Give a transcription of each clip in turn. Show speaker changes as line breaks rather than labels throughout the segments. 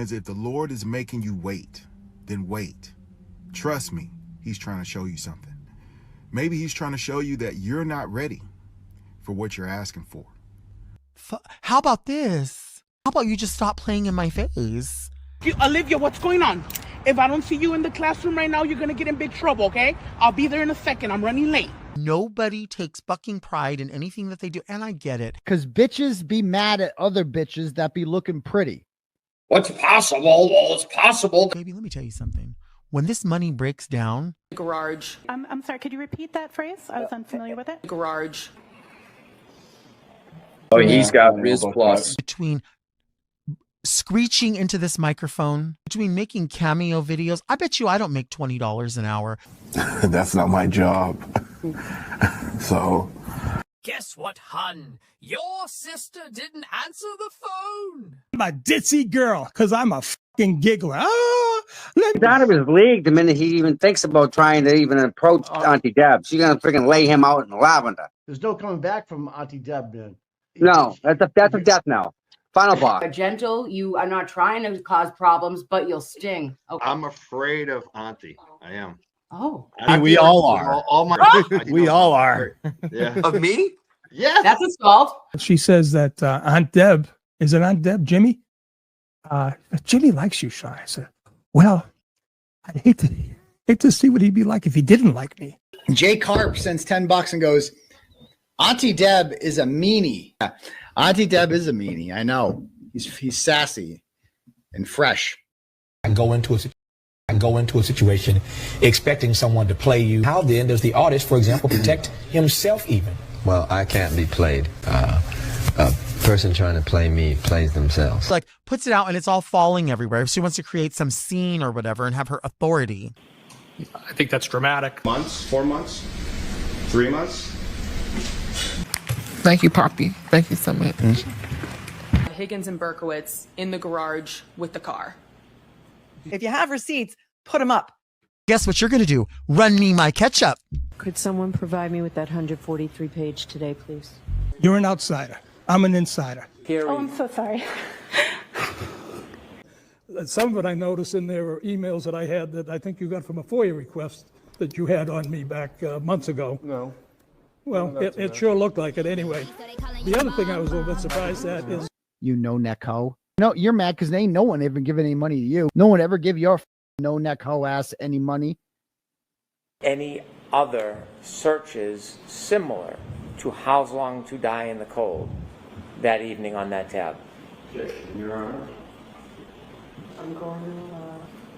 friends, if the Lord is making you wait, then wait. Trust me, he's trying to show you something. Maybe he's trying to show you that you're not ready for what you're asking for.
How about this? How about you just stop playing in my face?
Olivia, what's going on? If I don't see you in the classroom right now, you're going to get in big trouble, okay? I'll be there in a second. I'm running late.
Nobody takes fucking pride in anything that they do, and I get it.
Because bitches be mad at other bitches that be looking pretty.
What's possible? Well, it's possible.
Baby, let me tell you something. When this money breaks down...
Garage.
I'm sorry, could you repeat that phrase? I was unfamiliar with it.
Garage.
Oh, he's got Riz Plus.
Between screeching into this microphone, between making Cameo videos, I bet you I don't make $20 an hour.
That's not my job. So...
Guess what, hun? Your sister didn't answer the phone.
I'm a ditzy girl, because I'm a fucking giggler.
He's out of his league the minute he even thinks about trying to even approach Auntie Deb. She's going to freaking lay him out in lavender.
There's no coming back from Auntie Deb, man.
No, that's a death now. Final boss.
Gentle, you are not trying to cause problems, but you'll sting. Okay.
I'm afraid of Auntie. I am.
Oh.
We all are.
We all
are.
Yeah.
Of me?
Yeah.
That's assault.
She says that Aunt Deb, is it Aunt Deb, Jimmy? Jimmy likes you, Sean. I said, well, I'd hate to see what he'd be like if he didn't like me.
Jay Carp sends $10 and goes, Auntie Deb is a meanie. Auntie Deb is a meanie. I know. He's sassy and fresh.
I go into a situation expecting someone to play you. How then does the artist, for example, protect himself even?
Well, I can't be played. A person trying to play me plays themselves.
Like, puts it out and it's all falling everywhere. If she wants to create some scene or whatever and have her authority.
I think that's dramatic.
Months, 4 months, 3 months.
Thank you, Poppy. Thank you so much.
Higgins and Berkowitz in the garage with the car.
If you have receipts, put them up.
Guess what you're going to do? Run me my ketchup.
Could someone provide me with that 143 page today, please?
You're an outsider. I'm an insider.
Oh, I'm so sorry.
Some of it I noticed in there were emails that I had that I think you got from a FOIA request that you had on me back months ago.
No.
Well, it sure looked like it anyway. The other thing I was a little bit surprised at is...
You no-neck hoe. No, you're mad because ain't no one ever given any money to you. No one ever give your no-neck hoe ass any money.
Any other searches similar to How Long to Die in the Cold that evening on that tab?
Your Honor.
I'm going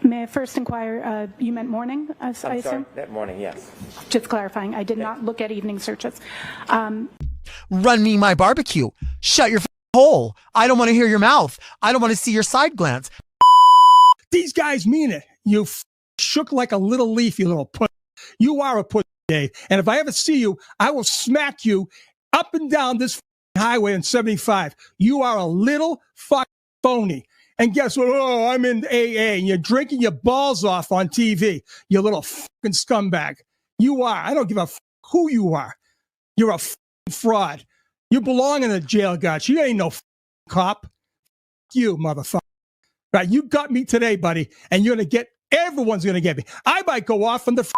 May I first inquire, you meant morning, I
sorry,
assume?
that morning, yes.
Just clarifying, I did not look at evening searches.
Run me my barbecue. Shut your hole. I don't want to hear your mouth. I don't want to see your side glance.
These guys mean it. You shook like a little leaf, you little puss. You are a puss, Dave. And if I ever see you, I will smack you up and down this highway in 75. You are a little phony. And guess what? Oh, I'm in AA, and you're drinking your balls off on TV. You little fucking scumbag. You are. I don't give a who you are. You're a fraud. You belong in a jail, God. You ain't no cop. You, motherfucker. Right, you got me today, buddy, and you're going to get, everyone's going to get me. I might go off on the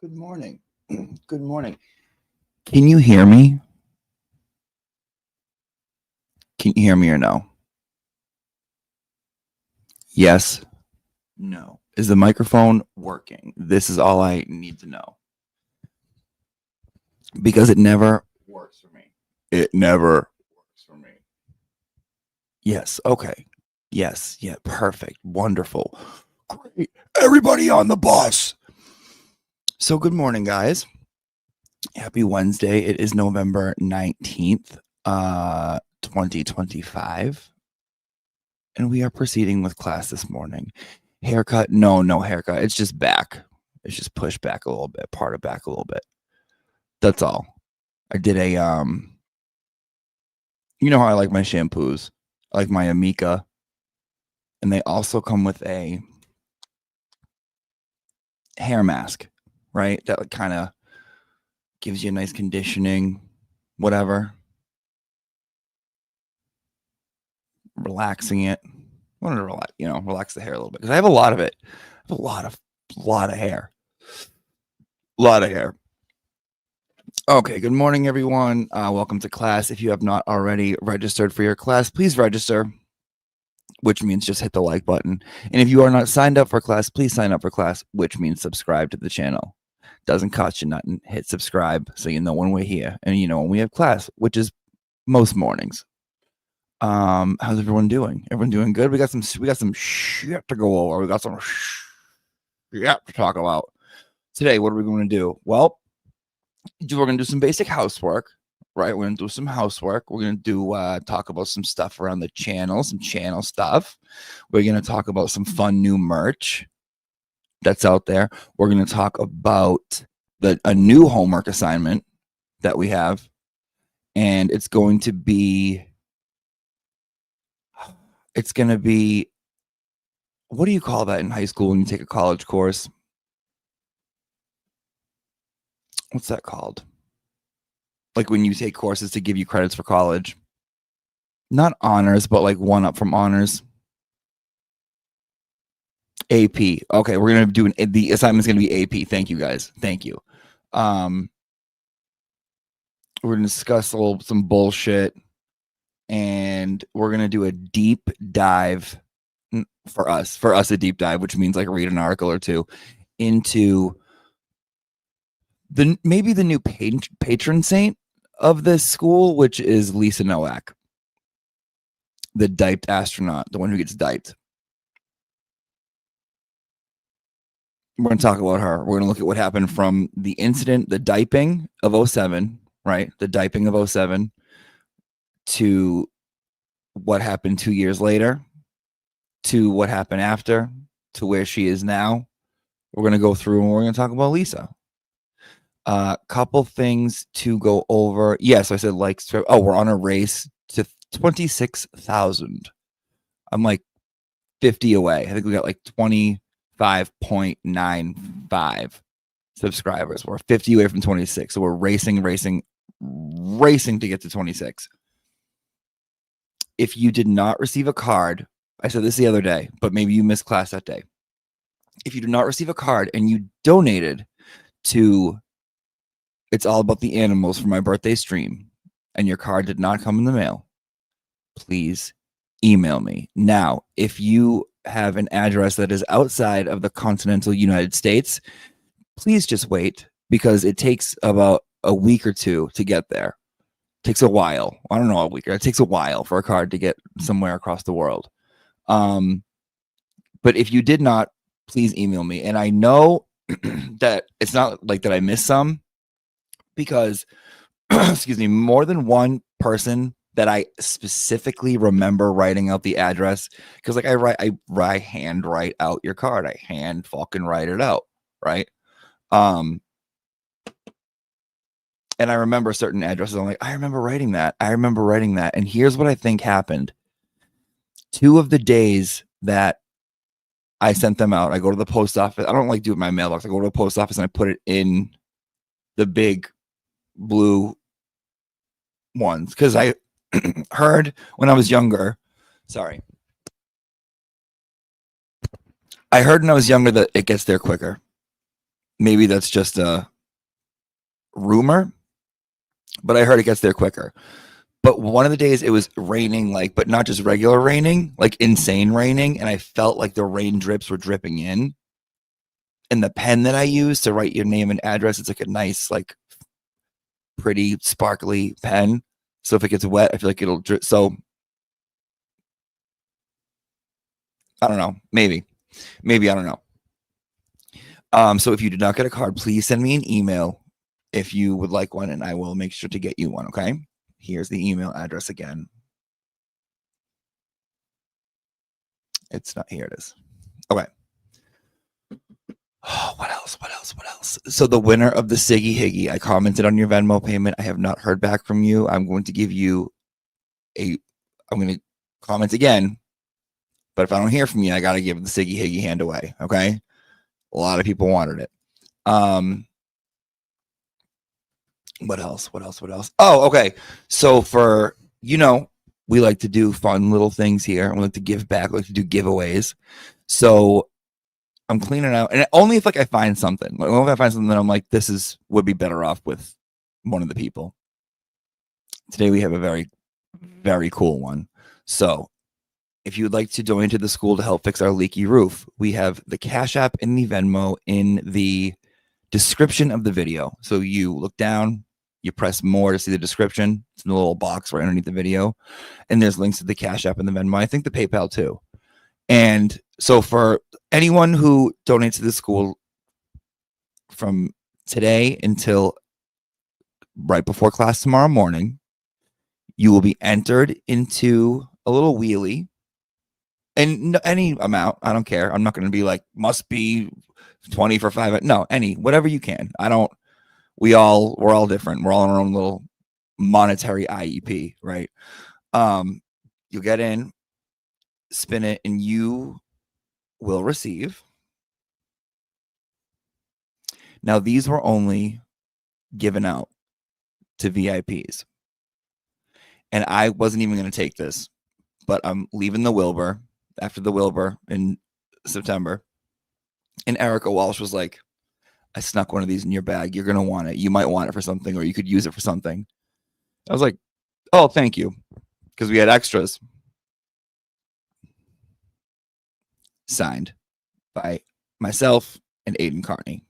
Good morning. Good morning. Can you hear me? Can you hear me or no? Yes. No. Is the microphone working? This is all I need to know. Because it never works for me. It never works for me. Yes. Okay. Yes. Yeah. Perfect. Wonderful. Great. Everybody on the bus. So good morning, guys. Happy Wednesday. It is November 19th, 2025. And we are proceeding with class this morning. Haircut? No haircut. It's just back. It's just pushed back a little bit, parted back a little bit. That's all. I did a, you know how I like my shampoos? I like my Amica. And they also come with a hair mask, right? That kind of gives you a nice conditioning, whatever. Relaxing it. I wanted to relax the hair a little bit because I have a lot of it. I have a lot of hair. A lot of hair. Okay, good morning, everyone. Welcome to class. If you have not already registered for your class, please register, which means just hit the like button. And if you are not signed up for class, please sign up for class, which means subscribe to the channel. Doesn't cost you nothing. Hit subscribe so you know when we're here and you know when we have class, which is most mornings. How's everyone doing? Everyone doing good? We got some shit to go over. We got some shit to talk about. Today, what are we going to do? Well, we're going to do some basic housework, right? We're going to do some housework. We're going to do talk about some stuff around the channel, some channel stuff. We're going to talk about some fun new merch that's out there. We're going to talk about a new homework assignment that we have, and it's going to be, what do you call that in high school when you take a college course? What's that called? Like when you take courses to give you credits for college. Not honors, but like one up from honors. AP. Okay, we're going to do the assignment's going to be AP. Thank you, guys. Thank you. We're going to discuss some bullshit, and we're going to do a deep dive for us, a deep dive, which means like read an article or two into maybe the new patron saint of this school, which is Lisa Nowak, the diped astronaut, the one who gets diped. We're going to talk about her. We're going to look at what happened from the incident, the diping of 07, right? The diping of 07 to what happened 2 years later, to what happened after, to where she is now. We're going to go through and we're going to talk about Lisa. Couple things to go over. Yes, I said we're on a race to 26,000. I'm like 50 away. I think we got like 25.95 subscribers. We're 50 away from 26. So we're racing to get to 26. If you did not receive a card, I said this the other day, but maybe you missed class that day. If you did not receive a card and you donated to It's All About the Animals for my birthday stream, and your card did not come in the mail, please email me. Now, if you have an address that is outside of the continental United States, please just wait, because it takes about a week or two to get there. It takes a while. I don't know, a week. It takes a while for a card to get somewhere across the world. But if you did not, please email me. And I know that it's not like that I missed some, because excuse me, more than one person that I specifically remember writing out the address, because like I hand write out your card. I hand fucking write it out, right? And I remember certain addresses. I'm like, I remember writing that. And here's what I think happened. 2 of the days that I sent them out, I go to the post office. I don't like do it in my mailbox. I go to the post office and I put it in the big blue ones, because I heard when I was younger. I heard when I was younger that it gets there quicker. Maybe that's just a rumor, but I heard it gets there quicker. But one of the days it was raining, but not just regular raining, like insane raining. And I felt like the rain drips were dripping in. And the pen that I use to write your name and address, it's like a nice, pretty sparkly pen. So if it gets wet, I feel like it'll drip. So I don't know. Maybe I don't know. So if you did not get a card, please send me an email if you would like one, and I will make sure to get you one. Okay. Here's the email address again. It's not, here it is. Okay. Oh, what else? So the winner of the Siggy Higgy, I commented on your Venmo payment. I have not heard back from you. I'm going to give you I'm going to comment again, but if I don't hear from you, I got to give the Siggy Higgy hand away. Okay. A lot of people wanted it. What else? Oh, okay. So for, we like to do fun little things here. We like to give back. We like to do giveaways. So I'm cleaning out, and only if I find something. Like, only if I find something that I'm like, would be better off with one of the people. Today we have a very, very cool one. So if you would like to donate to the school to help fix our leaky roof, we have the Cash App and the Venmo in the description of the video. So you look down, you press more to see the description. It's in the little box right underneath the video. And there's links to the Cash App and the Venmo. I think the PayPal too. And so for anyone who donates to the school from today until right before class tomorrow morning, you will be entered into a little wheelie. And any amount, I don't care. I'm not going to be like, must be 20 for 5. No, whatever you can. We're all different. We're all in our own little monetary IEP, right? You'll get in, spin it, and you will receive. Now, these were only given out to VIPs. And I wasn't even going to take this, but I'm leaving the Wilbur after the Wilbur in September. And Erica Walsh was like, I snuck one of these in your bag. You're going to want it. You might want it for something, or you could use it for something. I was like, oh, thank you. Because we had extras. Signed by myself and Aiden Carney.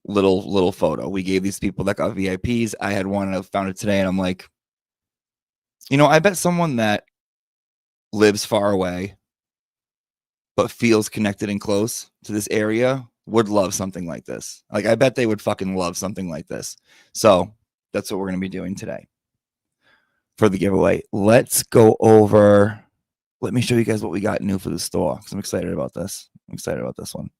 Little photo. We gave these people that got VIPs. I had one and I found it today, and I'm like, I bet someone that lives far away but feels connected and close to this area would love something like this. Like, I bet they would fucking love something like this. So that's what we're going to be doing today for the giveaway. Let's go over. Let me show you guys what we got new for the store, because I'm excited about this. I'm excited about this one.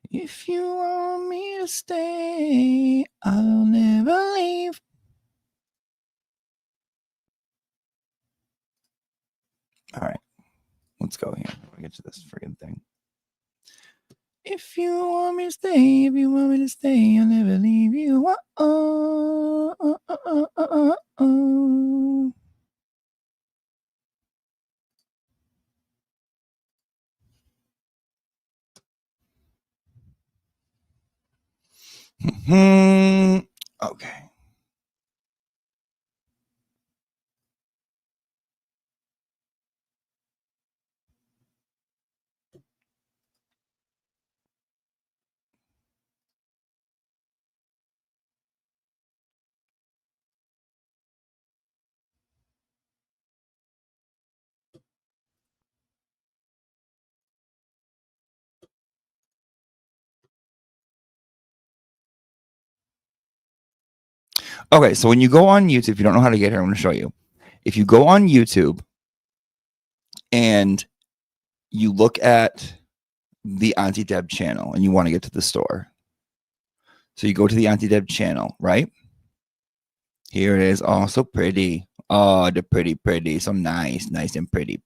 If you want me to stay, I'll never leave. All right, let's go here. We'll get to this friggin' thing. If you want me to stay, I'll never leave you. Okay. Okay, so when you go on YouTube, if you don't know how to get here, I'm going to show you. If you go on YouTube and you look at the Auntie Deb channel and you want to get to the store. So you go to the Auntie Deb channel, right? Here it is. Oh, so pretty. Oh, they're pretty. So nice and pretty.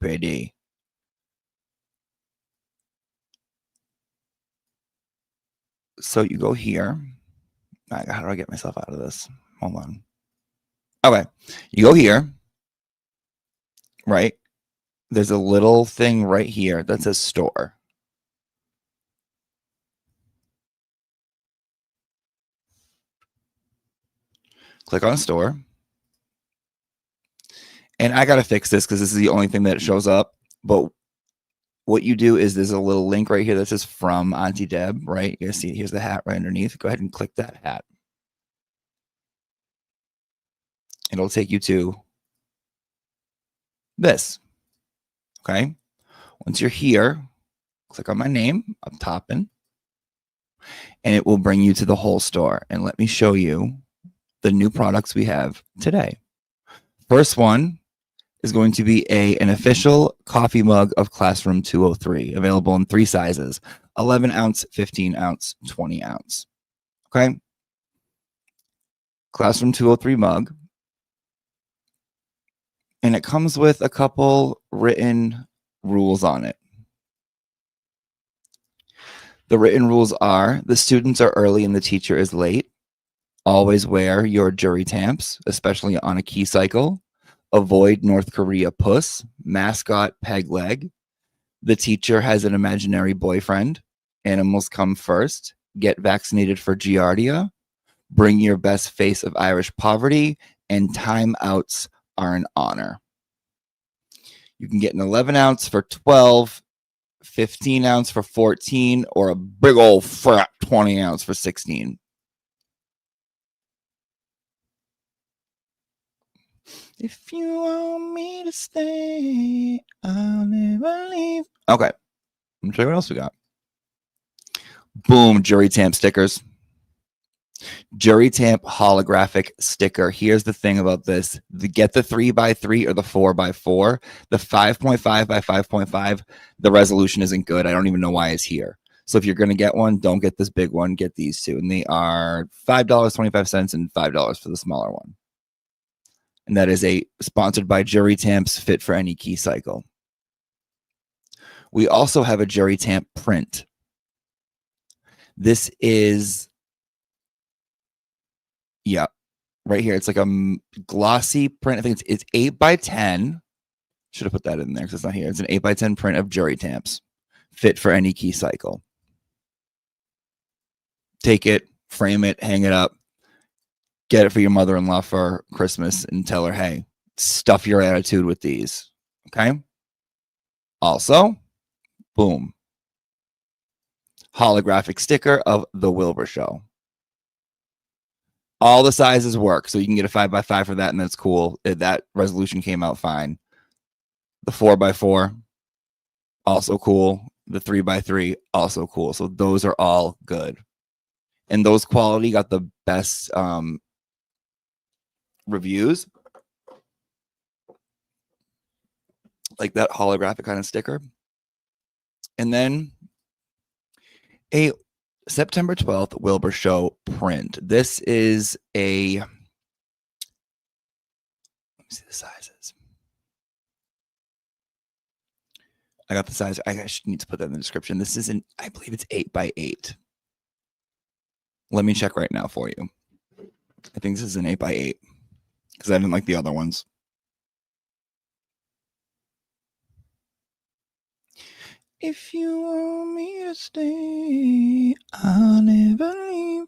So you go here. How do I get myself out of this? Hold on. Okay. You go here, right? There's a little thing right here that says store. Click on store. And I got to fix this because this is the only thing that shows up. But what you do is there's a little link right here that says from Auntie Deb, right? You guys see, here's the hat right underneath. Go ahead and click that hat. It'll take you to this. Okay. Once you're here, click on my name up top, and it will bring you to the whole store. And let me show you the new products we have today. First one is going to be an official coffee mug of Classroom 203, available in 3 sizes: 11 ounce, 15 ounce, 20 ounce. Okay. Classroom 203 mug. And it comes with a couple written rules on it. The written rules are: the students are early and the teacher is late. Always wear your jury tamps, especially on a key cycle. Avoid North Korea puss. Mascot peg leg. The teacher has an imaginary boyfriend. Animals come first. Get vaccinated for Giardia. Bring your best face of Irish poverty. And timeouts are an honor. You can get an 11 ounce for 12, 15 ounce for 14, or a big old fat 20 ounce for 16. If you want me to stay, I'll never leave. Okay. Let me show you what else we got. Boom, jury tamp stickers. Jury tamp holographic sticker. Here's the thing about this. Get the 3x3 or the 4x4. The 5.5 by 5.5, the resolution isn't good. I don't even know why it's here. So if you're going to get one, don't get this big one. Get these two. And they are $5.25 and $5 for the smaller one. And that is sponsored by Jury Tamps, fit for any key cycle. We also have a Jury Tamp print. This is, yeah, right here. It's like a glossy print. I think it's 8x10. Should have put that in there because it's not here. It's an 8x10 print of Jury Tamps, fit for any key cycle. Take it, frame it, hang it up. Get it for your mother-in-law for Christmas and tell her, hey, stuff your attitude with these. Okay? Also, boom. Holographic sticker of The Wilbur Show. All the sizes work. So you can get a 5x5 for that, and that's cool. That resolution came out fine. The 4x4, also cool. The 3x3, also cool. So those are all good. And those quality got the best reviews, like that holographic kind of sticker. And then a September 12th Wilbur Show print. This is a, let me see the sizes. I got the size. I should need to put that in the description. This is I believe it's 8x8. Let me check right now for you. I think this is an 8x8. Because I didn't like the other ones. If you want me to stay, I'll never leave.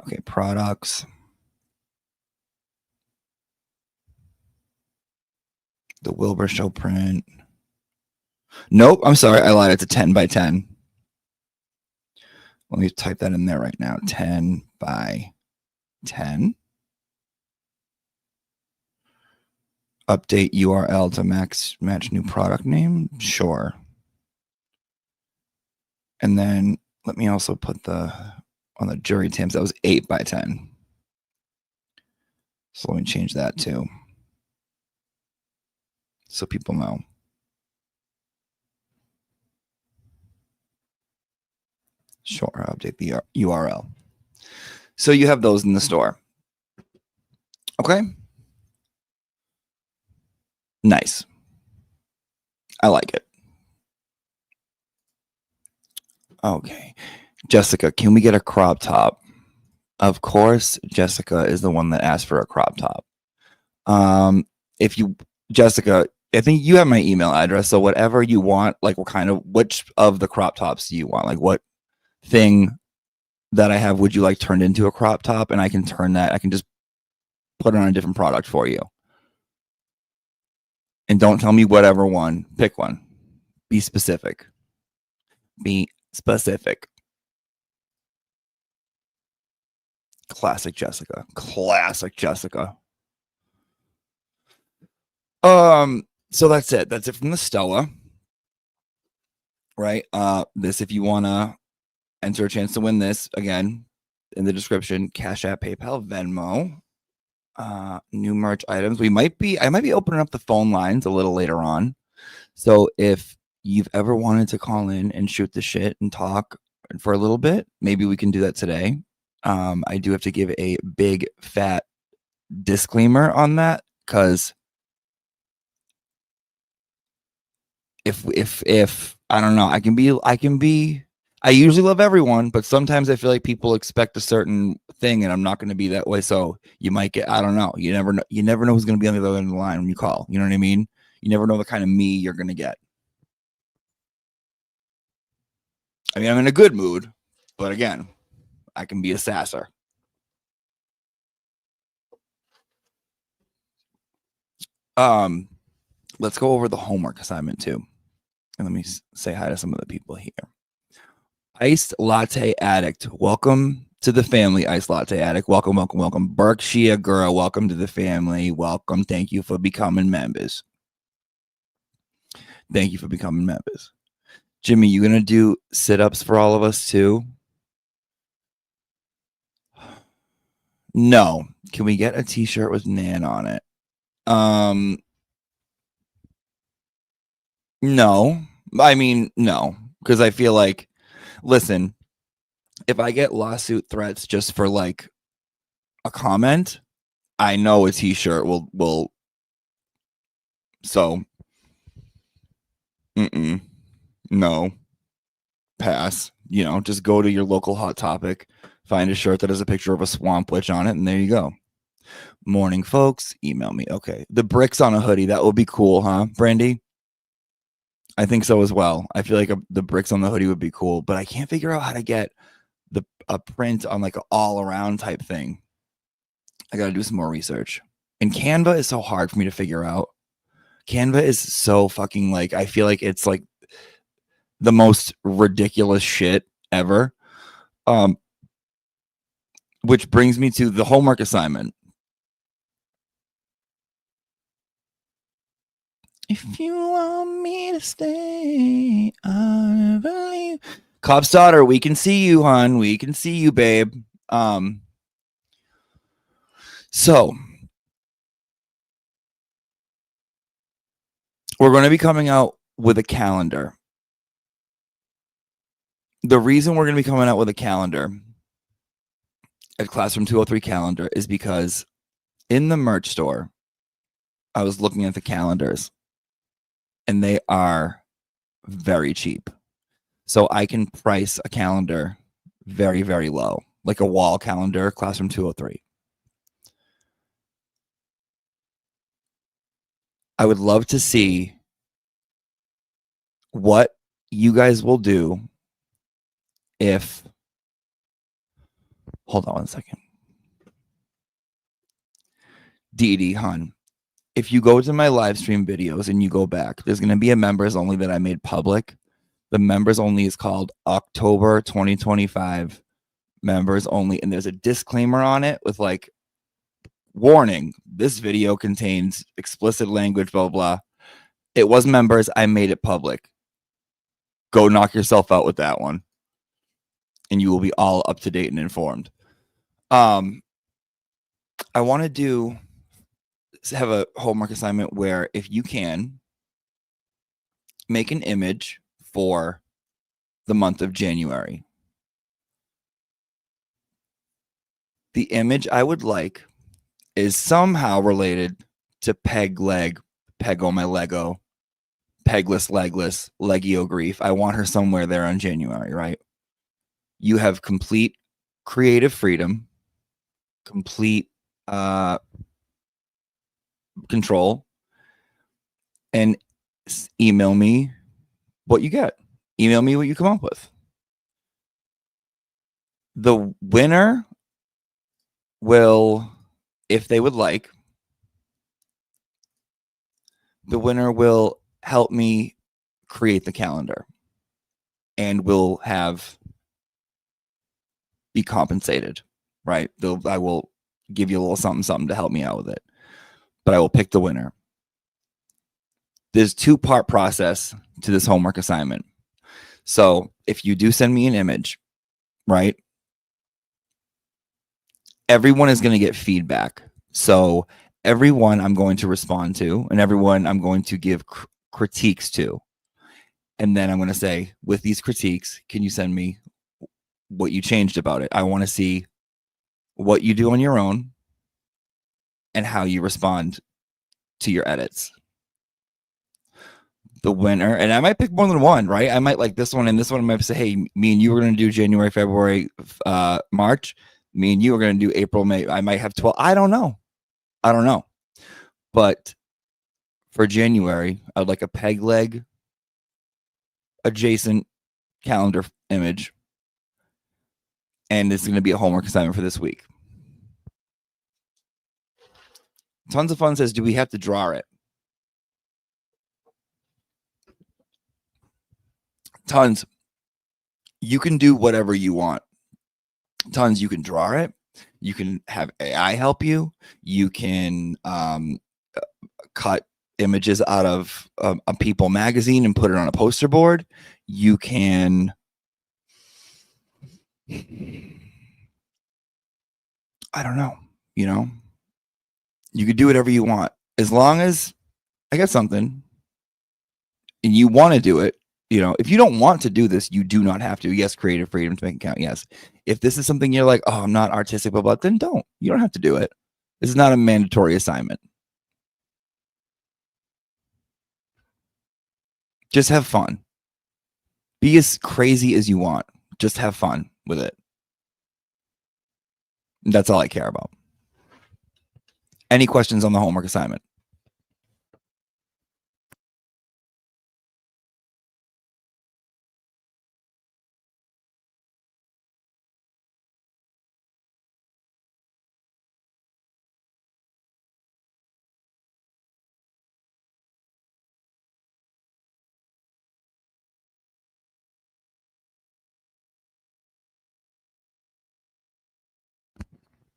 Okay, products. The Wilbur Show print. Nope, I'm sorry. I lied. It's a 10x10. Let me type that in there right now. 10x10. Update URL to match new product name. Sure. And then let me also put on the Jury Tamps, that was 8x10. So let me change that too, so people know. Sure, update the URL. So you have those in the store. Okay. Nice. I like it. Okay. Jessica, can we get a crop top? Of course, Jessica is the one that asked for a crop top. Jessica, I think you have my email address. So whatever you want, like which of the crop tops do you want? Like what thing that I have would you like turned into a crop top? And I can turn that. I can just put it on a different product for you. And don't tell me whatever one. Pick one. Be specific. Be specific. Classic Jessica. Classic Jessica. So that's it. That's it from the Stella. Right? This, if you want to enter a chance to win this, again, in the description, Cash App, PayPal, Venmo. New merch items. I might be opening up the phone lines a little later on. So if you've ever wanted to call in and shoot the shit and talk for a little bit, maybe we can do that today. I do have to give a big fat disclaimer on that because if I don't know, I usually love everyone, but sometimes I feel like people expect a certain thing and I'm not going to be that way. So you might get, I don't know. You never know who's going to be on the other end of the line when you call. You know what I mean? You never know the kind of me you're going to get. I mean, I'm in a good mood, but again, I can be a sasser. Let's go over the homework assignment too. And let me say hi to some of the people here. Iced Latte Addict, welcome to the family. Iced Latte Addict, welcome, welcome, welcome. Berkshire Girl, welcome to the family. Welcome. Thank you for becoming members. Thank you for becoming members. Jimmy, you gonna do sit-ups for all of us too? No. Can we get a t-shirt with Nan on it? No. I mean, no. Because I feel like, listen, if I get lawsuit threats just for like a comment, I know a t-shirt will so no. Pass. You know, just go to your local Hot Topic, find a shirt that has a picture of a swamp witch on it, and there you go. Morning, folks. Email me. Okay. The bricks on a hoodie. That would be cool, huh, Brandy? I think so as well. I feel like the bricks on the hoodie would be cool, but I can't figure out how to get a print on like an all around type thing. I got to do some more research. And Canva is so hard for me to figure out. Canva is so fucking like, I feel like it's like the most ridiculous shit ever. Which brings me to the homework assignment. If you want me to stay, I believe. Cobb's daughter, we can see you, hon. We can see you, babe. So we're going to be coming out with a calendar. The reason we're going to be coming out with a calendar, a Classroom 203 calendar, is because in the merch store, I was looking at the calendars and they are very cheap. So I can price a calendar very, very low, like a wall calendar, Classroom 203. I would love to see what you guys will do if, hold on one second. Dee Hun, if you go to my live stream videos and you go back, there's going to be a members only that I made public. The members only is called October 2025 members only. And there's a disclaimer on it with like, warning, this video contains explicit language, blah, blah. It was members. I made it public. Go knock yourself out with that one. And you will be all up to date and informed. I want to have a homework assignment where if you can make an image for the month of January. The image I would like is somehow related to peg leg, peg on my Lego, pegless, legless, legio grief. I want her somewhere there on January, right? You have complete creative freedom, complete control, and email me what you get. Email me what you come up with. The winner will, if they would like, the winner will help me create the calendar and will be compensated, right? I will give you a little something to help me out with it, but I will pick the winner. There's two-part process to this homework assignment. So if you do send me an image, right, everyone is going to get feedback. So everyone I'm going to respond to and everyone I'm going to give critiques to. And then I'm going to say, with these critiques, can you send me what you changed about it? I want to see what you do on your own and how you respond to your edits. the winner, and I might pick more than one, right? I might like this one and this one. I might say, hey, me and you are going to do January, February, March. Me and you are going to do April, May. I might have 12. I don't know. But for January, I would like a peg leg adjacent calendar image. And it's going to be a homework assignment for this week. Tons of Fun says, do we have to draw it? Tons. You can do whatever you want. Tons. You can draw it. You can have AI help you. You can cut images out of a People magazine and put it on a poster board. You can I don't know, you could do whatever you want as long as I got something and you want to do it. If you don't want to do this, you do not have to. Yes, creative freedom to make it count. Yes. If this is something you're like, oh, I'm not artistic about, then don't. You don't have to do it. This is not a mandatory assignment. Just have fun. Be as crazy as you want. Just have fun with it. That's all I care about. Any questions on the homework assignment?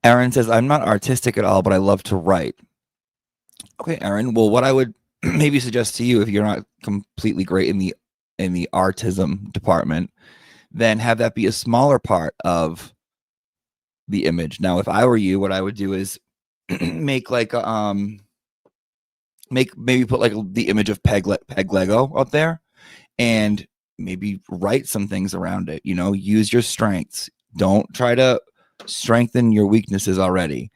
Aaron says, I'm not artistic at all, but I love to write. Okay, Aaron. Well, what I would maybe suggest to you, if you're not completely great in the artism department, then have that be a smaller part of the image. Now, if I were you, what I would do is make like maybe put like the image of peg Lego up there, and maybe write some things around it. Use your strengths. Don't try to strengthen your weaknesses already.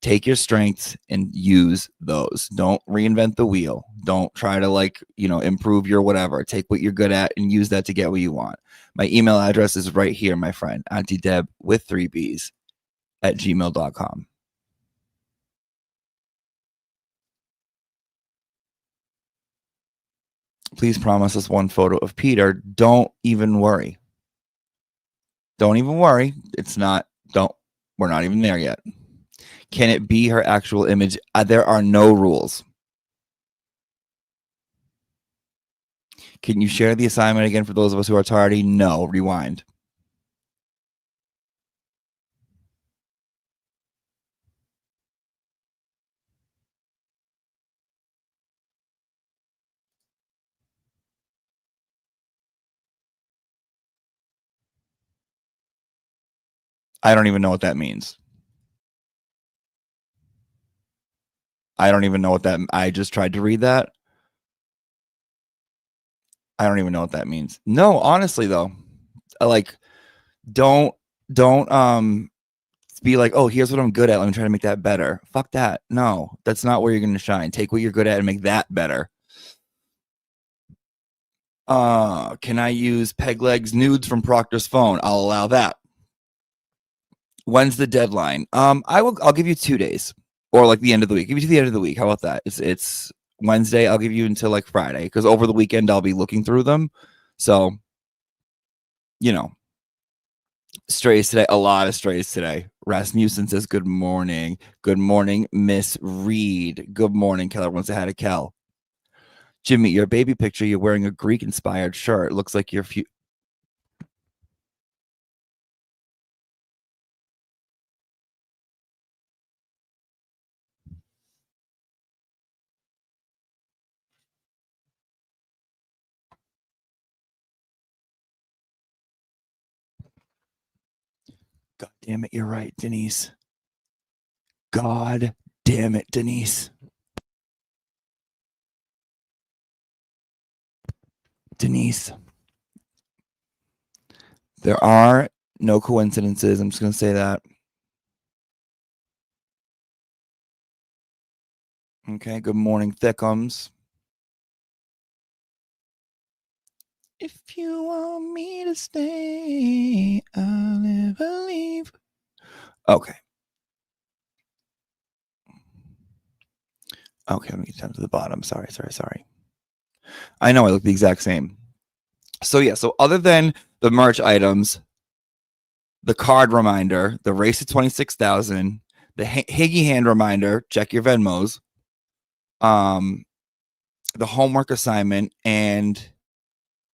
Take your strengths and use those. Don't reinvent the wheel. Don't try to improve your whatever. Take what you're good at and use that to get what you want. My email address is right here, my friend. Auntie Deb with 3 B's @gmail.com. Please promise us one photo of Peter. Don't even worry. Don't even worry. We're not even there yet. Can it be her actual image? There are no rules. Can you share the assignment again for those of us who are tardy? No, rewind. I don't even know what that means. I don't even know what that. I just tried to read that. I don't even know what that means. No, honestly though, don't be like, oh, here's what I'm good at. Let me try to make that better. Fuck that. No, that's not where you're going to shine. Take what you're good at and make that better. Can I use Peg Leg's nudes from Proctor's phone? I'll allow that. When's the deadline? I'll give you 2 days, or like the end of the week. Give you to the end of the week. How about that? It's Wednesday. I'll give you until like Friday, because over the weekend I'll be looking through them. So, strays today. A lot of strays today. Rasmussen says good morning. Good morning, Miss Reed. Good morning, Keller wants to have a Kel. Jimmy, your baby picture, you're wearing a Greek-inspired shirt. Looks like you're God damn it, you're right, Denise. God damn it, Denise. Denise. There are no coincidences. I'm just going to say that. Okay, good morning, Thickums. If you want me to stay, I'll never leave. Okay. Okay, let me get down to the bottom. Sorry. I know I look the exact same. So yeah, so other than the merch items, the card reminder, the race to 26,000, the Higgy hand reminder, check your Venmos, the homework assignment, and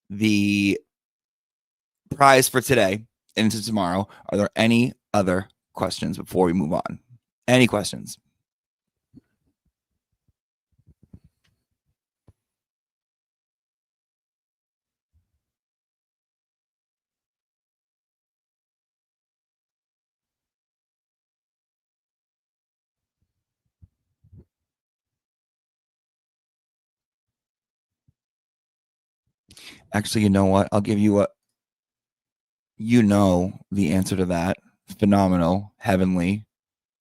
the prize for today into tomorrow. Are there any other questions before we move on? Any questions? Actually, you know what? I'll give you the answer to that. Phenomenal, heavenly,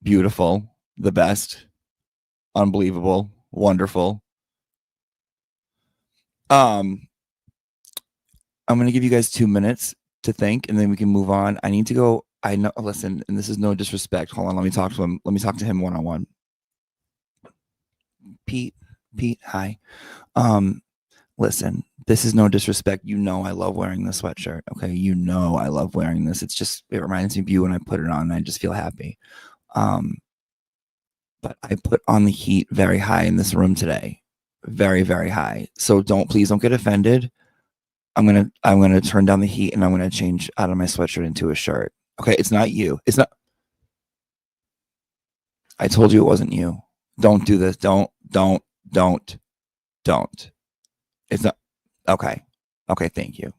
beautiful, the best, unbelievable, wonderful. I'm going to give you guys 2 minutes to think, and then we can move on. I need to go. I know. Listen, and this is no disrespect. Hold on. Let me talk to him. Let me talk to him one-on-one. Pete, hi. Listen, this is no disrespect. You know I love wearing this sweatshirt. Okay, you know I love wearing this. It's just, it reminds me of you when I put it on, and I just feel happy. But I put on the heat very high in this room today. Very, very high. So please don't get offended. I'm gonna turn down the heat, and I'm gonna change out of my sweatshirt into a shirt. Okay, it's not you. It's not. I told you it wasn't you. Don't do this. Don't. It's not. Okay. Okay, thank you.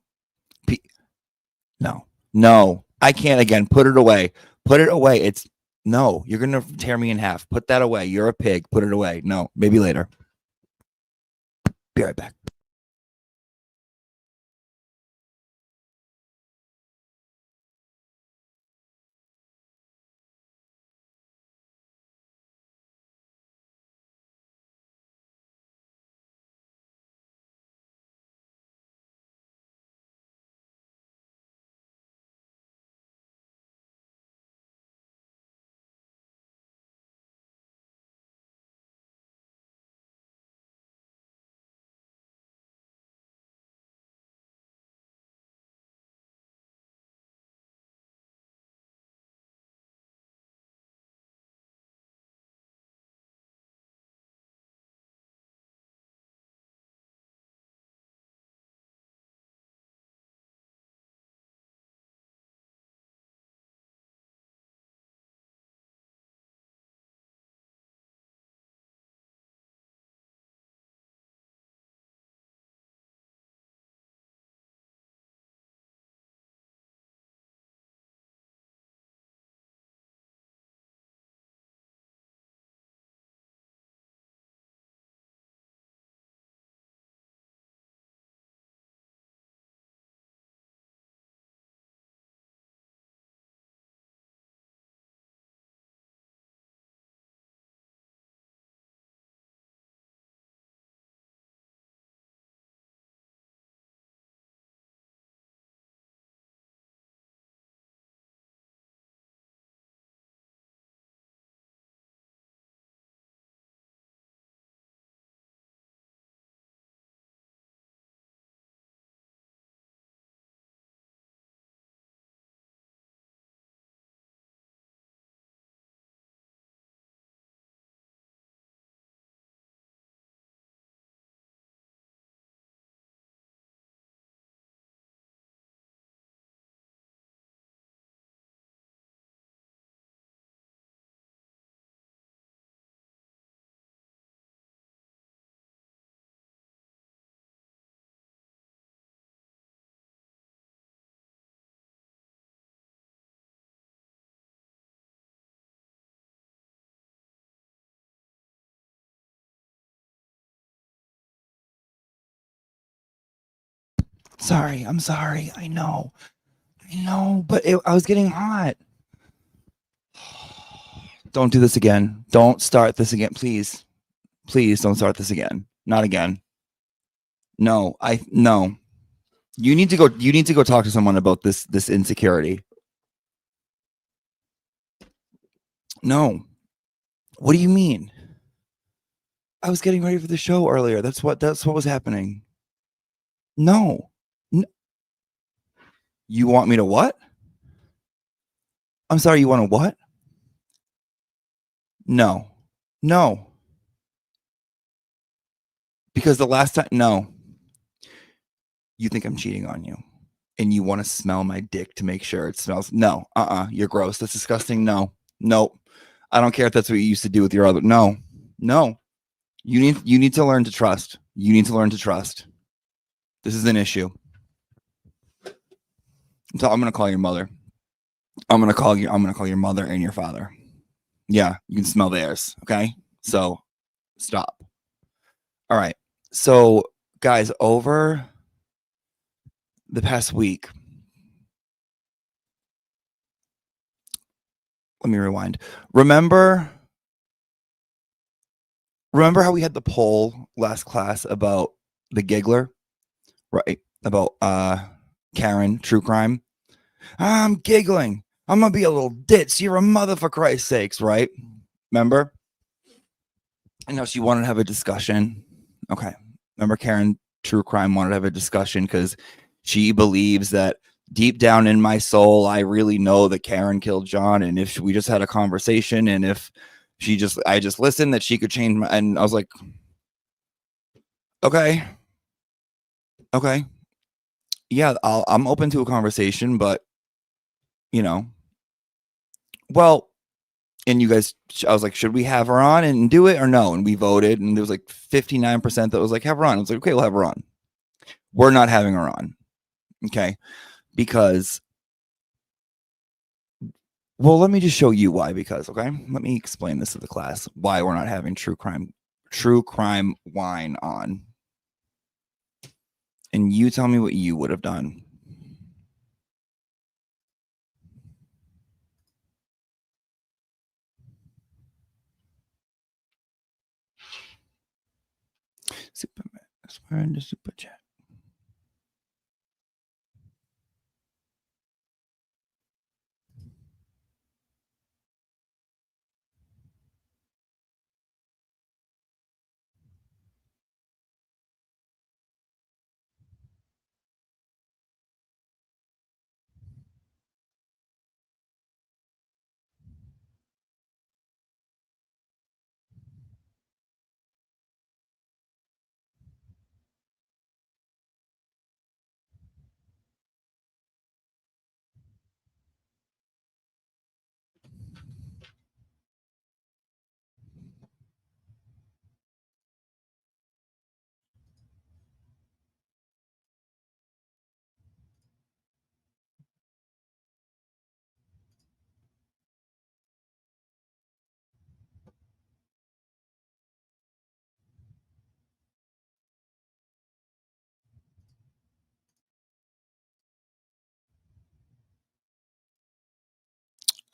No. I can't again. Put it away. Put it away. No, you're going to tear me in half. Put that away. You're a pig. Put it away. No, maybe later. Be right back. Sorry. I'm sorry. I know, but I was getting hot. Don't do this again. Don't start this again. Please don't start this again. Not again. No. You need to go talk to someone about this insecurity. No. What do you mean? I was getting ready for the show earlier. That's what was happening. No. You want me to what? I'm sorry, you want to what? No. Because the last time, no. You think I'm cheating on you and you want to smell my dick to make sure it smells. No, you're gross. That's disgusting. No. I don't care if that's what you used to do with your other. No. You need to learn to trust. You need to learn to trust. This is an issue. So I'm going to call your mother. I'm going to call your mother and your father. Yeah, you can smell theirs. Okay. So stop. All right. So guys, over the past week, let me rewind. Remember how we had the poll last class about the giggler, right? About Karen, true crime. I'm giggling. I'm gonna be a little ditz. You're a mother, for Christ's sakes, right? Remember? I know she wanted to have a discussion. Okay. Remember Karen, true crime, wanted to have a discussion because she believes that deep down in my soul, I really know that Karen killed John. And if we just had a conversation and if I just listened, that she could change my, and I was like, okay. Yeah, I'm open to a conversation, but well, and you guys, I was like, should we have her on and do it or no? And we voted, and there was like 59% that was like, have her on. I was like, okay, we'll have her on. We're not having her on. Okay. Because, well, let me just show you why. Because, okay, let me explain this to the class, why we're not having true crime wine on. And you tell me what you would have done. We're in the super chat.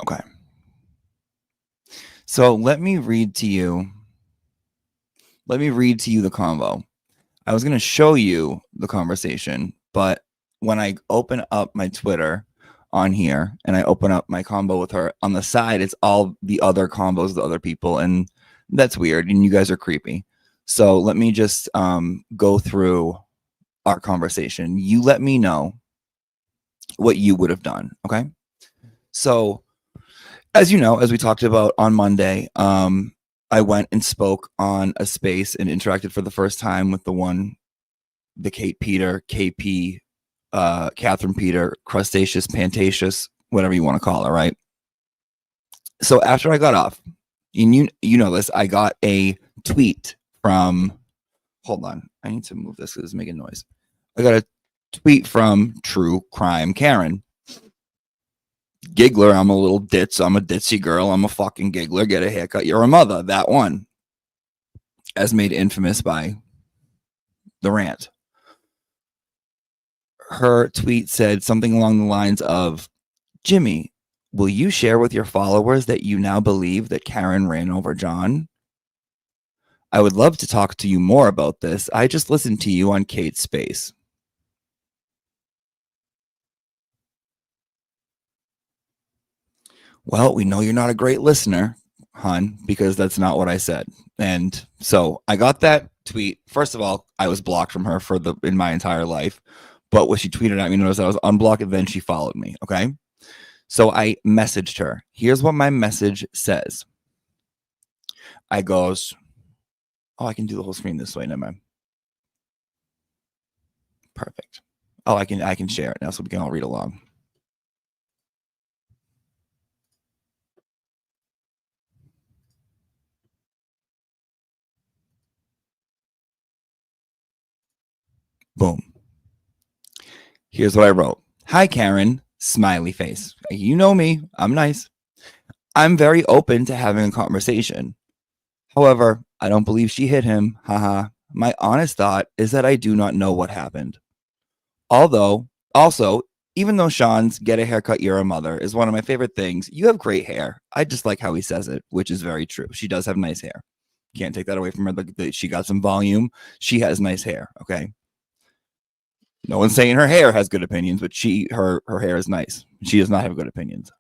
Okay. So let me read to you the convo. I was going to show you the conversation, but when I open up my Twitter on here and I open up my combo with her, on the side, it's all the other combos of other people. And that's weird. And you guys are creepy. So let me just go through our conversation. You let me know what you would have done. Okay. So as you know, as we talked about on Monday, I went and spoke on a space and interacted for the first time with the Kate Peter, KP, Catherine Peter, Crustaceous, Pantaceous, whatever you want to call her, right? So after I got off, and you know this, I got a tweet from, hold on, I need to move this because it's making noise. I got a tweet from True Crime Karen. Giggler, I'm a little ditz. I'm a ditzy girl. I'm a fucking giggler. Get a haircut. You're a mother. That one. As made infamous by the rant. Her tweet said something along the lines of, Jimmy, will you share with your followers that you now believe that Karen ran over John? I would love to talk to you more about this. I just listened to you on Kate's space. Well, we know you're not a great listener, hon, because that's not what I said. And so I got that tweet. First of all, I was blocked from her in my entire life. But what she tweeted at me, notice I was unblocked, and then she followed me. Okay. So I messaged her. Here's what my message says. I goes, oh, I can do the whole screen this way. Never mind. Perfect. Oh, I can share it now so we can all read along. Boom. Here's what I wrote. Hi, Karen. Smiley face. You know me. I'm nice. I'm very open to having a conversation. However, I don't believe she hit him. Haha. My honest thought is that I do not know what happened. Also, even though Sean's get a haircut, you're a mother is one of my favorite things, you have great hair. I just like how he says it, which is very true. She does have nice hair. Can't take that away from her. She got some volume. She has nice hair. Okay. No one's saying her hair has good opinions, but her hair is nice. She does not have good opinions.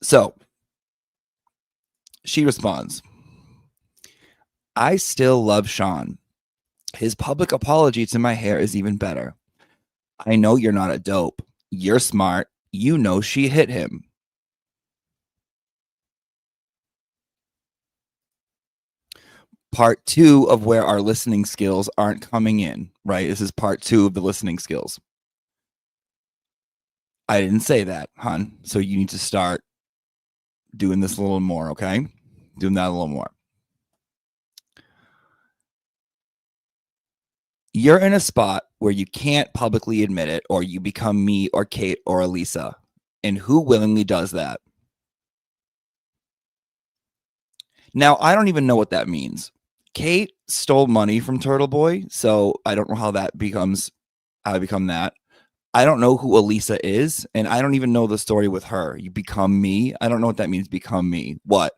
So she responds, I still love Sean. His public apology to my hair is even better. I know you're not a dope. You're smart. You know she hit him. Part 2 of where our listening skills aren't coming in, right? This is part 2 of the listening skills. I didn't say that, hon. So you need to start doing this a little more, okay? Doing that a little more. You're in a spot where you can't publicly admit it, or you become me or Kate or Elisa. And who willingly does that? Now, I don't even know what that means. Kate stole money from Turtle Boy, so I don't know how I become that. I don't know who Elisa is, and I don't even know the story with her. You become me? I don't know what that means, become me. What?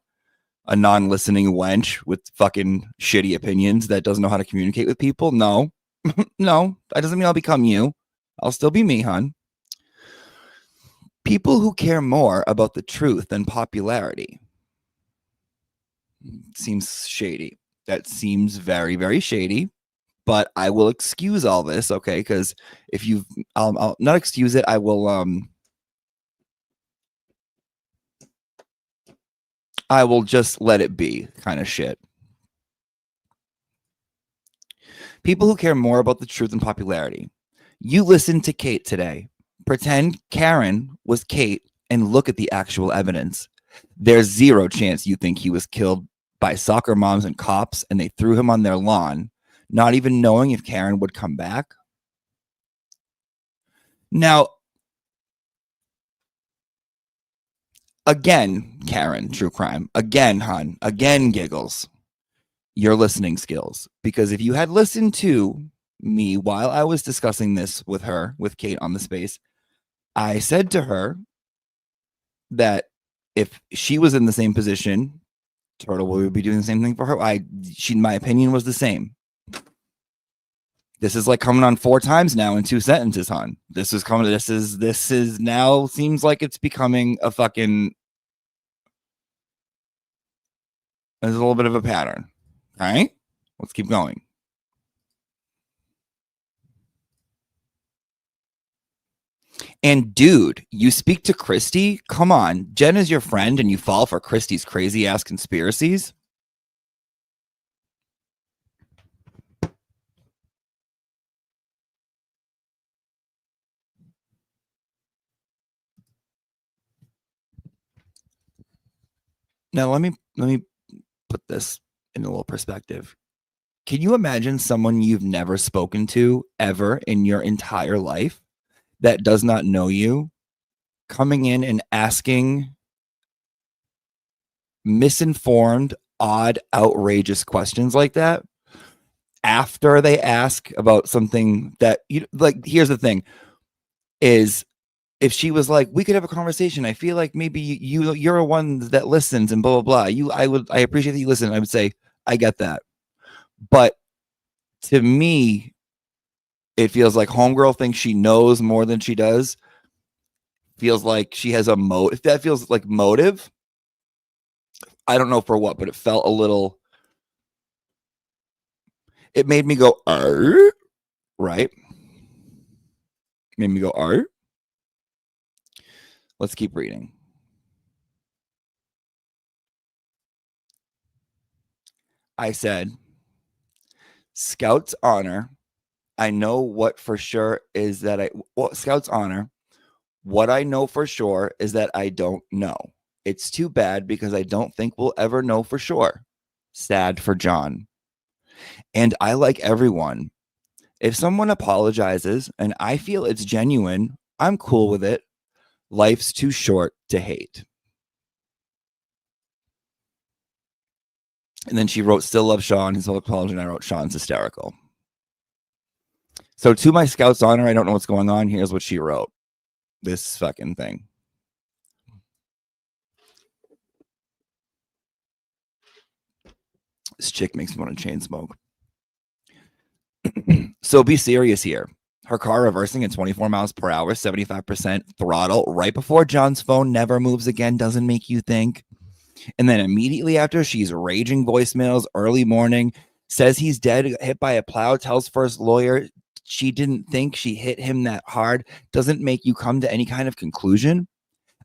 A non-listening wench with fucking shitty opinions that doesn't know how to communicate with people? No. No, that doesn't mean I'll become you. I'll still be me, hon. People who care more about the truth than popularity. Seems shady. That seems very, very shady. But I will excuse all this, okay? Because if I'll not excuse it. I will just let it be, kind of shit. People who care more about the truth than popularity. You listened to Kate today. Pretend Karen was Kate and look at the actual evidence. There's zero chance you think he was killed by soccer moms and cops and they threw him on their lawn, not even knowing if Karen would come back. Now, again, Karen, true crime. Again, hon. Again, giggles. Your listening skills. Because if you had listened to me while I was discussing this with her, with Kate on the space, I said to her that if she was in the same position, Turtle would be doing the same thing for her. My opinion was the same. This is like coming on 4 times now in 2 sentences, hon. This is now seems like it's becoming a fucking. There's a little bit of a pattern. All right, let's keep going. And dude, you speak to Christy? Come on. Jen is your friend and you fall for Christy's crazy ass conspiracies? Now let me put this in a little perspective. Can you imagine someone you've never spoken to ever in your entire life that does not know you coming in and asking misinformed, odd, outrageous questions like that after they ask about something that you like? Here's the thing is, if she was like, we could have a conversation. I feel like maybe you're one that listens and blah, blah, blah. I appreciate that you listen. I would say, I get that. But to me, it feels like homegirl thinks she knows more than she does. feels like she has a if that feels like motive, I don't know for what, but it felt a little, it made me go, right? Made me go, Let's keep reading. I said, Scout's honor. I know what for sure is that Scout's honor. What I know for sure is that I don't know. It's too bad because I don't think we'll ever know for sure. Sad for John. And I like everyone. If someone apologizes and I feel it's genuine, I'm cool with it. Life's too short to hate. And then she wrote, still love Sean. His whole apology. And I wrote, Sean's hysterical. So to my Scout's honor, I don't know what's going on. Here's what she wrote. This fucking thing. This chick makes me want to chain smoke. So be serious here. Her car reversing at 24 miles per hour, 75% throttle right before John's phone never moves again doesn't make you think. And then immediately after, she's raging voicemails early morning, says he's dead, hit by a plow, tells first lawyer she didn't think she hit him that hard, doesn't make you come to any kind of conclusion.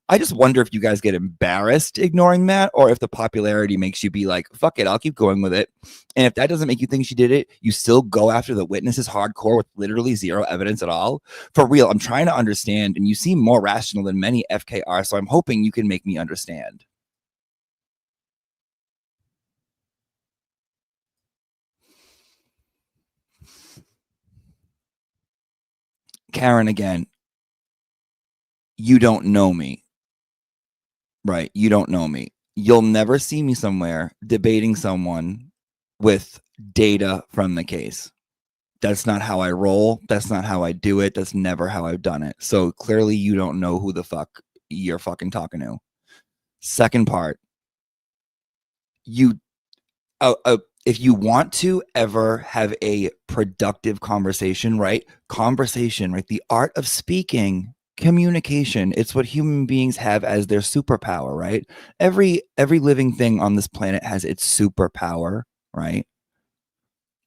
I just wonder if you guys get embarrassed ignoring that, or if the popularity makes you be like, fuck it, I'll keep going with it. And if that doesn't make you think she did it, you still go after the witnesses hardcore with literally zero evidence at all. For real, I'm trying to understand, and you seem more rational than many FKR, so I'm hoping you can make me understand. Karen, again, you don't know me, right? You don't know me. You'll never see me somewhere debating someone with data from the case. That's not how I roll. That's not how I do it. That's never how I've done it. So clearly you don't know who the fuck you're fucking talking to. Second part, if you want to ever have a productive conversation, right? Conversation, right? The art of speaking, communication. It's what human beings have as their superpower, right? Every living thing on this planet has its superpower, right?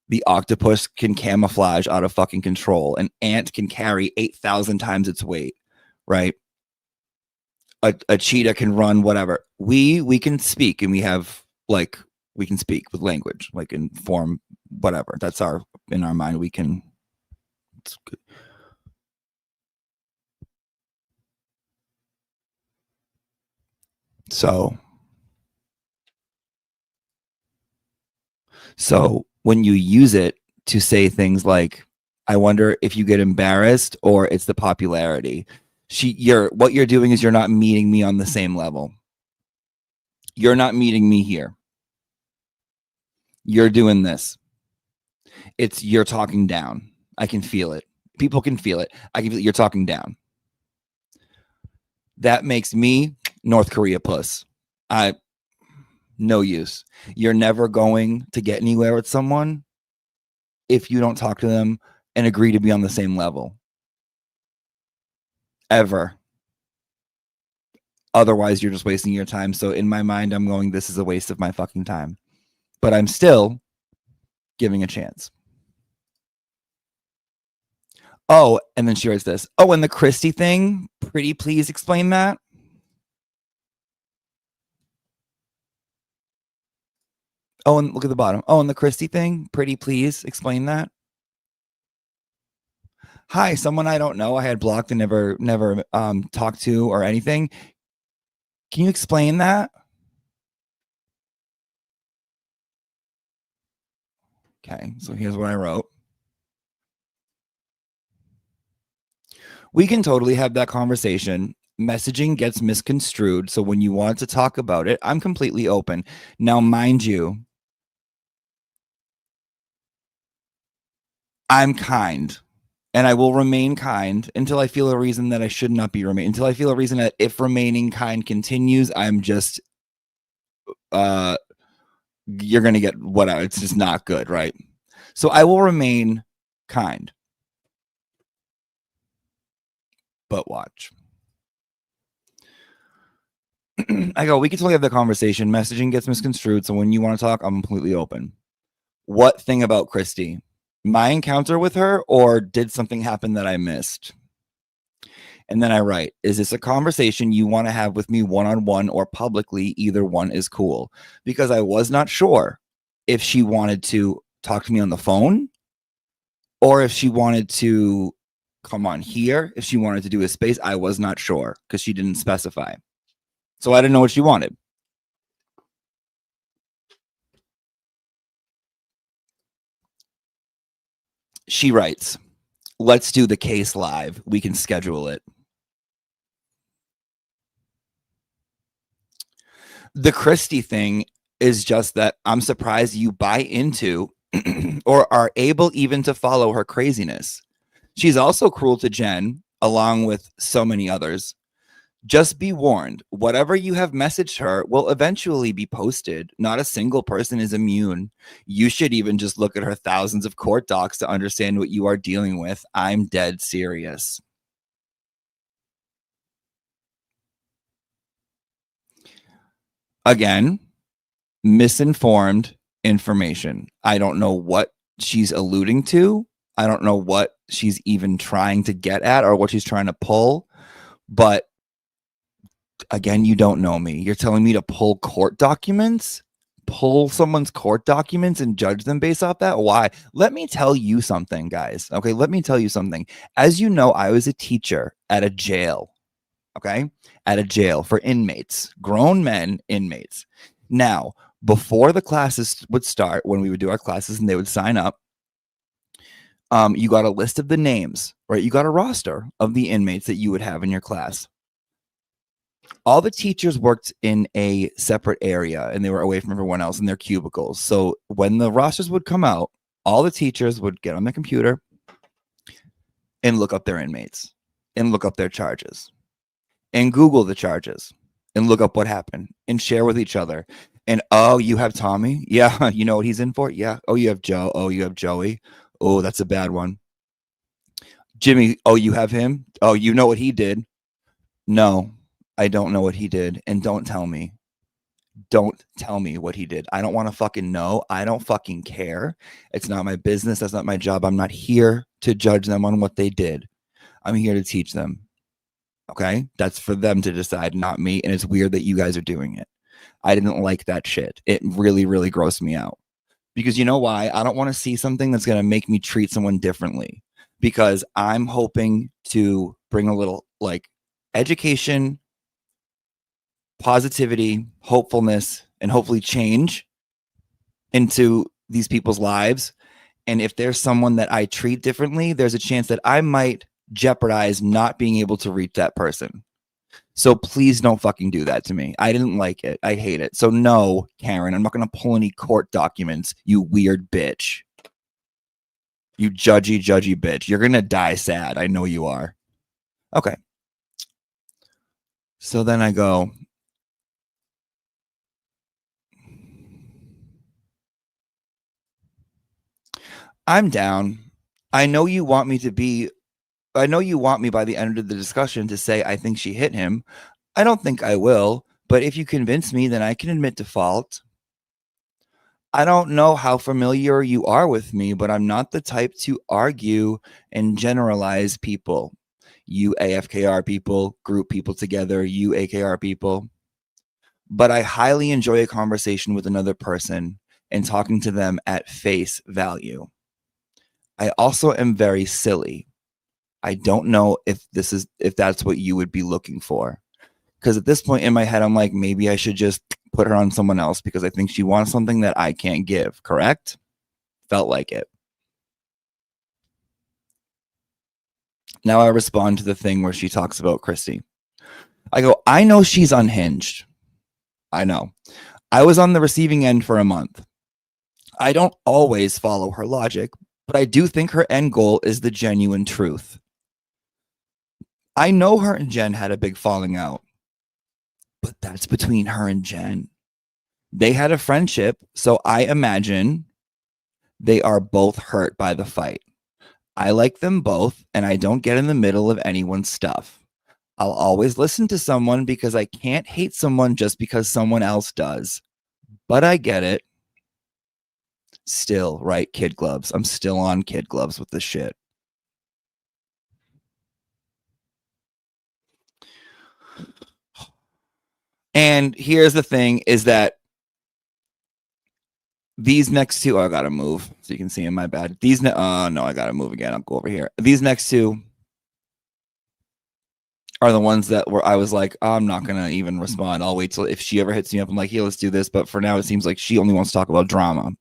The octopus can camouflage out of fucking control. An ant can carry 8,000 times its weight, right? A cheetah can run, whatever. We can speak, and we have like, we can speak with language, like in form, whatever. That's in our mind, we can. It's good. So when you use it to say things like, I wonder if you get embarrassed or it's the popularity. What you're doing is you're not meeting me on the same level. You're not meeting me here. You're doing this. You're talking down. I can feel it. People can feel it. I can feel it. You're talking down. That makes me North Korea puss. No use. You're never going to get anywhere with someone if you don't talk to them and agree to be on the same level. Ever. Otherwise, you're just wasting your time. So in my mind, I'm going, this is a waste of my fucking time. But I'm still giving a chance. Oh, and then she writes this. Oh, and the Christie thing, pretty please explain that. Oh, and look at the bottom. Oh, and the Christie thing, pretty please explain that. Hi, someone I don't know. I had blocked and never talked to or anything. Can you explain that? Okay, so here's what I wrote. We can totally have that conversation. Messaging gets misconstrued. So when you want to talk about it, I'm completely open. Now, mind you, I'm kind. And I will remain kind until I feel a reason that I should not be until I feel a reason that if remaining kind continues, I'm just, you're going to get whatever. It's just not good, right? So I will remain kind. But watch. I go, we can totally have the conversation. Messaging gets misconstrued. So when you want to talk, I'm completely open. What thing about Christy? My encounter with her, or did something happen that I missed? And then I write, is this a conversation you want to have with me one-on-one or publicly? Either one is cool. Because I was not sure if she wanted to talk to me on the phone or if she wanted to come on here, if she wanted to do a space. I was not sure because she didn't specify. So I didn't know what she wanted. She writes, let's do the case live. We can schedule it. The Christy thing is just that I'm surprised you buy into or are able even to follow her craziness. She's also cruel to Jen, along with so many others. Just be warned, whatever you have messaged her will eventually be posted. Not a single person is immune. You should even just look at her thousands of court docs to understand what you are dealing with. I'm dead serious. Again, misinformed information. I don't know what she's alluding to. I don't know what she's even trying to get at or what she's trying to pull. But again, you don't know me. You're telling me to pull court documents? Pull someone's court documents and judge them based off that? Why? Let me tell you something, guys. Okay, let me tell you something. As you know, I was a teacher at a jail. Okay, at a jail for inmates, grown men inmates. Now, before the classes would start, when we would do our classes and they would sign up, you got a list of the names, right? You got a roster of the inmates that you would have in your class. All the teachers worked in a separate area and they were away from everyone else in their cubicles. So when the rosters would come out, all the teachers would get on their computer and look up their inmates and look up their charges and Google the charges and look up what happened and share with each other. And, oh, you have Tommy? Yeah. You know what he's in for? Yeah. Oh, you have Joe. Oh, you have Joey. Oh, that's a bad one. Jimmy. Oh, you have him? Oh, you know what he did? No, I don't know what he did. And don't tell me. Don't tell me what he did. I don't want to fucking know. I don't fucking care. It's not my business. That's not my job. I'm not here to judge them on what they did. I'm here to teach them. Okay, that's for them to decide, not me. And it's weird that you guys are doing it. I didn't like that shit. It really, really grossed me out. Because you know why? I don't want to see something that's going to make me treat someone differently. Because I'm hoping to bring a little like education, positivity, hopefulness, and hopefully change into these people's lives. And if there's someone that I treat differently, there's a chance that I might jeopardize not being able to reach that person. So please don't fucking do that to me. I didn't like it. I hate it. So no, Karen, I'm not going to pull any court documents, you weird bitch. You judgy bitch. You're going to die sad. I know you are. Okay. So then I go, I'm down. I know you want me by the end of the discussion to say I think she hit him. I don't think I will, but if you convince me, then I can admit to fault. I don't know how familiar you are with me, but I'm not the type to argue and generalize people. You AFKR people, group people together, you AKR people. But I highly enjoy a conversation with another person and talking to them at face value. I also am very silly. I don't know if that's what you would be looking for. Because at this point in my head, I'm like, maybe I should just put her on someone else because I think she wants something that I can't give. Correct? Felt like it. Now I respond to the thing where she talks about Christy. I go, I know she's unhinged. I know. I was on the receiving end for a month. I don't always follow her logic, but I do think her end goal is the genuine truth. I know her and Jen had a big falling out, but that's between her and Jen. They had a friendship, so I imagine they are both hurt by the fight. I like them both, and I don't get in the middle of anyone's stuff. I'll always listen to someone because I can't hate someone just because someone else does. But I get it. Still, right, kid gloves. I'm still on kid gloves with this shit. And here's the thing is that these next two, I gotta move so you can see them. My bad. These, no, I gotta move again. I'll go over here. These next two are the ones that where I was like, I'm not gonna even respond. I'll wait till if she ever hits me up. I'm like, yeah, let's do this. But for now, it seems like she only wants to talk about drama.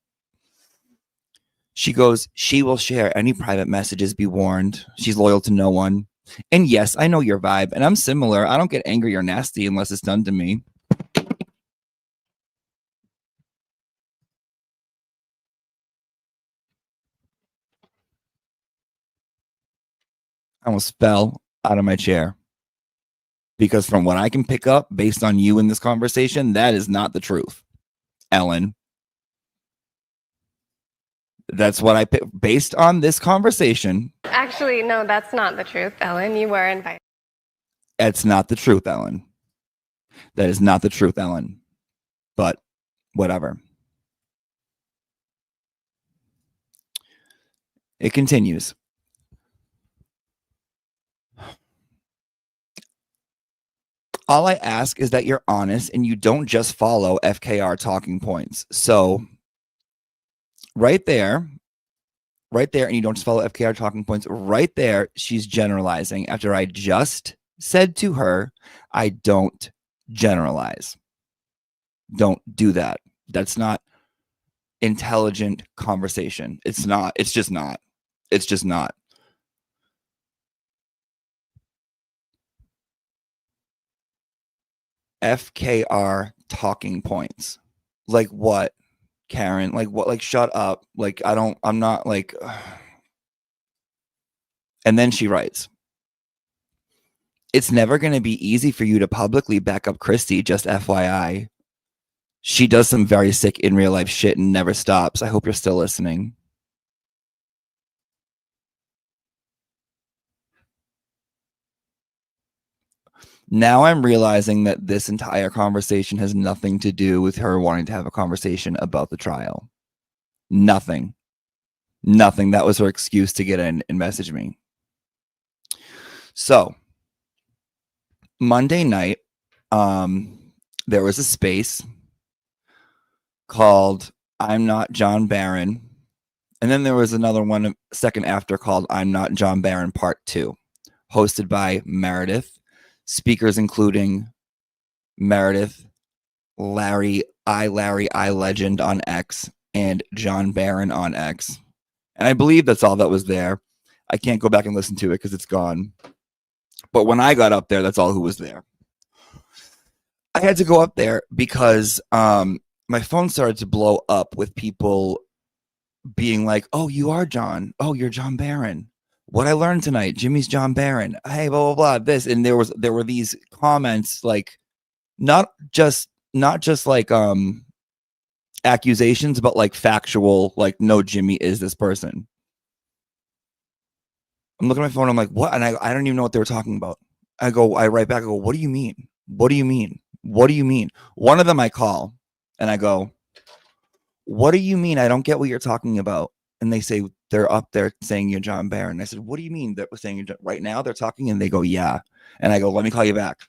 She goes, she will share any private messages, be warned. She's loyal to no one. And yes, I know your vibe, and I'm similar. I don't get angry or nasty unless it's done to me. I almost fell out of my chair. Because from what I can pick up based on you in this conversation, that is not the truth, Ellen. That's what I picked based on this conversation.
Actually, no, that's not the truth, Ellen. You were invited.
It's not the truth, Ellen. That is not the truth, Ellen. But whatever. It continues. All I ask is that you're honest and you don't just follow FKR talking points. So right there, and you don't just follow FKR talking points, right there, she's generalizing after I just said to her, I don't generalize. Don't do that. That's not intelligent conversation. It's not. It's just not. It's just not. FKR talking points. Like what, Karen? Like what? Like shut up. Like I'm not like. And then she writes, it's never going to be easy for you to publicly back up Christy, just FYI. She does some very sick in real life shit and never stops. I hope you're still listening. Now I'm realizing that this entire conversation has nothing to do with her wanting to have a conversation about the trial. Nothing. Nothing. That was her excuse to get in and message me. So, Monday night, there was a space called I'm Not John Barron. And then there was another one a second after called I'm Not John Barron Part 2, hosted by Meredith. Speakers including Meredith, Larry I Legend on X, and John Barron on X. And I believe that's all that was there. I can't go back and listen to it because it's gone. But when I got up there, that's all who was there. I had to go up there because my phone started to blow up with people being like, oh, you are John. Oh, you're John Barron. What I learned tonight, Jimmy's John Barron. Hey, blah, blah, blah, this. And there were these comments, like, not just like accusations, but like factual, like, no, Jimmy is this person. I'm looking at my phone, I'm like, what? And I don't even know what they were talking about. I write back, I go, what do you mean? What do you mean? What do you mean? One of them I call and I go, what do you mean? I don't get what you're talking about. And they say, they're up there saying you're John Barron. I said, what do you mean that we're saying you're right now? They're talking and they go, yeah. And I go, let me call you back.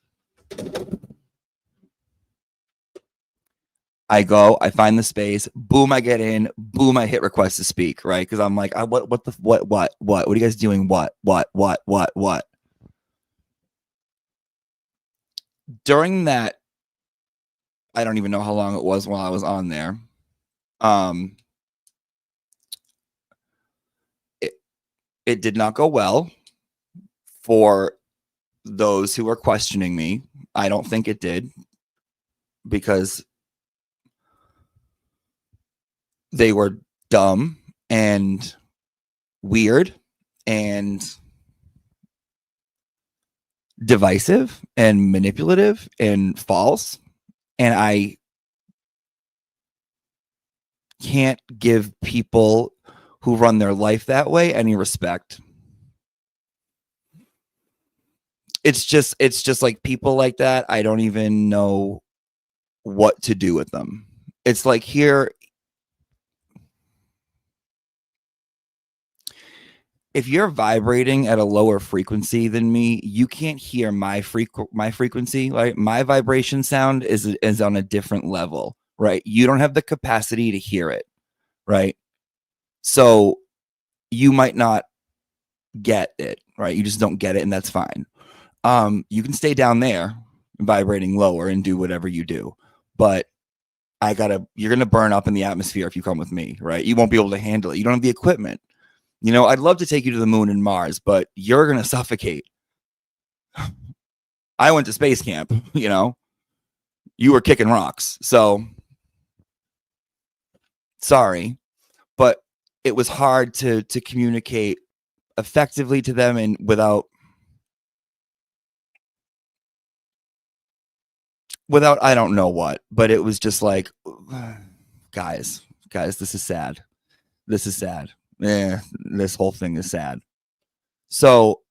I go, I find the space, boom, I get in, boom, I hit request to speak, right? Because I'm like, what are you guys doing? What? During that, I don't even know how long it was while I was on there. It did not go well for those who were questioning me. I don't think it did because they were dumb and weird and divisive and manipulative and false. And I can't give people who run their life that way any respect. it's just like people like that. I don't even know what to do with them. It's like here, if you're vibrating at a lower frequency than me, you can't hear my frequency. Like my vibration sound is on a different level, right? You don't have the capacity to hear it, right? So you might not get it, right? You just don't get it, and that's fine. You can stay down there vibrating lower and do whatever you do, but you're gonna burn up in the atmosphere if you come with me, right? You won't be able to handle it. You don't have the equipment. You know, I'd love to take you to the moon and Mars, but you're going to suffocate. I went to space camp, you know, you were kicking rocks. So sorry, but it was hard to communicate effectively to them and without I don't know what, but it was just like, guys, this is sad. This is sad. This whole thing is sad. So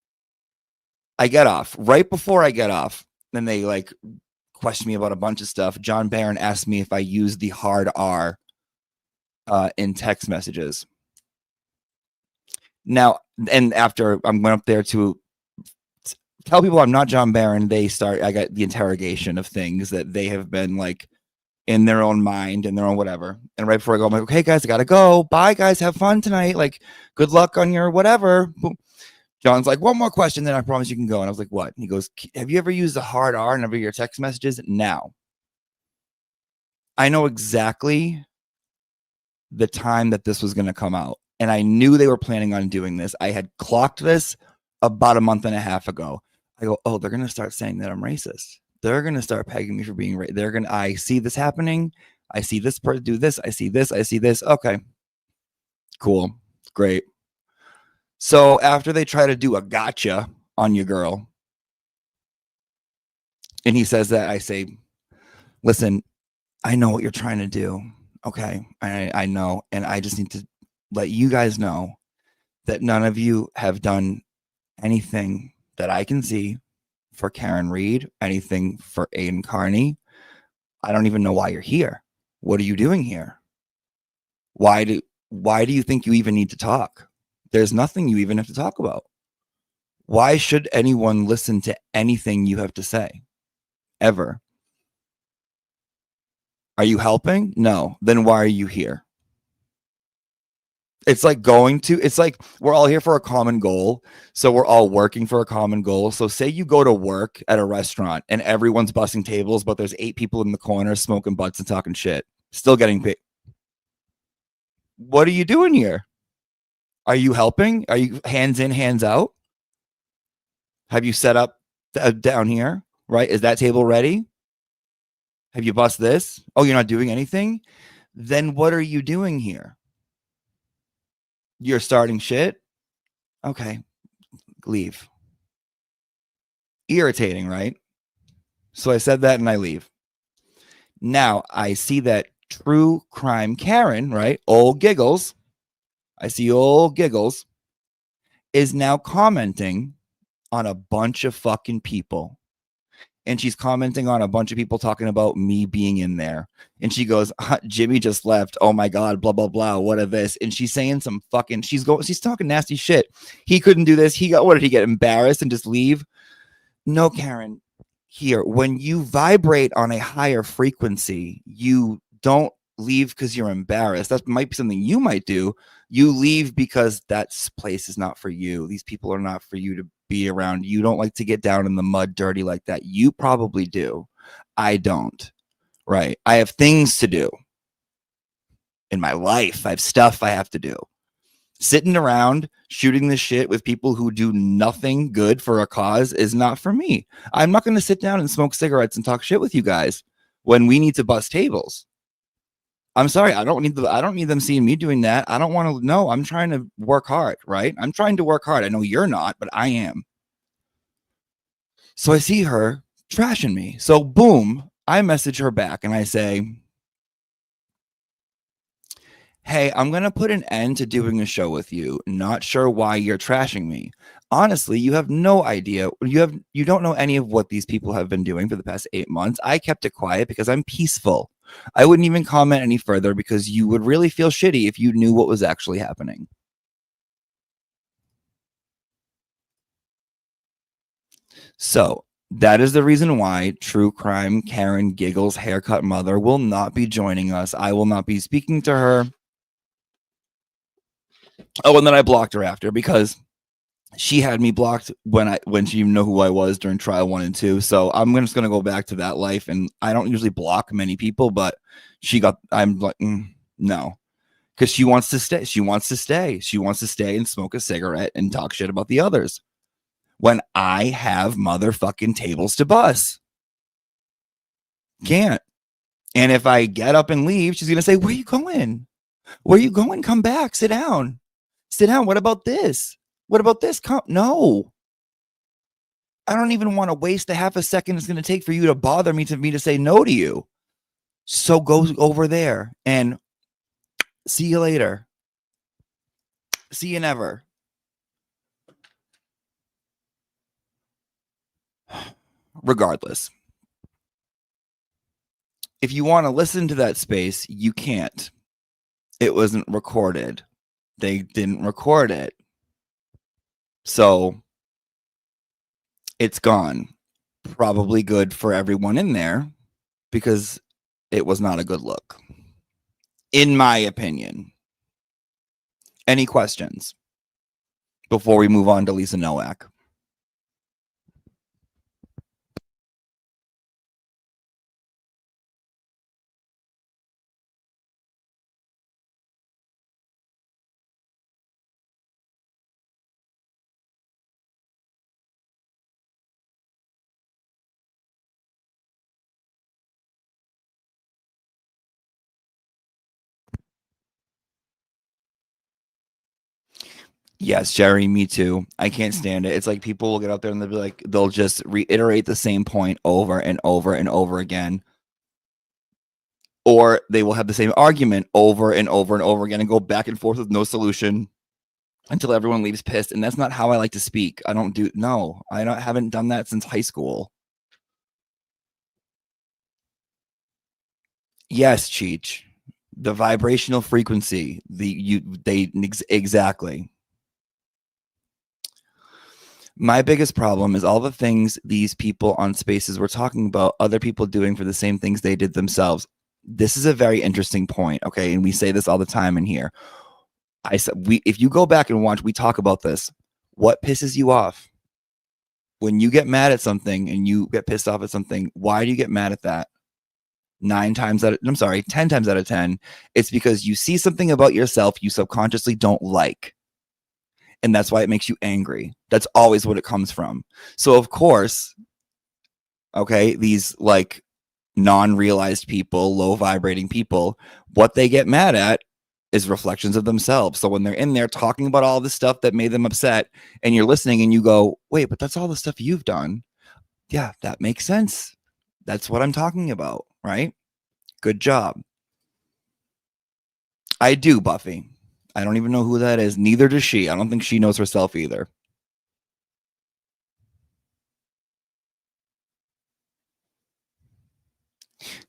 I get off. Right before I get off, then they like question me about a bunch of stuff. John Barron asked me if I use the hard R in text messages. Now, and after I went up there to tell people I'm not John Barron, I got the interrogation of things that they have been like in their own mind and their own whatever. And right before I go, I'm like, okay, guys, I gotta go. Bye, guys. Have fun tonight. Like, good luck on your whatever. Boom. John's like, one more question, then I promise you can go. And I was like, what? And he goes, have you ever used the hard R in every of your text messages? Now, I know exactly the time that this was going to come out. And I knew they were planning on doing this. I had clocked this about a month and a half ago. I go, oh, they're going to start saying that I'm racist. They're going to start pegging me for being racist. I see this happening. I see this person do this. I see this. I see this. Okay, cool. Great. So after they try to do a gotcha on your girl, and he says that, I say, listen, I know what you're trying to do. Okay, I know. And I just need to let you guys know that none of you have done anything that I can see for Karen Reed, anything for Aiden Carney. I don't even know why you're here. What are you doing here? Why do you think you even need to talk? There's nothing you even have to talk about. Why should anyone listen to anything you have to say? Ever? Are you helping? No. Then why are you here? It's like we're all here for a common goal. So we're all working for a common goal. So say you go to work at a restaurant and everyone's busting tables, but there's 8 people in the corner smoking butts and talking shit, still getting paid. What are you doing here? Are you helping? Are you hands in, hands out? Have you set up down here? Right? Is that table ready? Have you bust this? Oh, you're not doing anything? Then what are you doing here? You're starting shit? Okay, leave. Irritating, right? So I said that and I leave. Now I see that true crime Karen, right? Old Giggles. I see old Giggles is now commenting on a bunch of fucking people. And she's commenting on a bunch of people talking about me being in there. And she goes, Jimmy just left. Oh my God, blah, blah, blah. What of this? And she's saying some fucking, she's talking nasty shit. He couldn't do this. What did he get embarrassed and just leave? No, Karen, here, when you vibrate on a higher frequency, you don't leave because you're embarrassed. That might be something you might do. You leave because that place is not for you. These people are not for you to be around. You don't like to get down in the mud dirty like that. You probably do. I don't. Right? I have things to do in my life. I have stuff I have to do. Sitting around shooting the shit with people who do nothing good for a cause is not for me. I'm not going to sit down and smoke cigarettes and talk shit with you guys when we need to bust tables. I'm sorry. I don't need them seeing me doing that. I don't want to know. I'm trying to work hard, right? I'm trying to work hard. I know you're not, but I am. So I see her trashing me. So boom, I message her back and I say, Hey, I'm going to put an end to doing a show with you. Not sure why you're trashing me. Honestly, you have no idea. You don't know any of what these people have been doing for the past 8 months. I kept it quiet because I'm peaceful. I wouldn't even comment any further because you would really feel shitty if you knew what was actually happening. So that is the reason why True Crime Karen Giggles Haircut Mother will not be joining us. I will not be speaking to her. Oh, and then I blocked her after because she had me blocked when she didn't know who I was during trial 1 and 2. So I'm just gonna go back to that life, and I don't usually block many people, but I'm like, no, because she wants to stay. She wants to stay. She wants to stay and smoke a cigarette and talk shit about the others when I have motherfucking tables to bus. Can't. And if I get up and leave, she's gonna say, "Where are you going? Where are you going? Come back. Sit down. Sit down. What about this? What about this? Come." No. I don't even want to waste the half a second it's going to take for you to bother me to say no to you. So go over there and see you later. See you never. Regardless, if you want to listen to that space, you can't. It wasn't recorded. They didn't record it. So it's gone. Probably good for everyone in there because it was not a good look, in my opinion. Any questions before we move on to Lisa Nowak? Yes, Jerry, me too. I can't stand it. It's like people will get out there and they'll be like, they'll just reiterate the same point over and over and over again. Or they will have the same argument over and over and over again and go back and forth with no solution until everyone leaves pissed. And that's not how I like to speak. I haven't done that since high school. Yes, Cheech. The vibrational frequency. Exactly. My biggest problem is all the things these people on Spaces were talking about other people doing for the same things they did themselves. This is a very interesting point, okay? And we say this all the time in here. If you go back and watch, we talk about this. What pisses you off? When you get mad at something and you get pissed off at something, why do you get mad at that? 10 times out of 10, it's because you see something about yourself you subconsciously don't like. And that's why it makes you angry. That's always what it comes from. So of course, okay, these like non-realized people, low vibrating people, what they get mad at is reflections of themselves. So when they're in there talking about all the stuff that made them upset and you're listening and you go, wait, but that's all the stuff you've done. Yeah, that makes sense. That's what I'm talking about, right? Good job. I do, Buffy. I don't even know who that is. Neither does she. I don't think she knows herself either.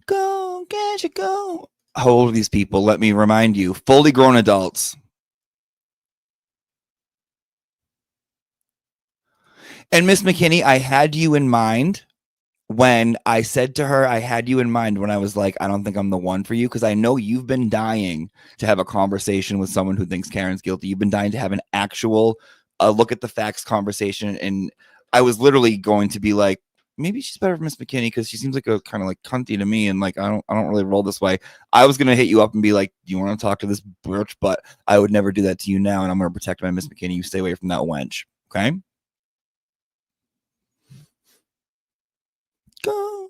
Go, get you go. How old are these people? Let me remind you. Fully grown adults. And Miss McKinney, I had you in mind when I said to her, I had you in mind when I was like, I don't think I'm the one for you, because I know you've been dying to have a conversation with someone who thinks Karen's guilty. You've been dying to have an actual look at the facts conversation. And I was literally going to be like, maybe she's better for Miss McKinney because she seems like a kind of like cunty to me, and like I don't really roll this way. I was gonna hit you up and be like, do you want to talk to this bitch? But I would never do that to you now, and I'm gonna protect my Miss McKinney. You stay away from that wench, okay? Go.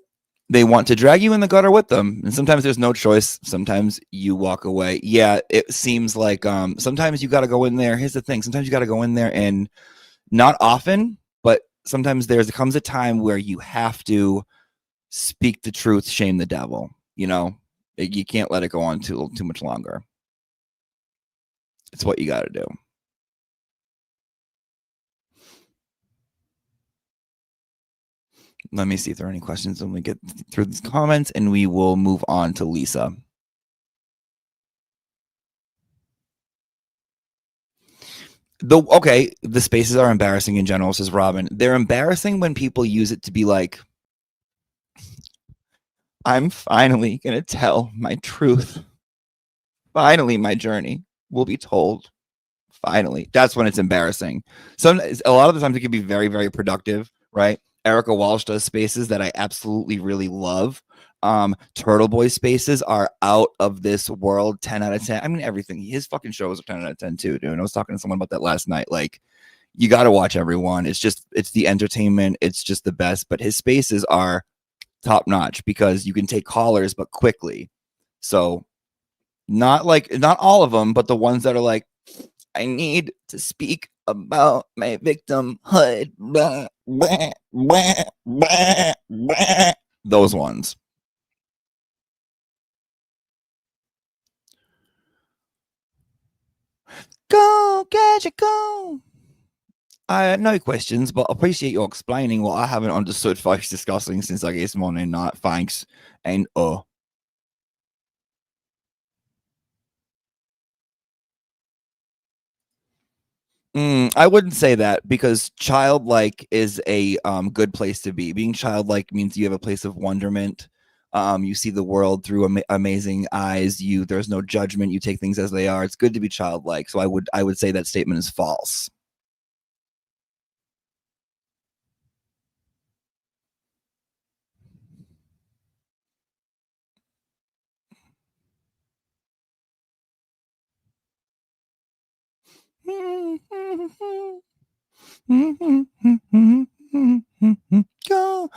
They want to drag you in the gutter with them, and sometimes there's no choice. Sometimes you walk away. Yeah, it seems like sometimes you got to go in there. Here's the thing: sometimes you got to go in there, and not often, but sometimes there comes a time where you have to speak the truth, shame the devil. You know, you can't let it go on too much longer. It's what you got to do. Let me see if there are any questions when we get through these comments, and we will move on to Lisa. The spaces are embarrassing in general, says Robin. They're embarrassing when people use it to be like, I'm finally going to tell my truth. Finally, my journey will be told. Finally. That's when it's embarrassing. A lot of the times it can be very, very productive, right? Erica Walsh does spaces that I absolutely really love. Turtle Boy spaces are out of this world. 10 out of 10. I mean, everything. His fucking shows are 10 out of 10 too, dude. I was talking to someone about that last night. Like, you got to watch everyone. It's the entertainment. It's just the best. But his spaces are top notch because you can take callers, but quickly. So not all of them, but the ones that are like, I need to speak about my victimhood. Blah, blah, blah, blah, blah. Those ones. Go, gadget, go. No questions, but appreciate you explaining what I haven't understood folks discussing since like this morning night. Thanks. And I wouldn't say that because childlike is a good place to be. Being childlike means you have a place of wonderment. You see the world through amazing eyes. There's no judgment. You take things as they are. It's good to be childlike. So I would say that statement is false. Go,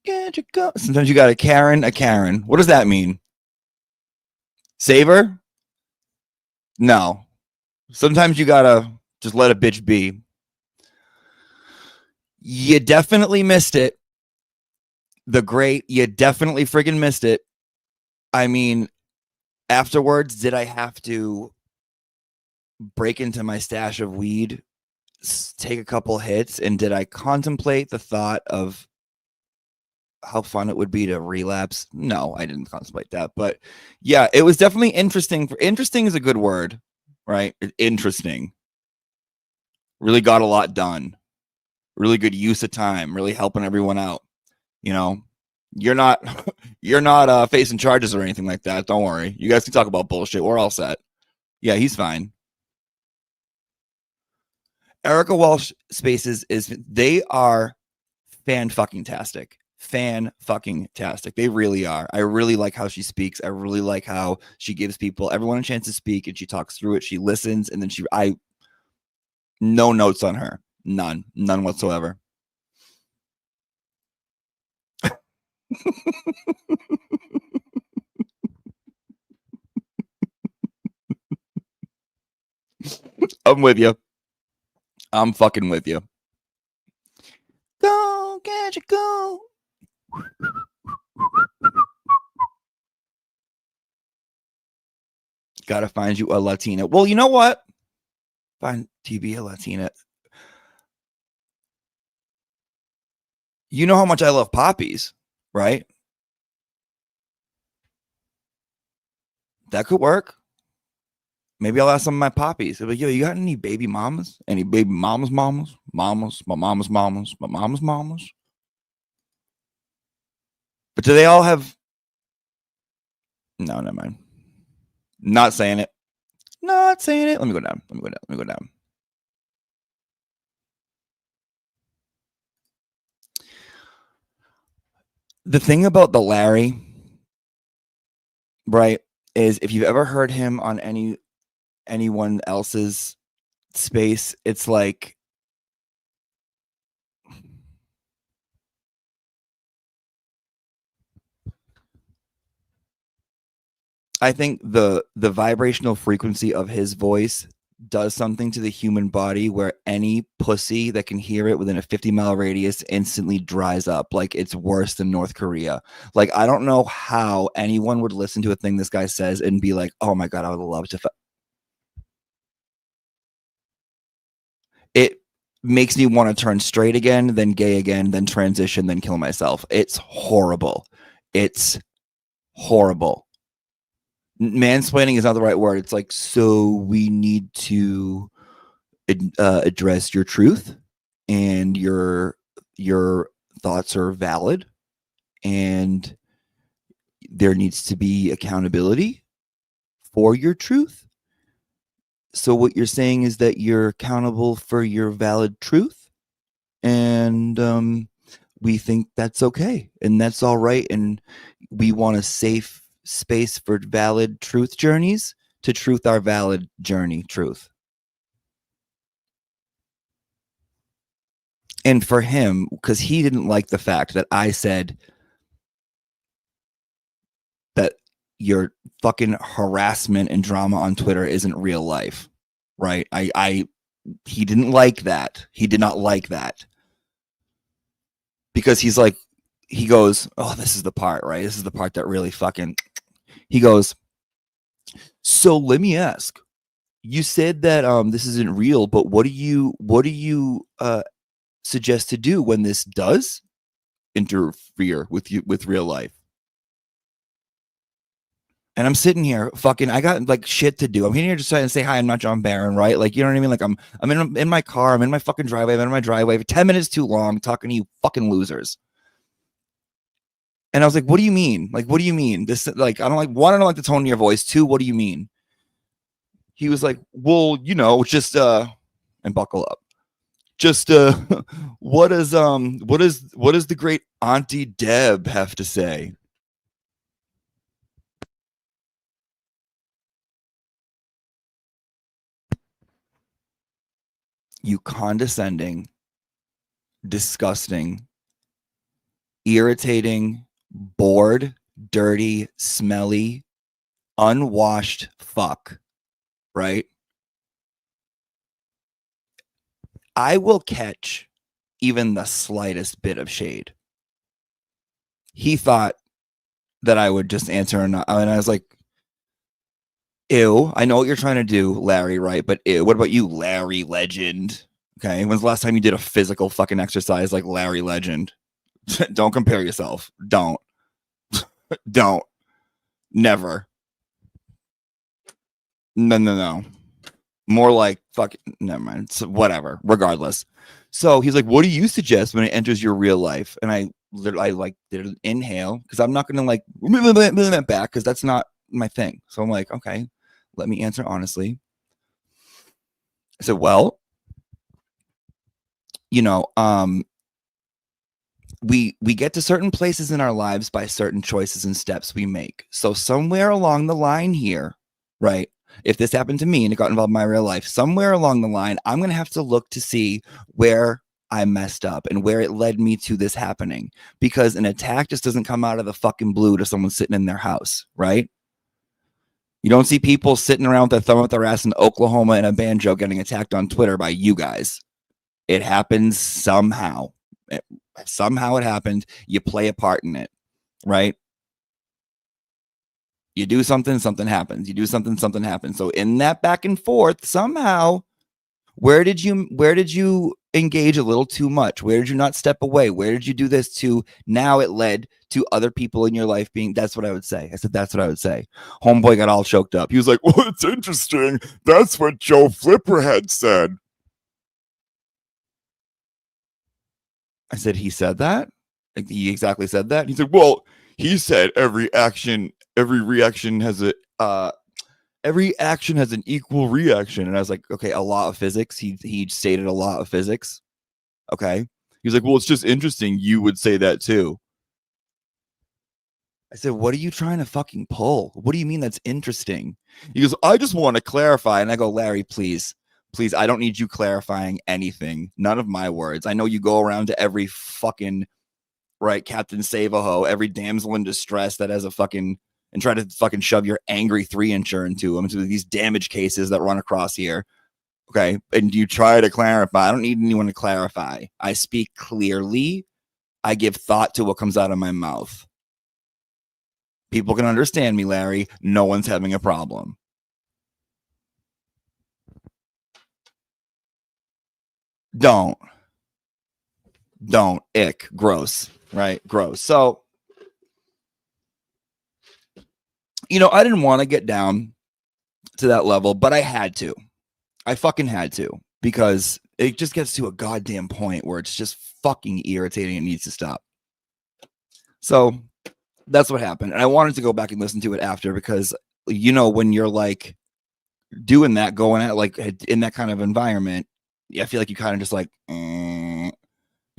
get you go. Sometimes you got a Karen. What does that mean? Save her? No. Sometimes you gotta just let a bitch be. You definitely missed it. You definitely friggin' missed it. I mean, afterwards, did I have to break into my stash of weed, take a couple hits, and did I contemplate the thought of how fun it would be to relapse? No, I didn't contemplate that. But yeah, it was definitely interesting. Interesting is a good word, right? Interesting. Really got a lot done. Really good use of time. Really helping everyone out. You know, you're not facing charges or anything like that. Don't worry. You guys can talk about bullshit. We're all set. Yeah, he's fine. Erica Walsh spaces they are fan-fucking-tastic. Fan-fucking-tastic. They really are. I really like how she speaks. I really like how she gives everyone a chance to speak, and she talks through it. She listens, and then no notes on her. None whatsoever. I'm with you. I'm fucking with you. Go, gadget, go. Gotta find you a Latina. Well, you know what? Find TV a Latina. You know how much I love poppies, right? That could work. Maybe I'll ask some of my poppies. They'll be like, yo, you got any baby mamas? Any baby mamas? My mama's mamas. But do they all have... No, never mind. Not saying it. Not saying it. Let me go down. The thing about the Larry, right, is if you've ever heard him on anyone else's space, it's like I think the vibrational frequency of his voice does something to the human body where any pussy that can hear it within a 50-mile radius instantly dries up. Like it's worse than North Korea. Like, I don't know how anyone would listen to a thing this guy says and be like, oh my God, I would love to. it makes me want to turn straight again, then gay again, then transition, then kill myself. It's horrible. It's horrible. Mansplaining is not the right word. It's like, so we need to address your truth, and your thoughts are valid, and there needs to be accountability for your truth. So what you're saying is that you're accountable for your valid truth, and we think that's okay, and that's all right, and we want a safe space for valid truth journeys to truth our valid journey truth. And for him, because he didn't like the fact that I said that your fucking harassment and drama on Twitter isn't real life, right? He didn't like that. He did not like that. Because he's like, he goes, oh, this is the part, right? This is the part that really fucking, he goes, so let me ask, you said that this isn't real, but what do you suggest to do when this does interfere with real life? And I'm sitting here fucking, I got like shit to do. I'm here just trying to say hi. I'm not John Barron, right? Like, you know what I mean? Like I'm in my car. I'm in my fucking driveway. I'm in my driveway for 10 minutes too long talking to you fucking losers. And I was like, what do you mean? Like, what do you mean? This, like, I don't like, one, I don't like the tone of your voice. Two, what do you mean? He was like, well, you know, just, and buckle up. Just, what does the great Auntie Deb have to say? You condescending, disgusting, irritating, bored, dirty, smelly, unwashed fuck, right? I will catch even the slightest bit of shade. He thought that I would just answer and I was like, ew, I know what you're trying to do, Larry, right? But ew, what about you, Larry Legend? Okay, when's the last time you did a physical fucking exercise like Larry Legend? Don't compare yourself. Don't. Don't. Never. No. More like fucking, never mind. So whatever. Regardless. So he's like, what do you suggest when it enters your real life? And I like did an inhale because I'm not going to like that back because that's not my thing. So I'm like, okay, let me answer honestly. I said, well, you know, we get to certain places in our lives by certain choices and steps we make. So somewhere along the line here, right? If this happened to me and it got involved in my real life, somewhere along the line, I'm going to have to look to see where I messed up and where it led me to this happening, because an attack just doesn't come out of the fucking blue to someone sitting in their house, right? You don't see people sitting around with their thumb up their ass in Oklahoma and a banjo getting attacked on Twitter by you guys. It happens somehow. Somehow it happened. You play a part in it, right? You do something, something happens. You do something, something happens. So in that back and forth, somehow, where did you engage a little too much? Where did you not step away? Where did you do this to? Now it led to other people in your life being, that's what I would say. I said, that's what I would say. Homeboy got all choked up. He was like, well, it's interesting. That's what Joe Flipper had said. I said, he said that? Like, he exactly said that? He said, well, he said every action has an equal reaction. And I was like, okay, a law of physics. He stated a law of physics. Okay. He was like, well, it's just interesting. You would say that too. I said, what are you trying to fucking pull? What do you mean that's interesting? He goes, I just want to clarify. And I go, Larry, please, I don't need you clarifying anything. None of my words. I know you go around to every fucking, right, Captain Save-A-Ho, every damsel in distress that has a fucking, and try to fucking shove your angry 3-incher into them, into these damage cases that run across here. Okay. And you try to clarify. I don't need anyone to clarify. I speak clearly. I give thought to what comes out of my mouth. People can understand me, Larry. No one's having a problem. Don't. Ick. Gross. Right? Gross. So, I didn't want to get down to that level, but I had to. I fucking had to, because it just gets to a goddamn point where it's just fucking irritating. It needs to stop. So that's what happened. And I wanted to go back and listen to it after, because, when you're like doing that, going at like in that kind of environment, I feel like you kind of just like, you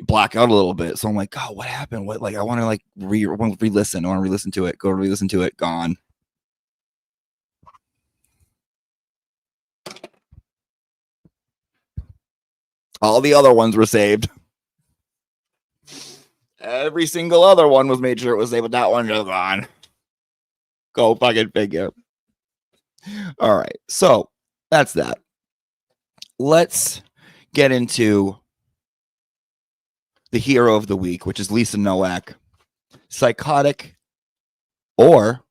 black out a little bit. So I'm like, oh, what happened? What, like, I want to like re-listen. I want to re-listen to it. Go re-listen to it. Gone. All the other ones were saved. Every single other one was made sure it was saved, but that one just gone. Go fucking figure. All right. So that's that. Let's get into the hero of the week, which is Lisa Nowak. Psychotic or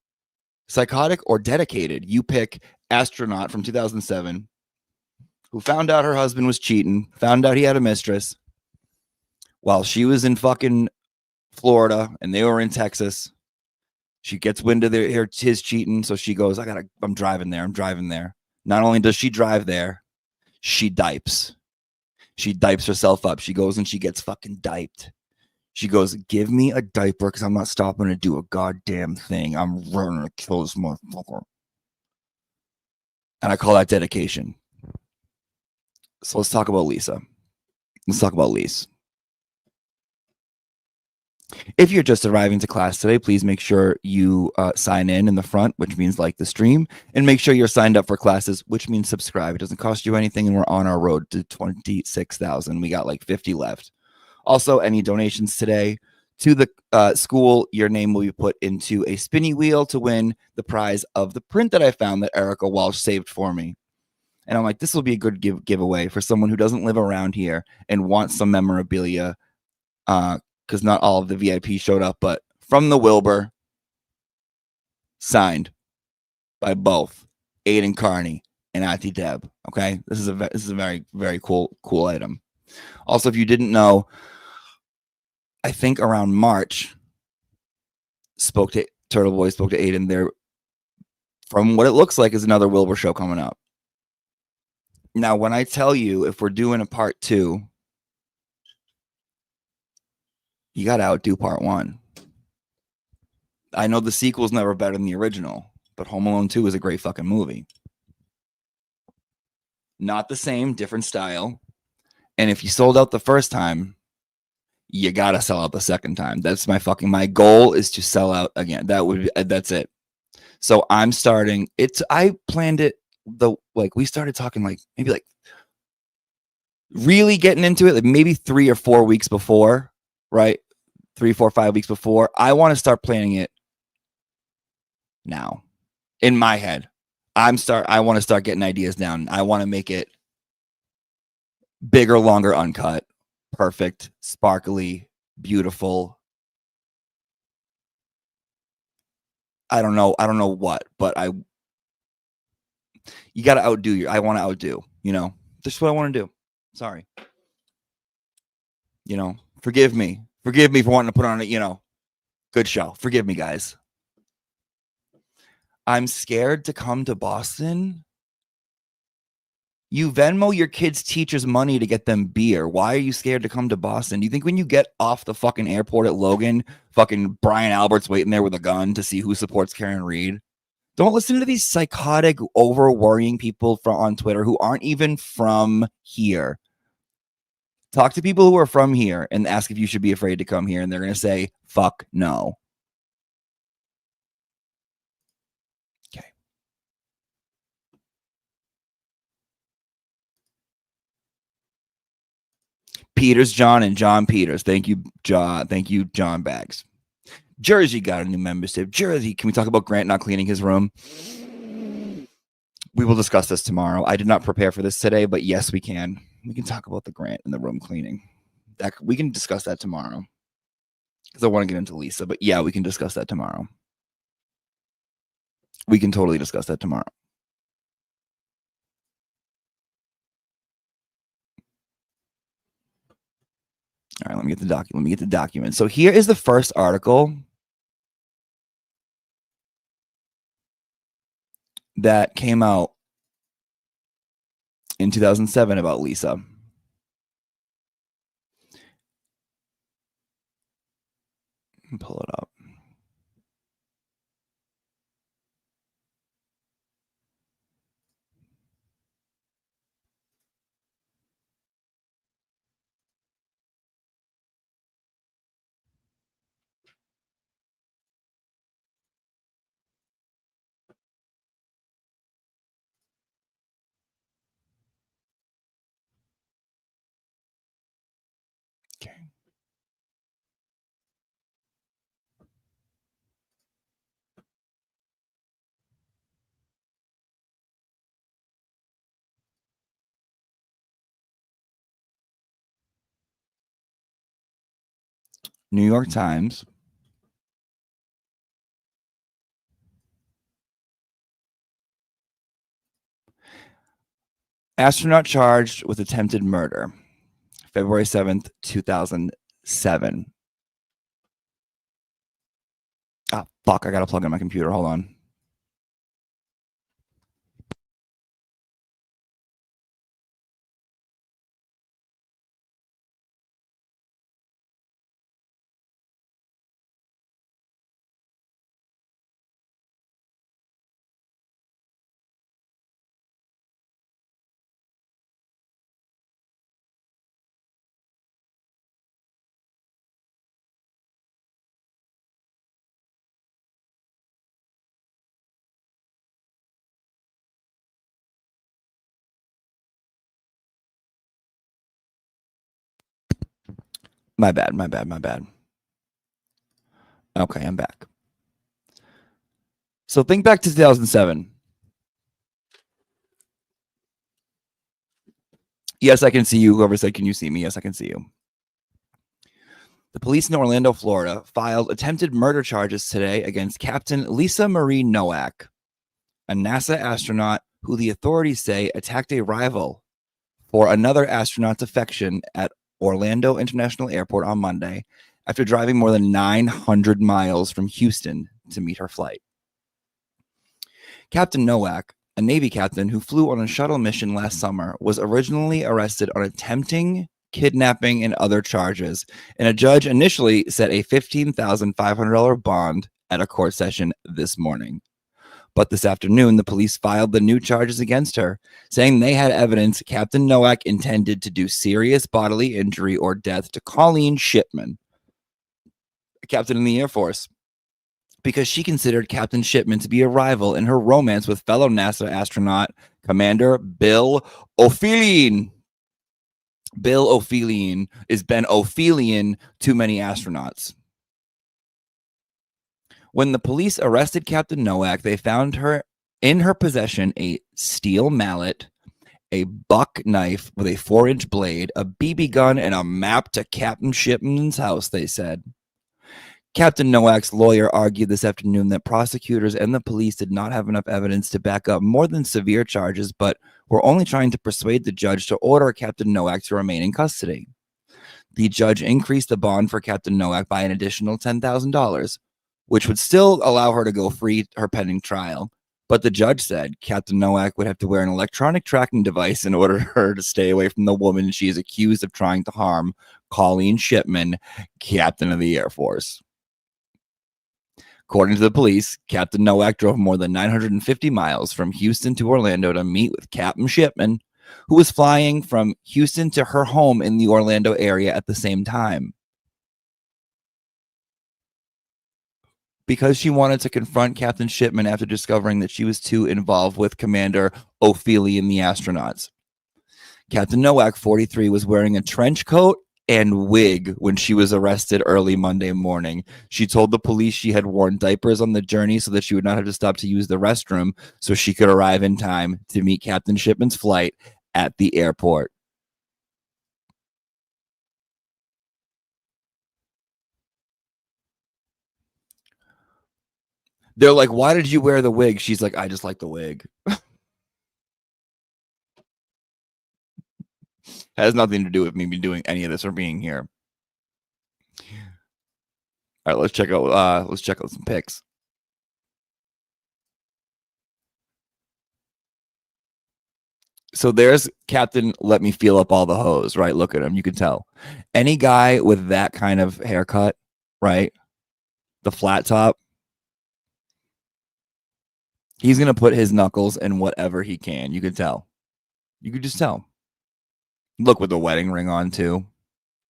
dedicated. You pick. Astronaut from 2007, who found out her husband was cheating, found out he had a mistress while she was in fucking Florida and they were in Texas. She gets wind of his cheating, so she goes, I'm driving there. Not only does she drive there, she dipes. She dipes herself up. She goes and she gets fucking diped. She goes, give me a diaper, because I'm not stopping to do a goddamn thing. I'm running to kill this motherfucker. And I call that dedication. So let's talk about Lisa. Let's talk about Lise. If you're just arriving to class today, please make sure you sign in the front, which means like the stream, and make sure you're signed up for classes, which means subscribe. It doesn't cost you anything, and we're on our road to 26,000. We got like 50 left. Also, any donations today to the school, your name will be put into a spinny wheel to win the prize of the print that I found that Erica Walsh saved for me. And I'm like, this will be a good giveaway for someone who doesn't live around here and wants some memorabilia, because not all of the VIP showed up, but from the Wilbur, signed by both Aiden Carney and Auntie Deb. Okay, this is a very, very cool item. Also, if you didn't know, I think around March, Turtle Boy spoke to Aiden. There, from what it looks like, is another Wilbur show coming up. Now, when I tell you, if we're doing a part 2, you got to outdo part 1. I know the sequel's never better than the original, but Home Alone 2 is a great fucking movie. Not the same, different style. And if you sold out the first time, you got to sell out the second time. That's my goal is to sell out again. That's it. So I'm starting. I planned it. We started talking maybe really getting into it, like maybe 3 or 4 weeks before, right? 3, 4, 5 weeks before. I want to start planning it now in my head. I want to start getting ideas down. I want to make it bigger, longer, uncut, perfect, sparkly, beautiful. I don't know what, but you got to outdo I want to outdo, this is what I want to do. Sorry. Forgive me for wanting to put on a, good show. Forgive me, guys. I'm scared to come to Boston. You Venmo your kids' teachers money to get them beer. Why are you scared to come to Boston? Do you think when you get off the fucking airport at Logan, fucking Brian Albert's waiting there with a gun to see who supports Karen Reed? Don't listen to these psychotic, over-worrying people on Twitter who aren't even from here. Talk to people who are from here and ask if you should be afraid to come here, and they're going to say, fuck no. Okay. Peters John and John Peters. Thank you, John. Thank you, John Bags. Jersey got a new membership. Jersey, can we talk about Grant not cleaning his room? We will discuss this tomorrow. I did not prepare for this today, but yes, we can. We can talk about the Grant and the room cleaning. We can discuss that tomorrow. Because I want to get into Lisa, but yeah, we can discuss that tomorrow. We can totally discuss that tomorrow. me get the document. Let me get the document. So here is the first article that came out in 2007 about Lisa. Pull it up. New York Times. Astronaut charged with attempted murder. February 7th, 2007. Ah, fuck. I got to plug in my computer. Hold on. My bad. Okay, I'm back. So think back to 2007. Yes, I can see you. Whoever said, can you see me? Yes, I can see you. The police in Orlando, Florida, filed attempted murder charges today against Captain Lisa Marie Nowak, a NASA astronaut who the authorities say attacked a rival for another astronaut's affection at Orlando International Airport on Monday after driving more than 900 miles from Houston to meet her flight. Captain Nowak, a Navy captain who flew on a shuttle mission last summer, was originally arrested on attempting kidnapping and other charges, and a judge initially set a $15,500 bond at a court session this morning. But this afternoon, the police filed the new charges against her, saying they had evidence Captain Nowak intended to do serious bodily injury or death to Colleen Shipman, a captain in the Air Force, because she considered Captain Shipman to be a rival in her romance with fellow NASA astronaut Commander Bill O'Feely. Bill O'Feely is Ben O'Feely to many astronauts. When the police arrested Captain Nowak, they found her in her possession a steel mallet, a buck knife with a 4-inch blade, a BB gun, and a map to Captain Shipman's house, they said. Captain Nowak's lawyer argued this afternoon that prosecutors and the police did not have enough evidence to back up more than severe charges, but were only trying to persuade the judge to order Captain Nowak to remain in custody. The judge increased the bond for Captain Nowak by an additional $10,000, which would still allow her to go free her pending trial. But the judge said Captain Nowak would have to wear an electronic tracking device in order for her to stay away from the woman she is accused of trying to harm, Colleen Shipman, captain of the Air Force. According to the police, Captain Nowak drove more than 950 miles from Houston to Orlando to meet with Captain Shipman, who was flying from Houston to her home in the Orlando area at the same time. Because she wanted to confront Captain Shipman after discovering that she was too involved with Commander O'Feely and the astronauts. Captain Nowak, 43, was wearing a trench coat and wig when she was arrested early Monday morning. She told the police she had worn diapers on the journey so that she would not have to stop to use the restroom so she could arrive in time to meet Captain Shipman's flight at the airport. They're like, why did you wear the wig? She's like, I just like the wig. Has nothing to do with me doing any of this or being here. All right, let's check out some pics. So there's Captain Let Me Feel Up All the Hose, right? Look at him. You can tell. Any guy with that kind of haircut, right? The flat top, he's going to put his knuckles in whatever he can. You can tell. You could just tell. Look with the wedding ring on, too.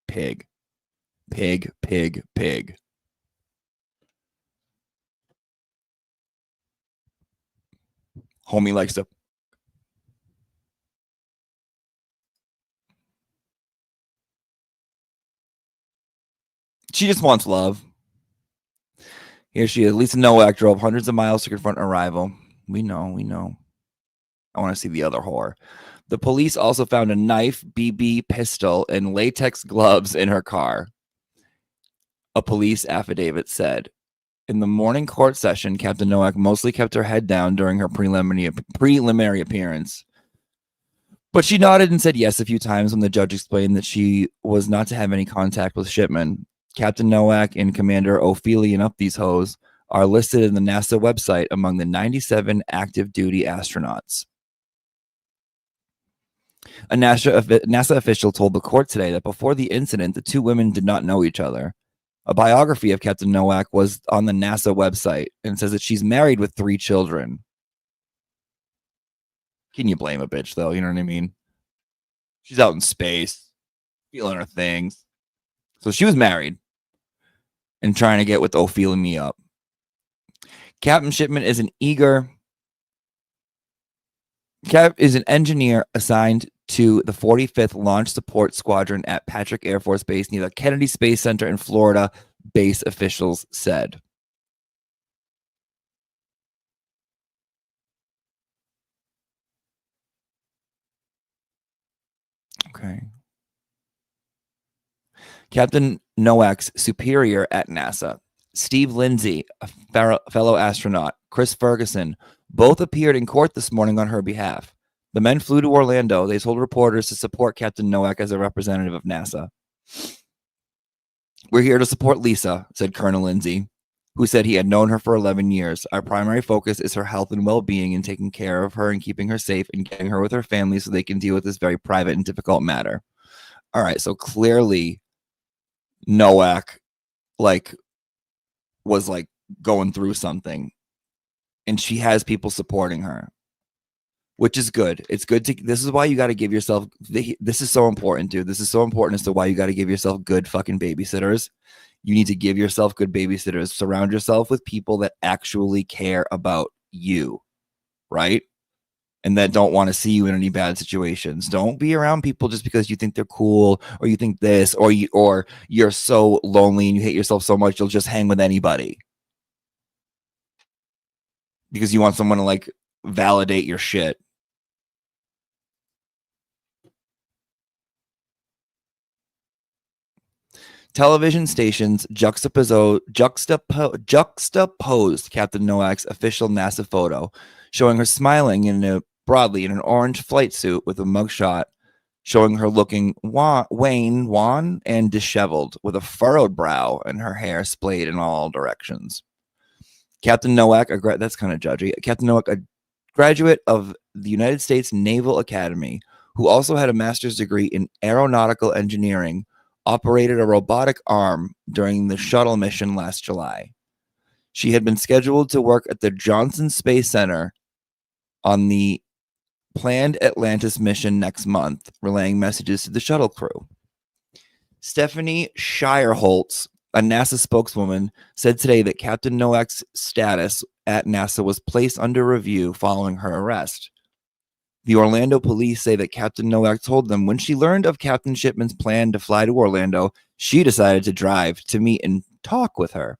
Pig. Pig, pig, pig. Homie likes to. She just wants love. Here she is. Lisa Nowak drove hundreds of miles to confront her rival. We know. I want to see the other whore. The police also found a knife, BB pistol, and latex gloves in her car. A police affidavit said. In the morning court session, Captain Nowak mostly kept her head down during her preliminary appearance. But she nodded and said yes a few times when the judge explained that she was not to have any contact with Shipman. Captain Nowak and Commander Ophelia Up These Hoes are listed in the NASA website among the 97 active duty astronauts. A NASA official told the court today that before the incident, the two women did not know each other. A biography of Captain Nowak was on the NASA website and says that she's married with 3 children. Can you blame a bitch, though? You know what I mean? She's out in space, feeling her things. So she was married and trying to get with Ophelia Me Up. Captain Shipman is an engineer assigned to the 45th Launch Support Squadron at Patrick Air Force Base near the Kennedy Space Center in Florida, base officials said. Okay. Captain Nowak's superior at NASA, Steve Lindsay, a fellow astronaut, Chris Ferguson, both appeared in court this morning on her behalf. The men flew to Orlando. They told reporters to support Captain Nowak as a representative of NASA. We're here to support Lisa, said Colonel Lindsay, who said he had known her for 11 years. Our primary focus is her health and well-being and taking care of her and keeping her safe and getting her with her family so they can deal with this very private and difficult matter. All right, so clearly Nowak was going through something, and she has people supporting her, which is good. It's good this is why you got to give yourself, this is so important, dude. This is so important as to why you got to give yourself good fucking babysitters. You need to give yourself good babysitters. Surround yourself with people that actually care about you, right? And that don't want to see you in any bad situations. Don't be around people just because you think they're cool, or you think this, or you're so lonely and you hate yourself so much you'll just hang with anybody because you want someone to validate your shit. Television stations juxtaposed Captain Nowak's official NASA photo, showing her smiling broadly in an orange flight suit with a mugshot, showing her looking wan and disheveled, with a furrowed brow and her hair splayed in all directions. Captain Nowak, that's kind of judgy. Captain Nowak, a graduate of the United States Naval Academy, who also had a master's degree in aeronautical engineering, operated a robotic arm during the shuttle mission last July. She had been scheduled to work at the Johnson Space Center on the planned Atlantis mission next month, relaying messages to the shuttle crew. Stephanie Shireholtz, a NASA spokeswoman, said today that Captain Nowak's status at NASA was placed under review following her arrest. The Orlando police say that Captain Nowak told them when she learned of Captain Shipman's plan to fly to Orlando, she decided to drive to meet and talk with her.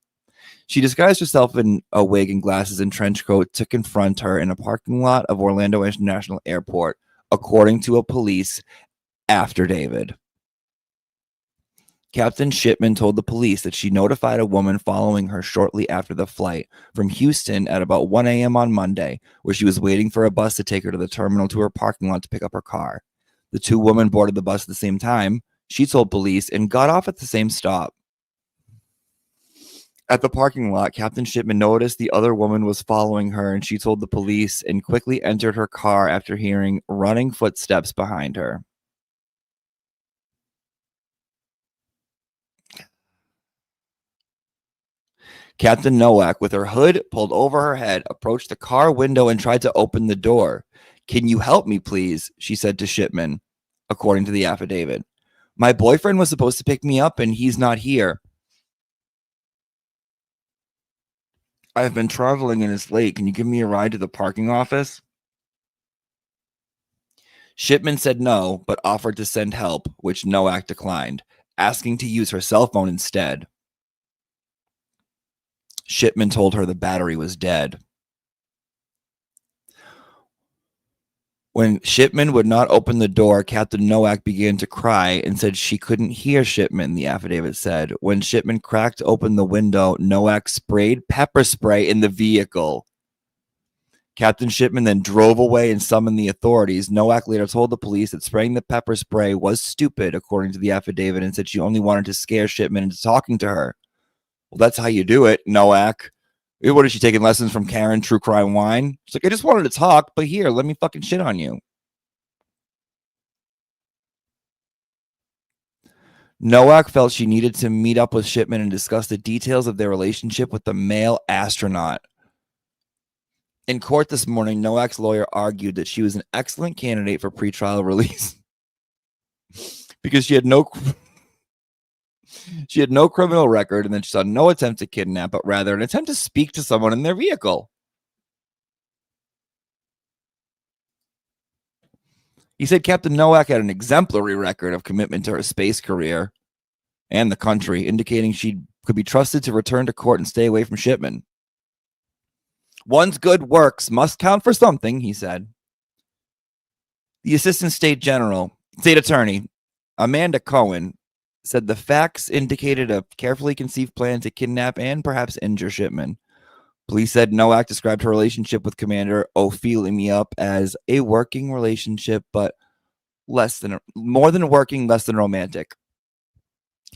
She disguised herself in a wig and glasses and trench coat to confront her in a parking lot of Orlando International Airport, according to a police affidavit. Captain Shipman told the police that she notified a woman following her shortly after the flight from Houston at about 1 a.m. on Monday, where she was waiting for a bus to take her to the terminal to her parking lot to pick up her car. The two women boarded the bus at the same time, she told police, and got off at the same stop. At the parking lot, Captain Shipman noticed the other woman was following her, and she told the police and quickly entered her car after hearing running footsteps behind her. Captain Nowak, with her hood pulled over her head, approached the car window and tried to open the door. "Can you help me, please?" she said to Shipman, according to the affidavit. "My boyfriend was supposed to pick me up, and he's not here. I've been traveling and it's late. Can you give me a ride to the parking office?" Shipman said no, but offered to send help, which Nowak declined, asking to use her cell phone instead. Shipman told her the battery was dead. When Shipman would not open the door, Captain Nowak began to cry and said she couldn't hear Shipman, the affidavit said. When Shipman cracked open the window, Nowak sprayed pepper spray in the vehicle. Captain Shipman then drove away and summoned the authorities. Nowak later told the police that spraying the pepper spray was stupid, according to the affidavit, and said she only wanted to scare Shipman into talking to her. Well, that's how you do it, Nowak. What is she taking lessons from Karen, True Crime Wine? She's like, I just wanted to talk, but here, let me fucking shit on you. Nowak felt she needed to meet up with Shipman and discuss the details of their relationship with the male astronaut. In court this morning, Nowak's lawyer argued that she was an excellent candidate for pretrial release because she had no criminal record, and then she saw no attempt to kidnap, but rather an attempt to speak to someone in their vehicle. He said Captain Nowak had an exemplary record of commitment to her space career and the country, indicating she could be trusted to return to court and stay away from Shipman. One's good works must count for something, he said. The Assistant State Attorney, Amanda Cohen, said the facts indicated a carefully conceived plan to kidnap and perhaps injure Shipman. Police said Nowak described her relationship with Commander Ophelia as a working relationship, but more than working, less than romantic.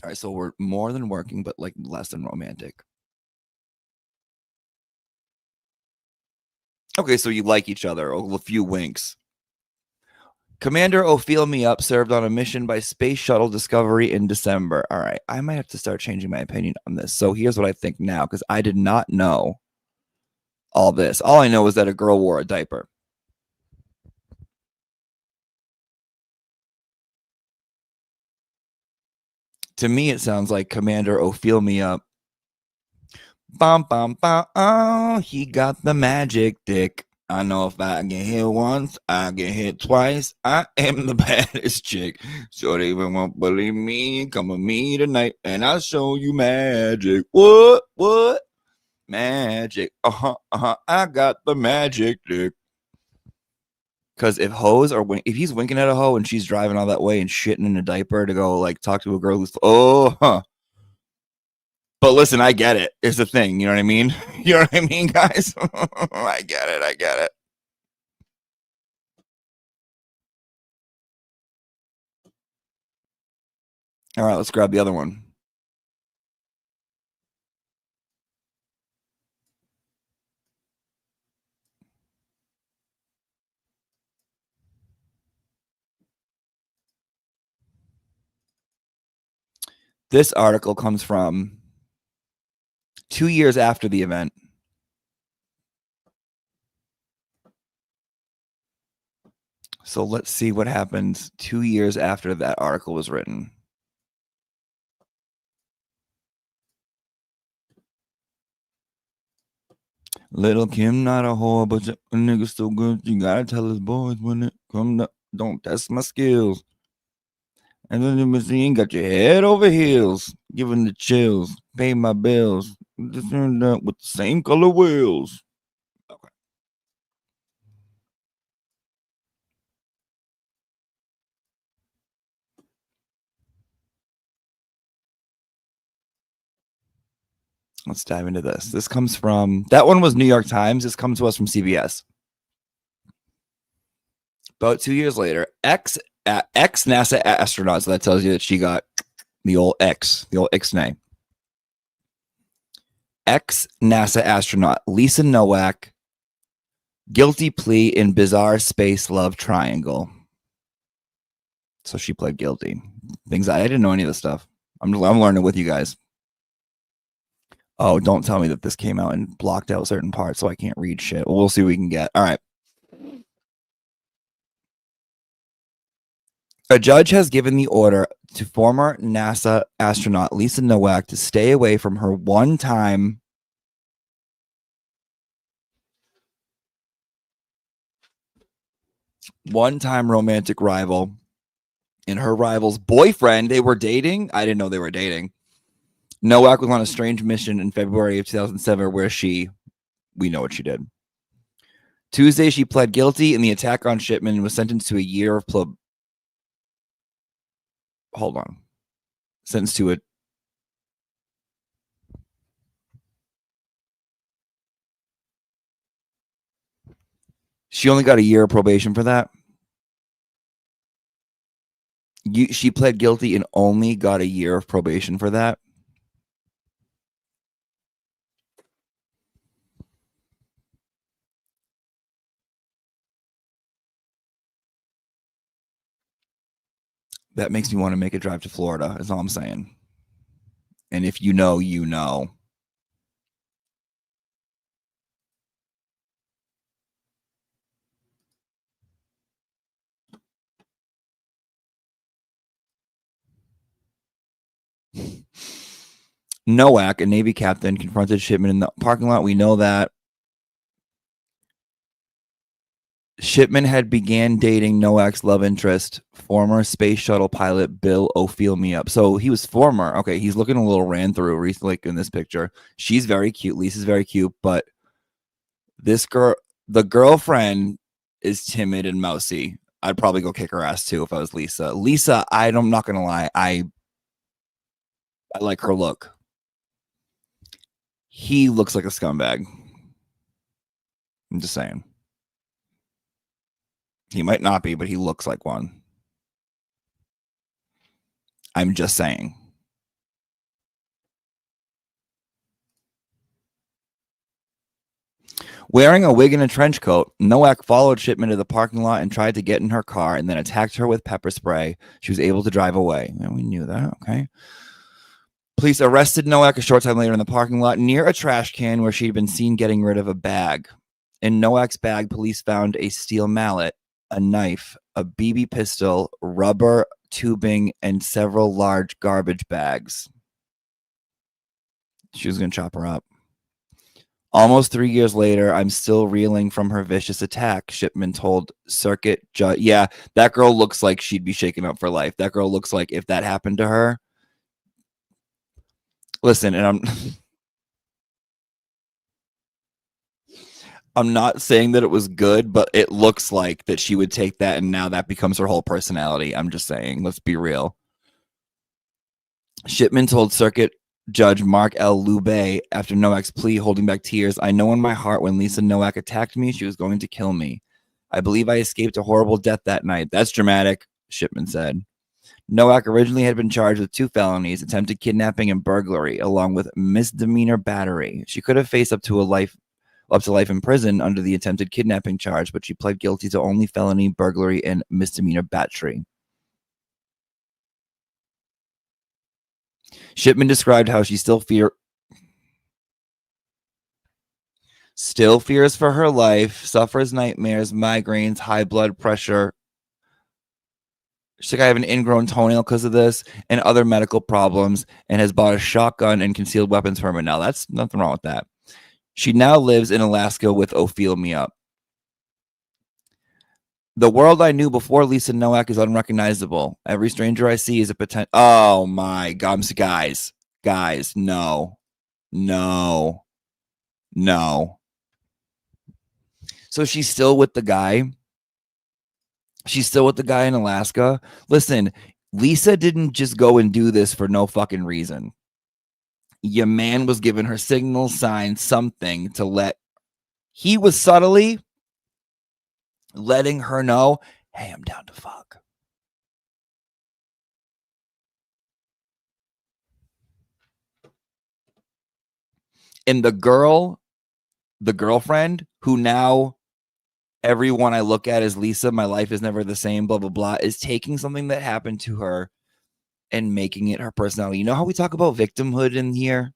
All right, so we're more than working, but like less than romantic. Okay, so you like each other, a few winks. Commander Ophelia served on a mission by Space Shuttle Discovery in December. All right, I might have to start changing my opinion on this. So here's what I think now, because I did not know all this. All I know is that a girl wore a diaper. To me, it sounds like Commander Ophelia. Bum, bum, bum, oh, he got the magic dick. I know if I get hit once, I get hit twice. I am the baddest chick. So they even won't believe me. Come with me tonight, and I'll show you magic. What? Magic. I got the magic dick. Because if he's winking at a hoe and she's driving all that way and shitting in a diaper to go like talk to a girl who's But listen, I get it. It's a thing. You know what I mean? You know what I mean, guys? I get it. All right, let's grab the other one. This article comes from 2 years after the event. So let's see what happens 2 years after that article was written. Little Kim not a whore, but a nigga still good. You gotta tell his boys when it come to, don't test my skills. And then you ain't got your head over heels, giving the chills, pay my bills, with the same color wheels. Okay. Let's dive into this. This comes from, that one was New York Times. This comes to us from CBS. About 2 years later, ex-NASA astronaut, so that tells you that she got the old X name, Ex-NASA astronaut Lisa Nowak, guilty plea in bizarre space love triangle. So she pled guilty. Things I didn't know any of this stuff. I'm learning with you guys. Oh, don't tell me that this came out and blocked out certain parts so I can't read shit. We'll see what we can get. All right. A judge has given the order to former NASA astronaut Lisa Nowak to stay away from her one-time romantic rival and her rival's boyfriend. They were dating. I didn't know they were dating. Nowak was on a strange mission in February of 2007 where we know what she did. Tuesday, she pled guilty in the attack on Shipman and was sentenced to a year of sentenced to it. She only got a year of probation for that. She pled guilty and only got a year of probation for that. That makes me want to make a drive to Florida, is all I'm saying. And if you know, you know. Nowak, a Navy captain, confronted Shipman in the parking lot. We know that. Shipman had began dating Nowak's love interest, former space shuttle pilot Bill O'Feelmeup. So he was former. Okay, he's looking a little ran through recently in this picture. She's very cute. Lisa's very cute, but this girl, the girlfriend, is timid and mousy. I'd probably go kick her ass too if I was Lisa. Lisa, I'm not gonna lie, I like her look. He looks like a scumbag. I'm just saying. He might not be, but he looks like one. I'm just saying. Wearing a wig and a trench coat, Nowak followed Shipman to the parking lot and tried to get in her car and then attacked her with pepper spray. She was able to drive away. And we knew that. Okay. Police arrested Nowak a short time later in the parking lot near a trash can where she'd been seen getting rid of a bag. In Nowak's bag, police found a steel mallet, a knife, a BB pistol, rubber tubing, and several large garbage bags. She was going to chop her up. Almost 3 years later, I'm still reeling from her vicious attack, Shipman told Circuit Judge. Yeah, that girl looks like she'd be shaken up for life. That girl looks like if that happened to her. Listen, and I'm not saying that it was good, but it looks like that she would take that and now that becomes her whole personality. I'm just saying, let's be real. Shipman told Circuit Judge Mark L. Lube after Nowak's plea, holding back tears, I know in my heart when Lisa Nowak attacked me, she was going to kill me. I believe I escaped a horrible death that night. That's dramatic, Shipman said. Nowak originally had been charged with 2 felonies, attempted kidnapping and burglary, along with misdemeanor battery. She could have faced up to life in prison under the attempted kidnapping charge, but she pled guilty to only felony, burglary, and misdemeanor battery. Shipman described how she still fears for her life, suffers nightmares, migraines, high blood pressure. She's like, I have an ingrown toenail because of this and other medical problems, and has bought a shotgun and concealed weapons permit. Now, that's nothing wrong with that. She now lives in Alaska with O'Feelmeup. The world I knew before Lisa Nowak is unrecognizable. Every stranger I see is a potential. Oh my God, guys, no. So she's still with the guy. She's still with the guy in Alaska. Listen, Lisa didn't just go and do this for no fucking reason. Your man was giving her signal, signs, something to let. He was subtly letting her know, hey, I'm down to fuck. And the girlfriend who now everyone I look at as Lisa, my life is never the same, blah, blah, blah, is taking something that happened to her and making it her personality. You know how we talk about victimhood in here?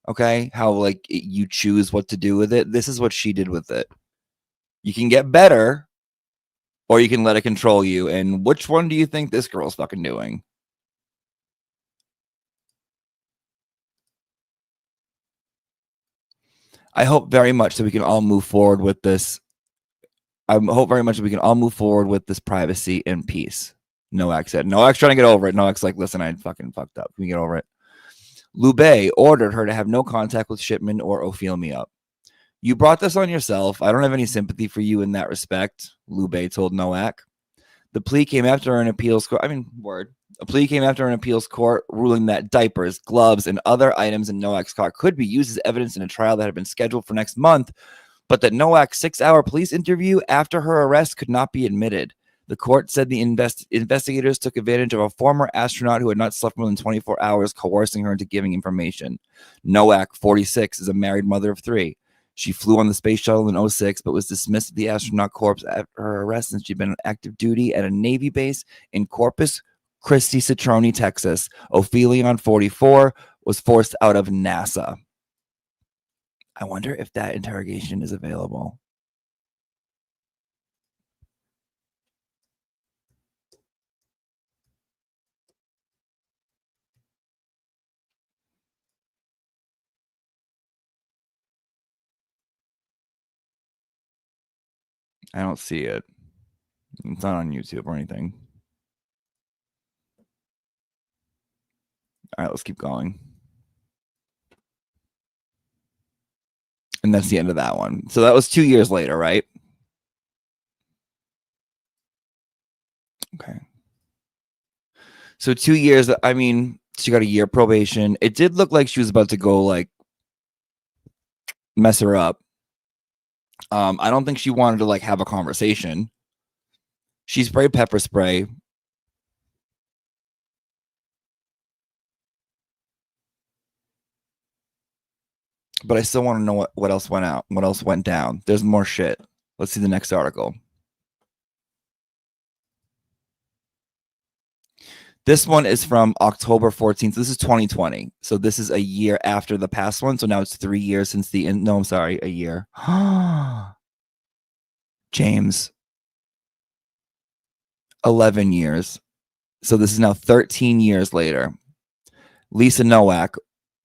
Okay. How like you choose what to do with it. This is what she did with it. You can get better or you can let it control you. And which one do you think this girl's fucking doing? I hope very much that we can all move forward with this. I hope very much that we can all move forward with this privacy and peace. Nowak said. Nowak's trying to get over it. Nowak's like, listen, I fucking fucked up. Can we get over it? Lube ordered her to have no contact with Shipman or Ophelia. You brought this on yourself. I don't have any sympathy for you in that respect, Lube told Nowak. The plea came after an appeals court. A plea came after an appeals court ruling that diapers, gloves, and other items in Nowak's car could be used as evidence in a trial that had been scheduled for next month, but that Nowak's 6-hour police interview after her arrest could not be admitted. The court said the investigators took advantage of a former astronaut who had not slept more than 24 hours, coercing her into giving information. Nowak, 46, is a married mother of 3. She flew on the space shuttle in 2006, but was dismissed at the astronaut corps after her arrest since she'd been on active duty at a Navy base in Corpus Christi, Citrone, Texas. Ophelia, 44, was forced out of NASA. I wonder if that interrogation is available. I don't see it. It's not on YouTube or anything. All right, let's keep going. And that's the end of that one. So that was 2 years later, right? Okay. So 2 years, I mean, she got a year probation. It did look like she was about to go like mess her up. I don't think she wanted to like have a conversation. She sprayed pepper spray. But I still want to know what else went out, what else went down. There's more shit. Let's see the next article. This one is from October 14th. This is 2020. So this is a year after the past one. So now it's 3 years since the end. No, I'm sorry, a year. James. 11 years. So this is now 13 years later. Lisa Nowak,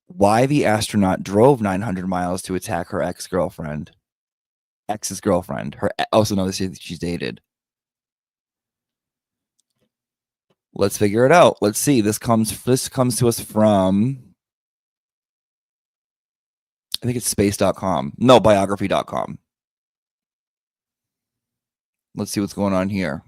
why the astronaut drove 900 miles to attack her ex-girlfriend. Ex's girlfriend. Her also knows she's dated. Let's figure it out. Let's see. This comes to us from, I think it's space.com. No, biography.com. Let's see what's going on here.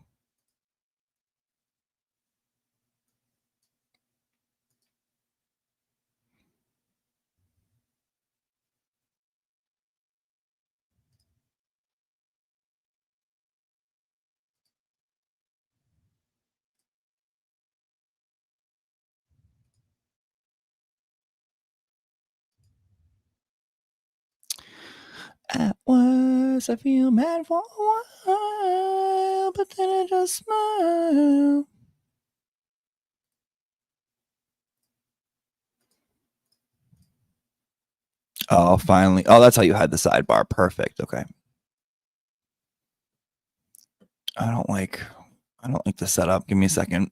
At worst, I feel mad for a while, but then I just smile. Oh, finally. Oh, that's how you hide the sidebar. Perfect. Okay. I don't like the setup. Give me a second.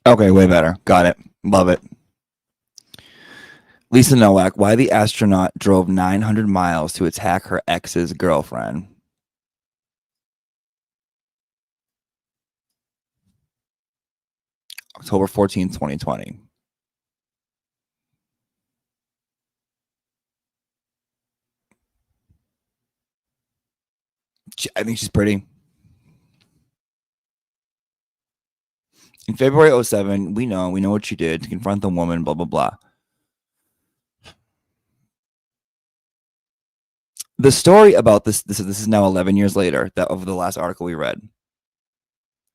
Okay, way better. Got it. Love it. Lisa Nowak, why the astronaut drove 900 miles to attack her ex's girlfriend. October 14th, 2020. I think she's pretty. In February 2007, we know what she did to confront the woman, blah, blah, blah. The story about this is now 11 years later, that of the last article we read.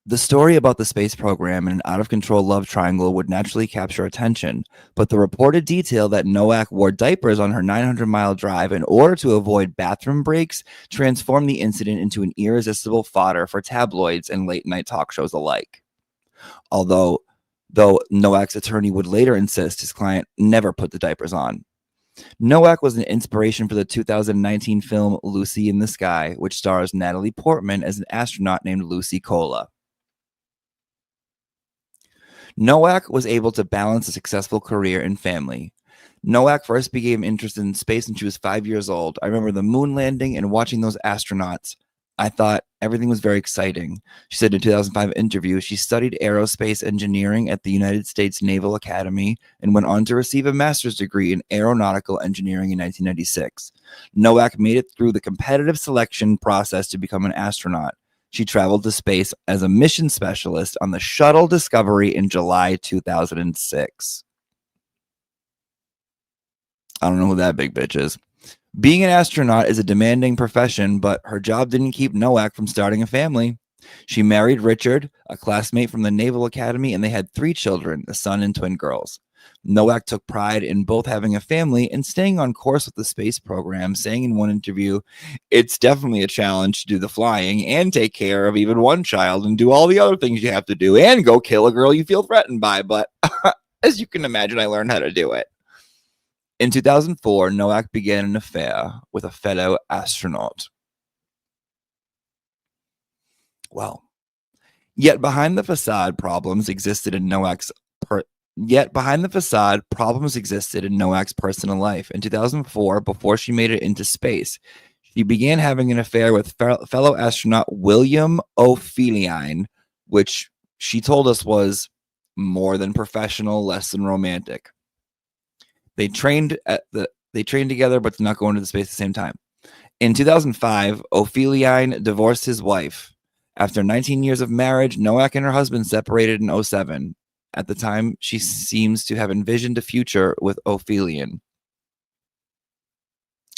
The story about the space program and an out-of-control love triangle would naturally capture attention, but the reported detail that Nowak wore diapers on her 900-mile drive in order to avoid bathroom breaks transformed the incident into an irresistible fodder for tabloids and late-night talk shows alike. Though Nowak's attorney would later insist his client never put the diapers on. Nowak was an inspiration for the 2019 film Lucy in the Sky, which stars Natalie Portman as an astronaut named Lucy Cola. Nowak was able to balance a successful career and family. Nowak first became interested in space when she was 5 years old. I remember the moon landing and watching those astronauts. I thought everything was very exciting. She said in a 2005 interview, she studied aerospace engineering at the United States Naval Academy and went on to receive a master's degree in aeronautical engineering in 1996. Nowak made it through the competitive selection process to become an astronaut. She traveled to space as a mission specialist on the Shuttle Discovery in July 2006. I don't know who that big bitch is. Being an astronaut is a demanding profession, but her job didn't keep Nowak from starting a family. She married Richard, a classmate from the Naval Academy, and they had 3 children, a son and twin girls. Nowak took pride in both having a family and staying on course with the space program, saying in one interview, "It's definitely a challenge to do the flying and take care of even one child and do all the other things you have to do and go kill a girl you feel threatened by, but as you can imagine, I learned how to do it." In 2004, Nowak began an affair with a fellow astronaut. Well, yet behind the facade, problems existed in Nowak's personal life. In 2004, before she made it into space, she began having an affair with fellow astronaut William O'Feeline, which she told us was more than professional, less than romantic. They trained together, but did not go into the space at the same time. In 2005, O'Feeline divorced his wife. After 19 years of marriage, Nowak and her husband separated in 2007. At the time, she seems to have envisioned a future with O'Feeline.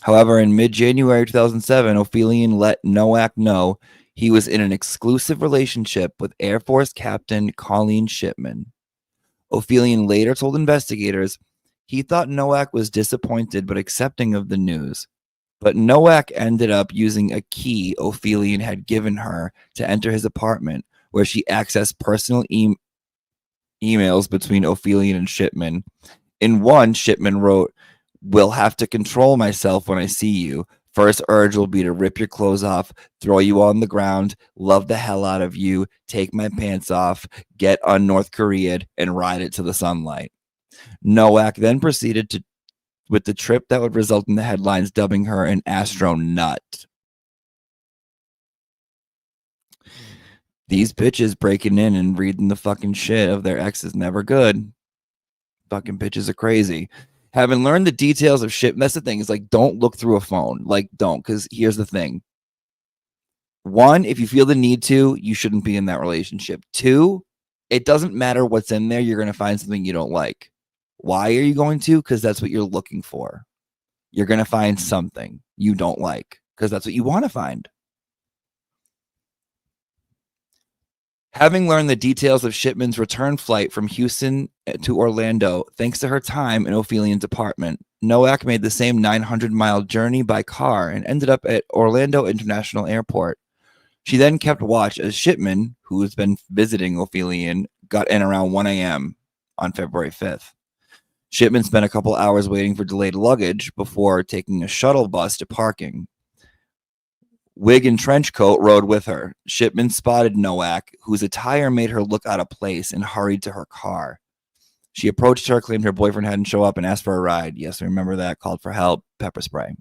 However, in mid-January 2007, O'Feeline let Nowak know he was in an exclusive relationship with Air Force Captain Colleen Shipman. O'Feeline later told investigators he thought Nowak was disappointed but accepting of the news. But Nowak ended up using a key O'Feeline had given her to enter his apartment, where she accessed personal emails between O'Feeline and Shipman. In one, Shipman wrote, "Will have to control myself when I see you. First urge will be to rip your clothes off, throw you on the ground, love the hell out of you, take my pants off, get un-North Korea'd, and ride it to the sunlight." Nowak then proceeded with the trip that would result in the headlines dubbing her an astronut. These bitches breaking in and reading the fucking shit of their ex is never good. Fucking bitches are crazy. Having learned the details of shit, that's the thing, is like, don't look through a phone. Like, don't, because here's the thing. 1, if you feel the need to, you shouldn't be in that relationship. 2, it doesn't matter what's in there, you're going to find something you don't like. Why are you going to? Because that's what you're looking for. You're going to find something you don't like because that's what you want to find. Having learned the details of Shipman's return flight from Houston to Orlando, thanks to her time in O'Feeline's apartment, Nowak made the same 900-mile journey by car and ended up at Orlando International Airport. She then kept watch as Shipman, who has been visiting O'Feeline, got in around 1 a.m. on February 5th. Shipman spent a couple hours waiting for delayed luggage before taking a shuttle bus to parking. wig and trench coat, rode with her. Shipman spotted Nowak, whose attire made her look out of place, and hurried to her car. She approached her, claimed her boyfriend hadn't shown up, and asked for a ride. Yes, I remember that. Called for help. Pepper spray.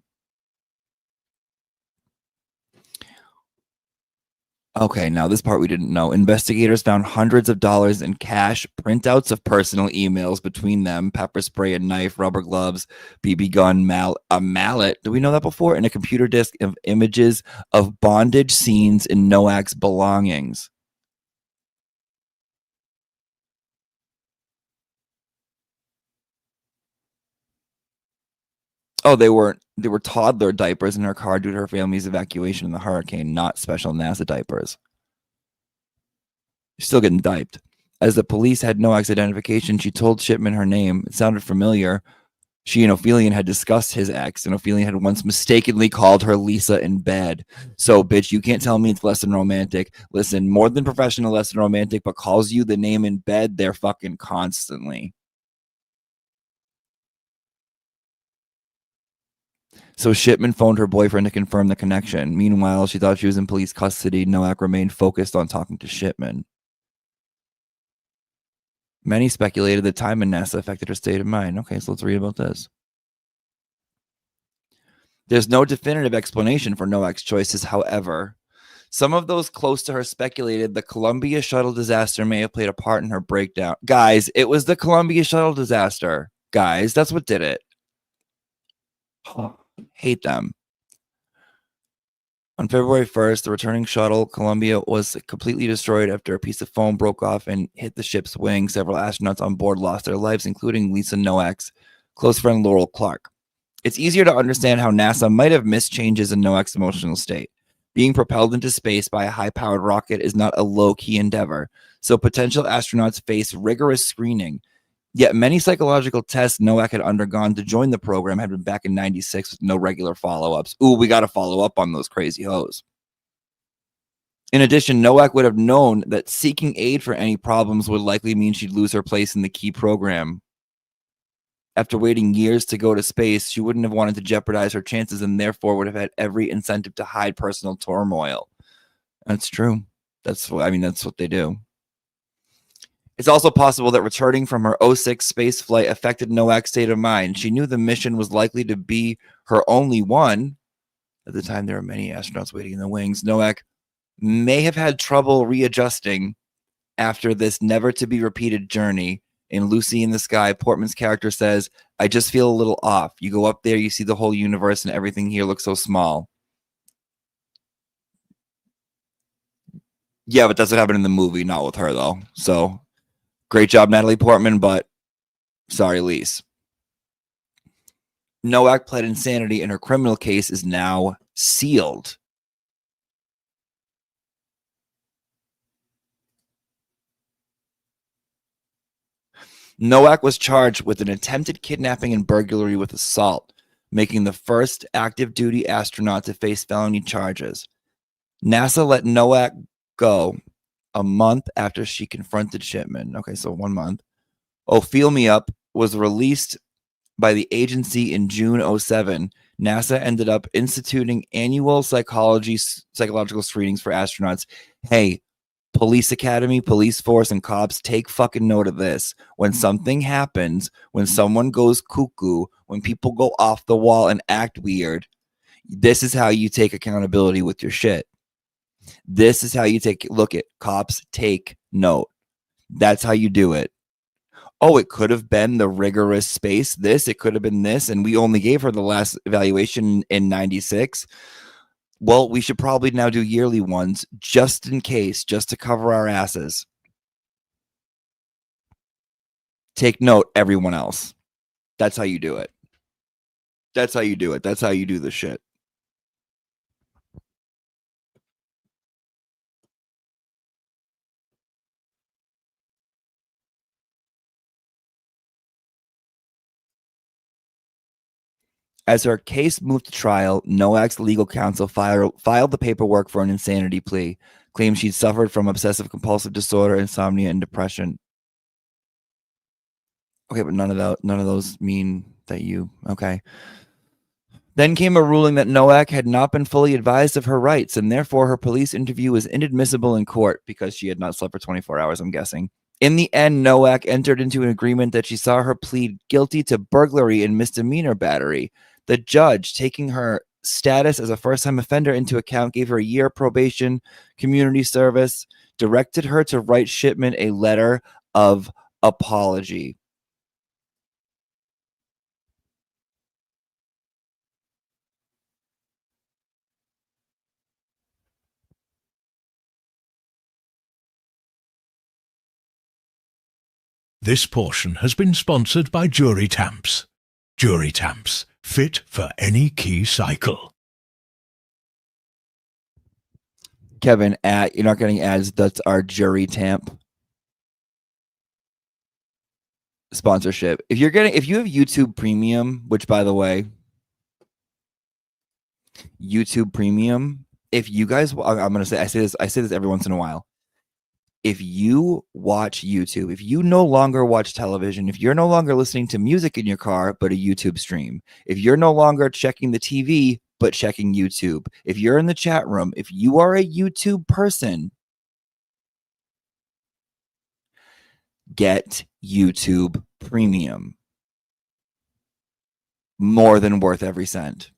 Okay, now this part we didn't know. Investigators found hundreds of dollars in cash, printouts of personal emails between them, pepper spray, a knife, rubber gloves, BB gun, a mallet. Do we know that before? And a computer disk of images of bondage scenes in Nowak's belongings. Oh, they were toddler diapers in her car due to her family's evacuation in the hurricane, not special NASA diapers. She's still getting diped. As the police had Nowak's identification, she told Shipman her name. It sounded familiar. She and Ophelia had discussed his ex, and Ophelia had once mistakenly called her Lisa in bed. So, bitch, you can't tell me it's less than romantic. Listen, more than professional, less than romantic, but calls you the name in bed, they're fucking constantly. So Shipman phoned her boyfriend to confirm the connection. Meanwhile, she thought she was in police custody. Nowak remained focused on talking to Shipman. Many speculated that time in NASA affected her state of mind. Okay, so let's read about this. There's no definitive explanation for Nowak's choices, however. Some of those close to her speculated the Columbia shuttle disaster may have played a part in her breakdown. Guys, it was the Columbia shuttle disaster. Guys, that's what did it. Hate them. On February 1st, the returning shuttle Columbia was completely destroyed after a piece of foam broke off and hit the ship's wing. Several astronauts on board lost their lives, including Lisa Nowak's close friend Laurel Clark. It's easier to understand how NASA might have missed changes in Nowak's emotional state. Being propelled into space by a high-powered rocket is not a low-key endeavor, so potential astronauts face rigorous screening. Yet many psychological tests Nowak had undergone to join the program had been back in 96 with no regular follow-ups. Ooh, we got to follow up on those crazy hoes. In addition, Nowak would have known that seeking aid for any problems would likely mean she'd lose her place in the key program. After waiting years to go to space, she wouldn't have wanted to jeopardize her chances and therefore would have had every incentive to hide personal turmoil. That's true. That's what they do. It's also possible that returning from her 06 space flight affected Nowak's state of mind. She knew the mission was likely to be her only one. At the time, there were many astronauts waiting in the wings. Nowak may have had trouble readjusting after this never-to-be-repeated journey. In Lucy in the Sky, Portman's character says, I just feel a little off. You go up there, you see the whole universe, and everything here looks so small. Yeah, but that's what happened in the movie, not with her, though. So... great job, Natalie Portman, but sorry, Lise. Nowak pled insanity and her criminal case is now sealed. Nowak was charged with an attempted kidnapping and burglary with assault, making the first active duty astronaut to face felony charges. NASA let Nowak go a month after she confronted Shipman. Okay, so 1 month. Ophelia was released by the agency in June 07. NASA ended up instituting annual psychological screenings for astronauts. Hey, police academy, police force, and cops, take fucking note of this. When something happens, when someone goes cuckoo, when people go off the wall and act weird, this is how you take accountability with your shit. This is how you look at cops, take note. That's how you do it. Oh, it could have been the rigorous space. It could have been this. And we only gave her the last evaluation in 96. Well, we should probably now do yearly ones just in case, just to cover our asses. Take note, everyone else. That's how you do it. That's how you do it. That's how you do the shit. As her case moved to trial, Nowak's legal counsel filed the paperwork for an insanity plea, claimed she'd suffered from obsessive compulsive disorder, insomnia, and depression. Okay, but none of those mean that you... Okay. Then came a ruling that Nowak had not been fully advised of her rights, and therefore her police interview was inadmissible in court because she had not slept for 24 hours, I'm guessing. In the end, Nowak entered into an agreement that she saw her plead guilty to burglary and misdemeanor battery. The judge, taking her status as a first-time offender into account, gave her a year probation, community service, directed her to write Shipman a letter of apology.
This portion has been sponsored by Jury Tamps. Jury Tamps, fit for any key cycle.
Kevin, you're not getting ads. That's our Jury Tamp sponsorship. If you have YouTube Premium, which by the way, YouTube Premium, if you guys, I'm gonna say, I say this every once in a while. If you watch YouTube, if you no longer watch television, if you're no longer listening to music in your car, but a YouTube stream, if you're no longer checking the TV, but checking YouTube, if you're in the chat room, if you are a YouTube person, get YouTube Premium. More than worth every cent.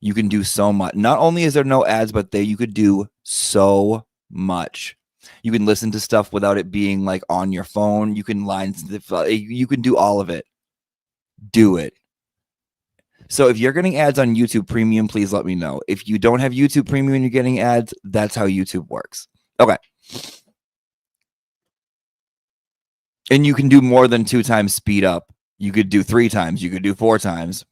You can do so much. Not only is there no ads, but you could do so much. You can listen to stuff without it being like on your phone. You can you can do all of it. Do it. So if you're getting ads on YouTube Premium, please let me know. If you don't have YouTube Premium and you're getting ads, that's how YouTube works. Okay. And you can do more than 2 times speed up. You could do 3 times. You could do 4 times.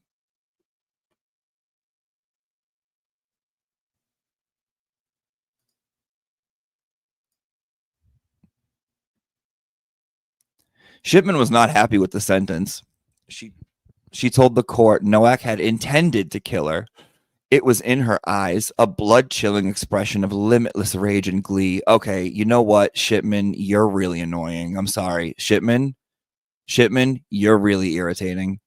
Shipman was not happy with the sentence. She told the court Nowak had intended to kill her. It was in her eyes, a blood-chilling expression of limitless rage and glee. Okay, you know what, Shipman? You're really annoying. I'm sorry. Shipman, you're really irritating.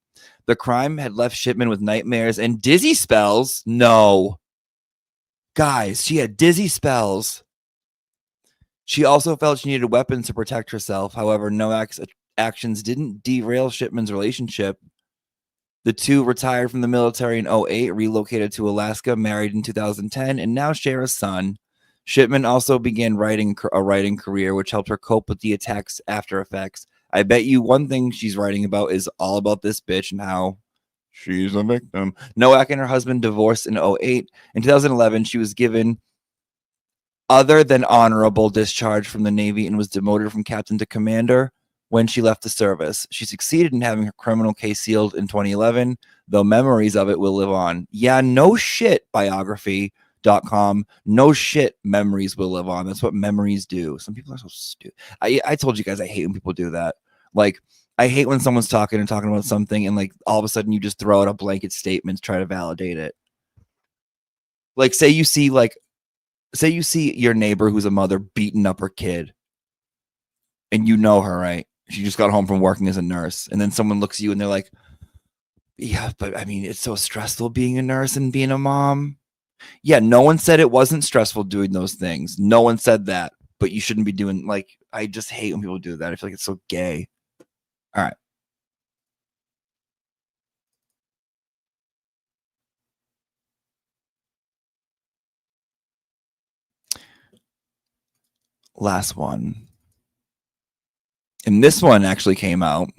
The crime had left Shipman with nightmares and dizzy spells. No. Guys, she had dizzy spells. She also felt she needed weapons to protect herself. However, Nowak's actions didn't derail Shipman's relationship. The two retired from the military in 2008, relocated to Alaska, married in 2010, and now share a son. Shipman also began a writing career, which helped her cope with the attack's after effects. I bet you one thing she's writing about is all about this bitch and how she's a victim. Nowak and her husband divorced in 2008. In 2011, she was given other than honorable discharge from the Navy and was demoted from captain to commander when she left the service. She succeeded in having her criminal case sealed in 2011, though memories of it will live on. Yeah, no shit, biography.com. No shit, memories will live on. That's what memories do. Some people are so stupid. I told you guys I hate when people do that. Like, I hate when someone's talking about something and like all of a sudden you just throw out a blanket statement to try to validate it. Like, say you see your neighbor who's a mother beating up her kid and you know her, right? She just got home from working as a nurse. And then someone looks at you and they're like, yeah, but I mean, it's so stressful being a nurse and being a mom. Yeah, no one said it wasn't stressful doing those things. No one said that, but you shouldn't be doing, like, I just hate when people do that. I feel like it's so gay. All right. Last one. And this one actually came out.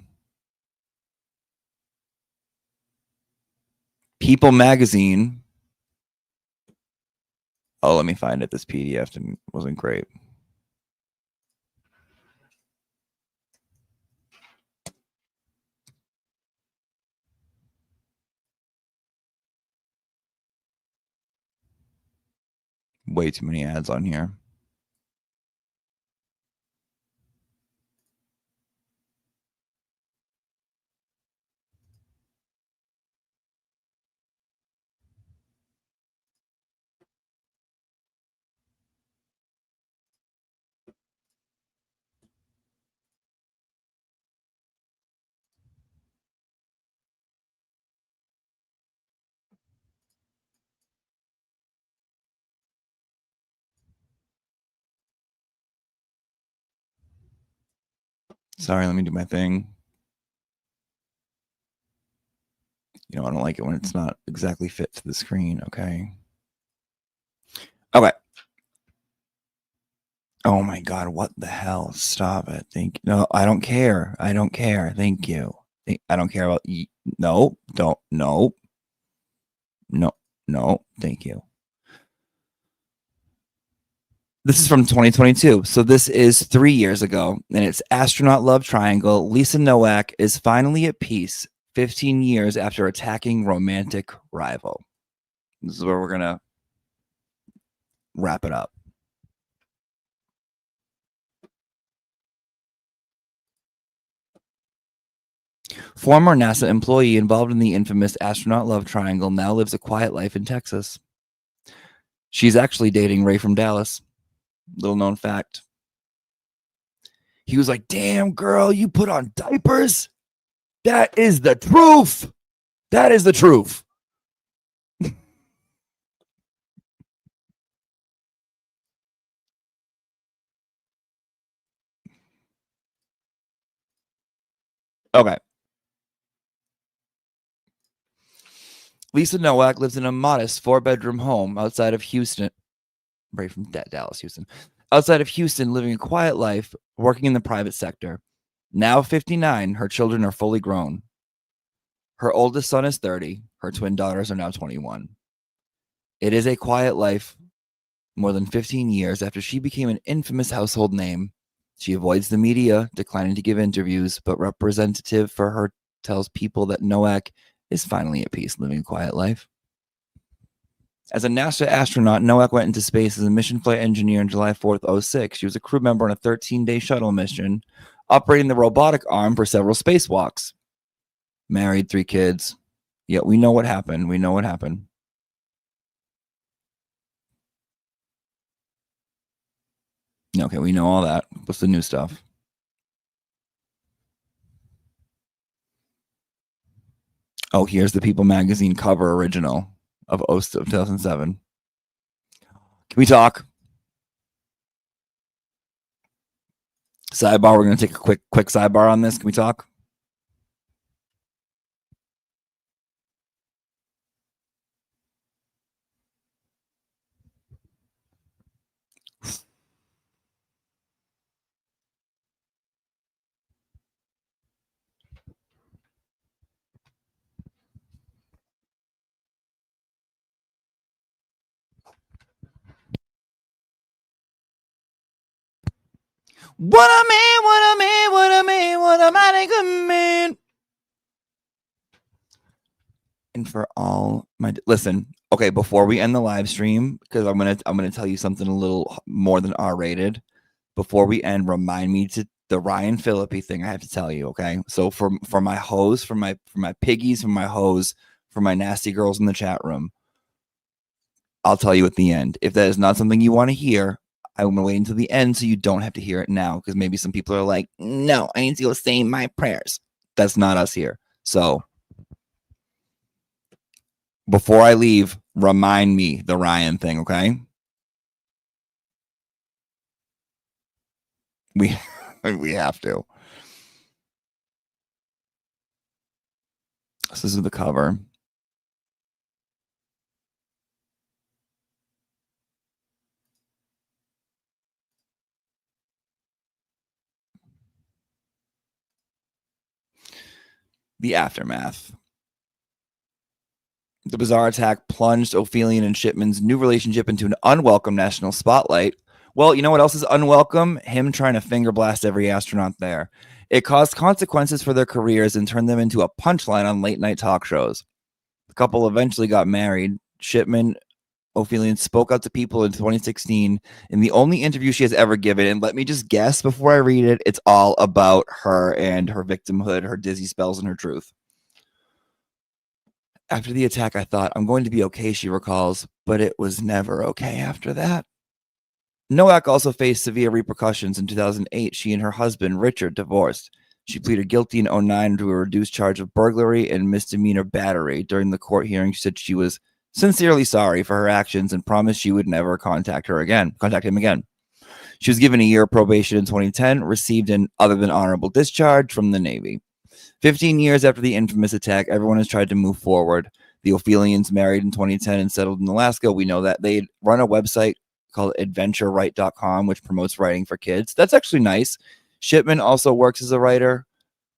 People Magazine. Oh, let me find it. This PDF wasn't great. Way too many ads on here. Sorry, let me do my thing. You know, I don't like it when it's not exactly fit to the screen. Okay. Okay. Oh my God, what the hell? Stop it. No, I don't care. I don't care. Thank you. I don't care about no, don't, no. No, thank you. This is from 2022. So this is 3 years ago, and it's astronaut love triangle. Lisa Nowak is finally at peace 15 years after attacking romantic rival. This is where we're going to wrap it up. Former NASA employee involved in the infamous astronaut love triangle now lives a quiet life in Texas. She's actually dating Ray from Dallas. Little known fact. He was like, damn, girl, you put on diapers? That is the truth. That is the truth. Okay. Lisa Nowak lives in a modest 4-bedroom home outside of Houston. Right from Dallas, Houston. Outside of Houston, living a quiet life, working in the private sector. Now 59, her children are fully grown. Her oldest son is 30. Her twin daughters are now 21. It is a quiet life more than 15 years after she became an infamous household name. She avoids the media, declining to give interviews, but representative for her tells people that Nowak is finally at peace, living a quiet life. As a NASA astronaut, Nowak went into space as a mission flight engineer on July 4th, 06. She was a crew member on a 13-day shuttle mission, operating the robotic arm for several spacewalks. Married, 3 kids. Yeah, we know what happened. We know what happened. Okay, we know all that. What's the new stuff? Oh, here's the People magazine cover original of 2007. Can we talk? Sidebar. We're going to take a quick sidebar on this. Can we talk? What a man, what a man, what a man, what a mighty good man. And for all my listen, okay, before we end the live stream, because I'm gonna tell you something a little more than R-rated. Before we end, remind me to the Ryan Phillippe thing I have to tell you, okay? So for my hoes, for my piggies, for my hoes, for my nasty girls in the chat room, I'll tell you at the end. If that is not something you want to hear, I'm going to wait until the end so you don't have to hear it now, because maybe some people are like, no, I need to go say my prayers. That's not us here. So before I leave, remind me the Ryan thing, okay? We have to. So this is the cover. The aftermath. The bizarre attack plunged Ophelian and Shipman's new relationship into an unwelcome national spotlight. Well, you know what else is unwelcome? Him trying to finger blast every astronaut there. It caused consequences for their careers and turned them into a punchline on late-night talk shows. The couple eventually got married. Shipman, Ophelian spoke out to people in 2016 in the only interview she has ever given. And let me just guess before I read it, it's all about her and her victimhood, her dizzy spells, and her truth. After the attack, I thought, I'm going to be okay, she recalls, but it was never okay after that. Nowak also faced severe repercussions. In 2008, she and her husband, Richard, divorced. She pleaded guilty in 2009 to a reduced charge of burglary and misdemeanor battery. During the court hearing, she said she was sincerely sorry for her actions and promised she would never contact him again. She was given a year of probation in 2010, received an other than honorable discharge from the Navy. 15 years after the infamous attack, everyone has tried to move forward. The Ophelians married in 2010 and settled in Alaska. We know that. They run a website called adventurewrite.com, which promotes writing for kids. That's actually nice. Shipman also works as a writer,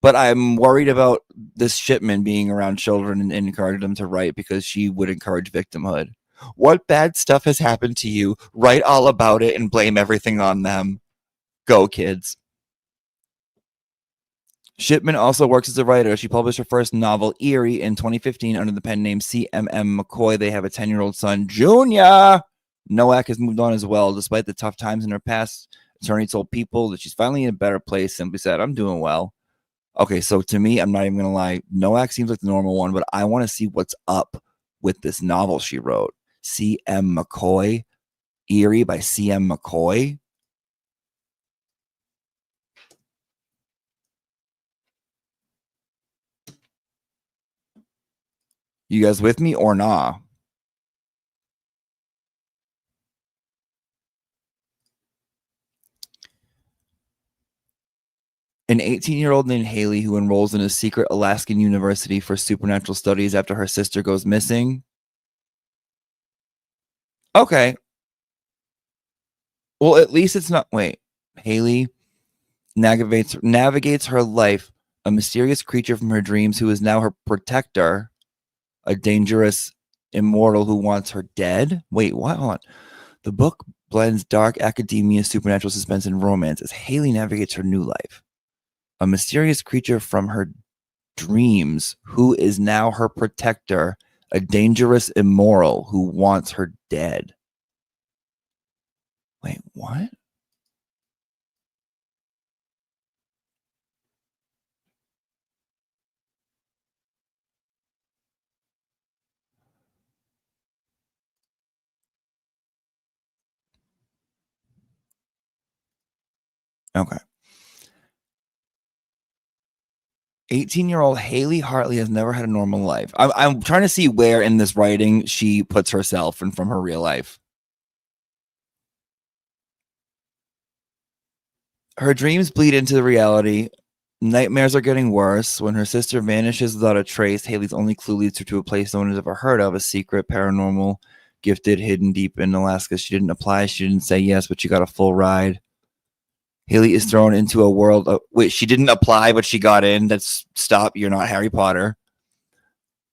but I'm worried about this Shipman being around children and encouraging them to write because she would encourage victimhood. What bad stuff has happened to you? Write all about it and blame everything on them. Go, kids. Shipman also works as a writer. She published her first novel, Eerie, in 2015 under the pen name C.M.M. McCoy. They have a 10-year-old son, Junior. Nowak has moved on as well. Despite the tough times in her past, attorney told People that she's finally in a better place, simply said, I'm doing well. Okay, so to me, I'm not even going to lie. Nowak seems like the normal one, but I want to see what's up with this novel she wrote. C.M. McCoy, Eerie by C.M. McCoy. You guys with me or nah? An 18-year-old named Haley who enrolls in a secret Alaskan university for supernatural studies after her sister goes missing. Okay. Well, at least it's not. Wait. Haley navigates her life, a mysterious creature from her dreams who is now her protector, a dangerous immortal who wants her dead. Wait, what? Hold on. The book blends dark academia, supernatural suspense, and romance as Haley navigates her new life. A mysterious creature from her dreams who is now her protector, a dangerous immoral who wants her dead. Wait, what? Okay. 18-year-old Haley Hartley has never had a normal life. I'm trying to see where in this writing she puts herself and from her real life. Her dreams bleed into the reality. Nightmares are getting worse. When her sister vanishes without a trace, Haley's only clue leads her to a place no one has ever heard of, a secret, paranormal, gifted, hidden deep in Alaska. She didn't apply. She didn't say yes, but she got a full ride. Haley is thrown into a world of... Wait, she didn't apply, but she got in. That's... Stop. You're not Harry Potter.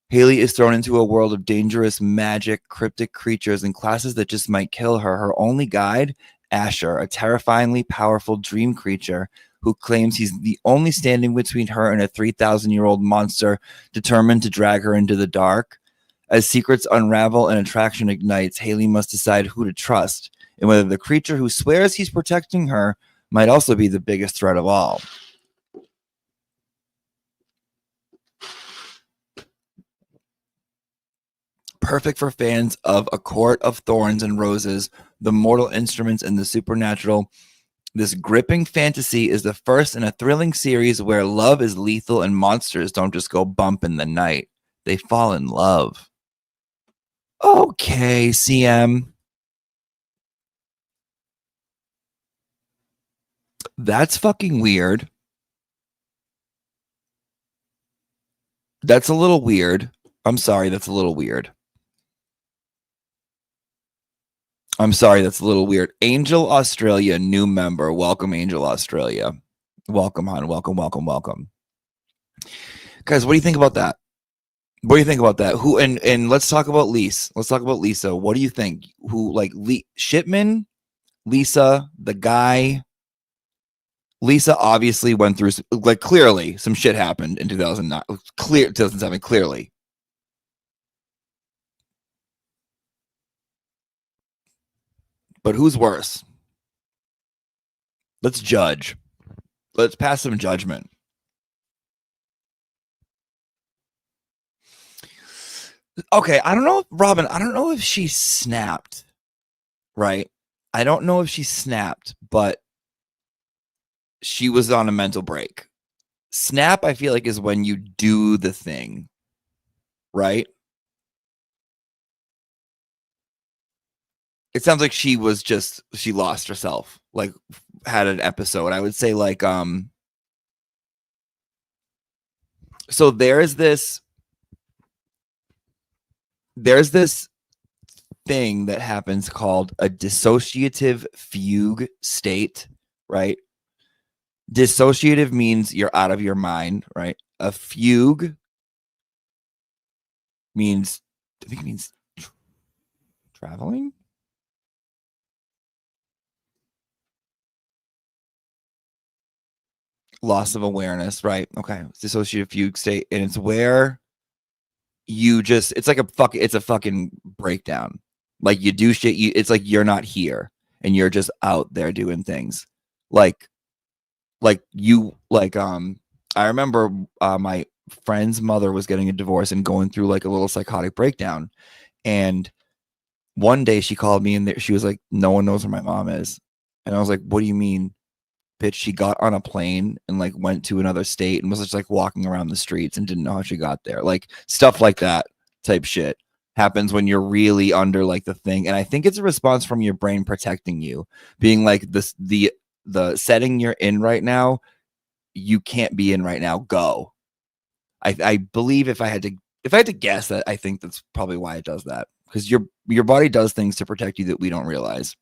Haley is thrown into a world of dangerous magic, cryptic creatures, and classes that just might kill her. Her only guide, Asher, a terrifyingly powerful dream creature who claims he's the only standing between her and a 3,000-year-old monster determined to drag her into the dark. As secrets unravel and attraction ignites, Haley must decide who to trust and whether the creature who swears he's protecting her might also be the biggest threat of all. Perfect for fans of A Court of Thorns and Roses, The Mortal Instruments, and the Supernatural. This gripping fantasy is the first in a thrilling series where love is lethal and monsters don't just go bump in the night. They fall in love. Okay, CM. That's fucking weird. That's a little weird. I'm sorry, that's a little weird. I'm sorry, that's a little weird. Angel Australia, new member. Welcome, Angel Australia. Welcome, hon. Welcome, welcome, welcome. Guys, what do you think about that? What do you think about that? Who and let's talk about Lisa. Let's talk about Lisa. What do you think? Who, like, Shipman, Lisa, the guy? Lisa obviously went through, like, clearly some shit happened in 2009. 2007, clearly. But who's worse? Let's judge. Let's pass some judgment. Okay, I don't know, Robin. I don't know if she snapped, right? I don't know if she snapped, but she was on a mental break. Snap, I feel like, is when you do the thing, right? it sounds like she lost herself, like had an episode. I would say like so there's this thing that happens called a dissociative fugue state, right? Dissociative means you're out of your mind, right? A fugue means, I think it means traveling. Loss of awareness, right? Okay. Dissociative fugue state. And it's where you just, it's a fucking breakdown. Like you do shit, it's like you're not here and you're just out there doing things. I remember my friend's mother was getting a divorce and going through like a little psychotic breakdown. And one day she called me and she was like, no one knows where my mom is. And I was like, what do you mean? Bitch, she got on a plane and like went to another state and was just like walking around the streets and didn't know how she got there. Like stuff like that type shit happens when you're really under like the thing. And I think it's a response from your brain protecting you, being like the setting you're in right now, you can't be in right now. Go. I believe if I had to guess, that I think that's probably why it does that, because your body does things to protect you that we don't realize.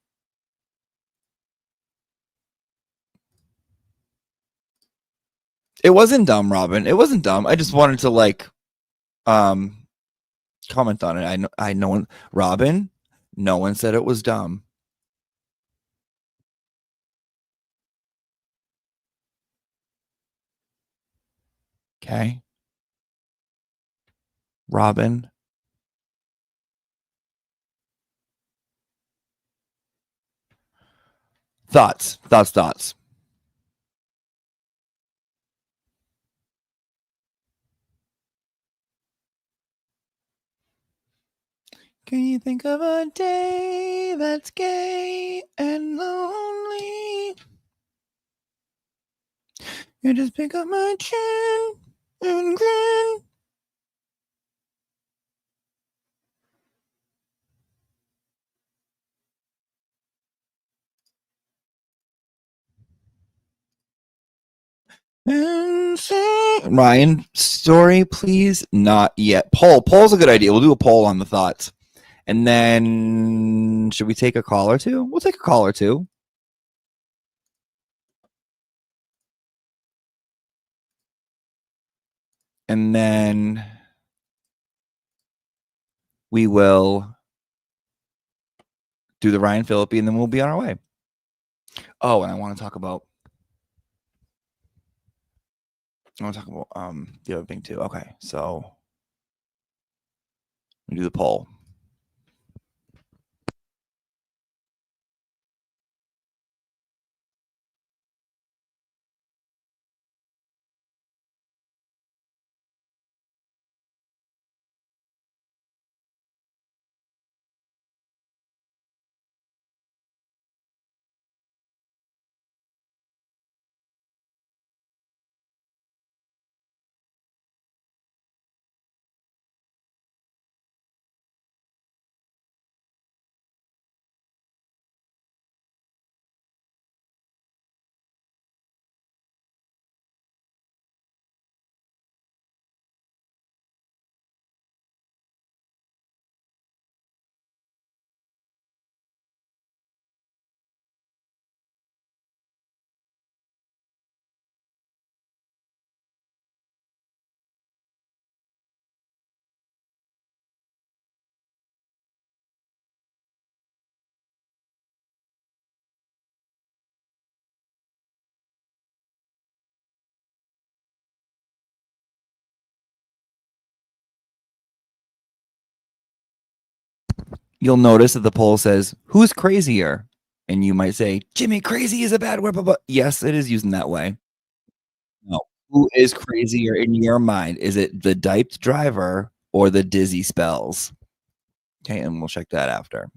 It wasn't dumb, Robin. It wasn't dumb. I just wanted to like comment on it. I know Robin, no one said it was dumb. Okay. Robin. Thoughts. Can you think of a day that's gay and lonely? You just pick up my chin and grin. And say, Ryan, story, please. Not yet. Poll's a good idea. We'll do a poll on the thoughts. And then should we take a call or two? We'll take a call or two. And then we will do the Ryan Phillippe, and then we'll be on our way. Oh, and I want to talk about the other thing too. Okay, so we do the poll. You'll notice that the poll says, who's crazier? And you might say, Jimmy, crazy is a bad word. But yes, it is used in that way. No. Who is crazier in your mind? Is it the diped driver or the dizzy spells? Okay, and we'll check that after.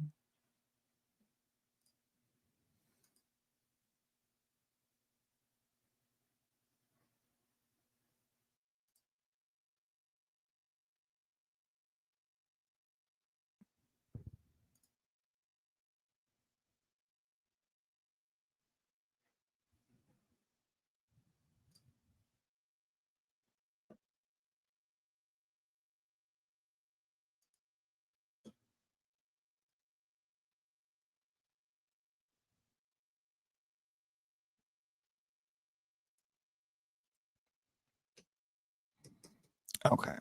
Okay.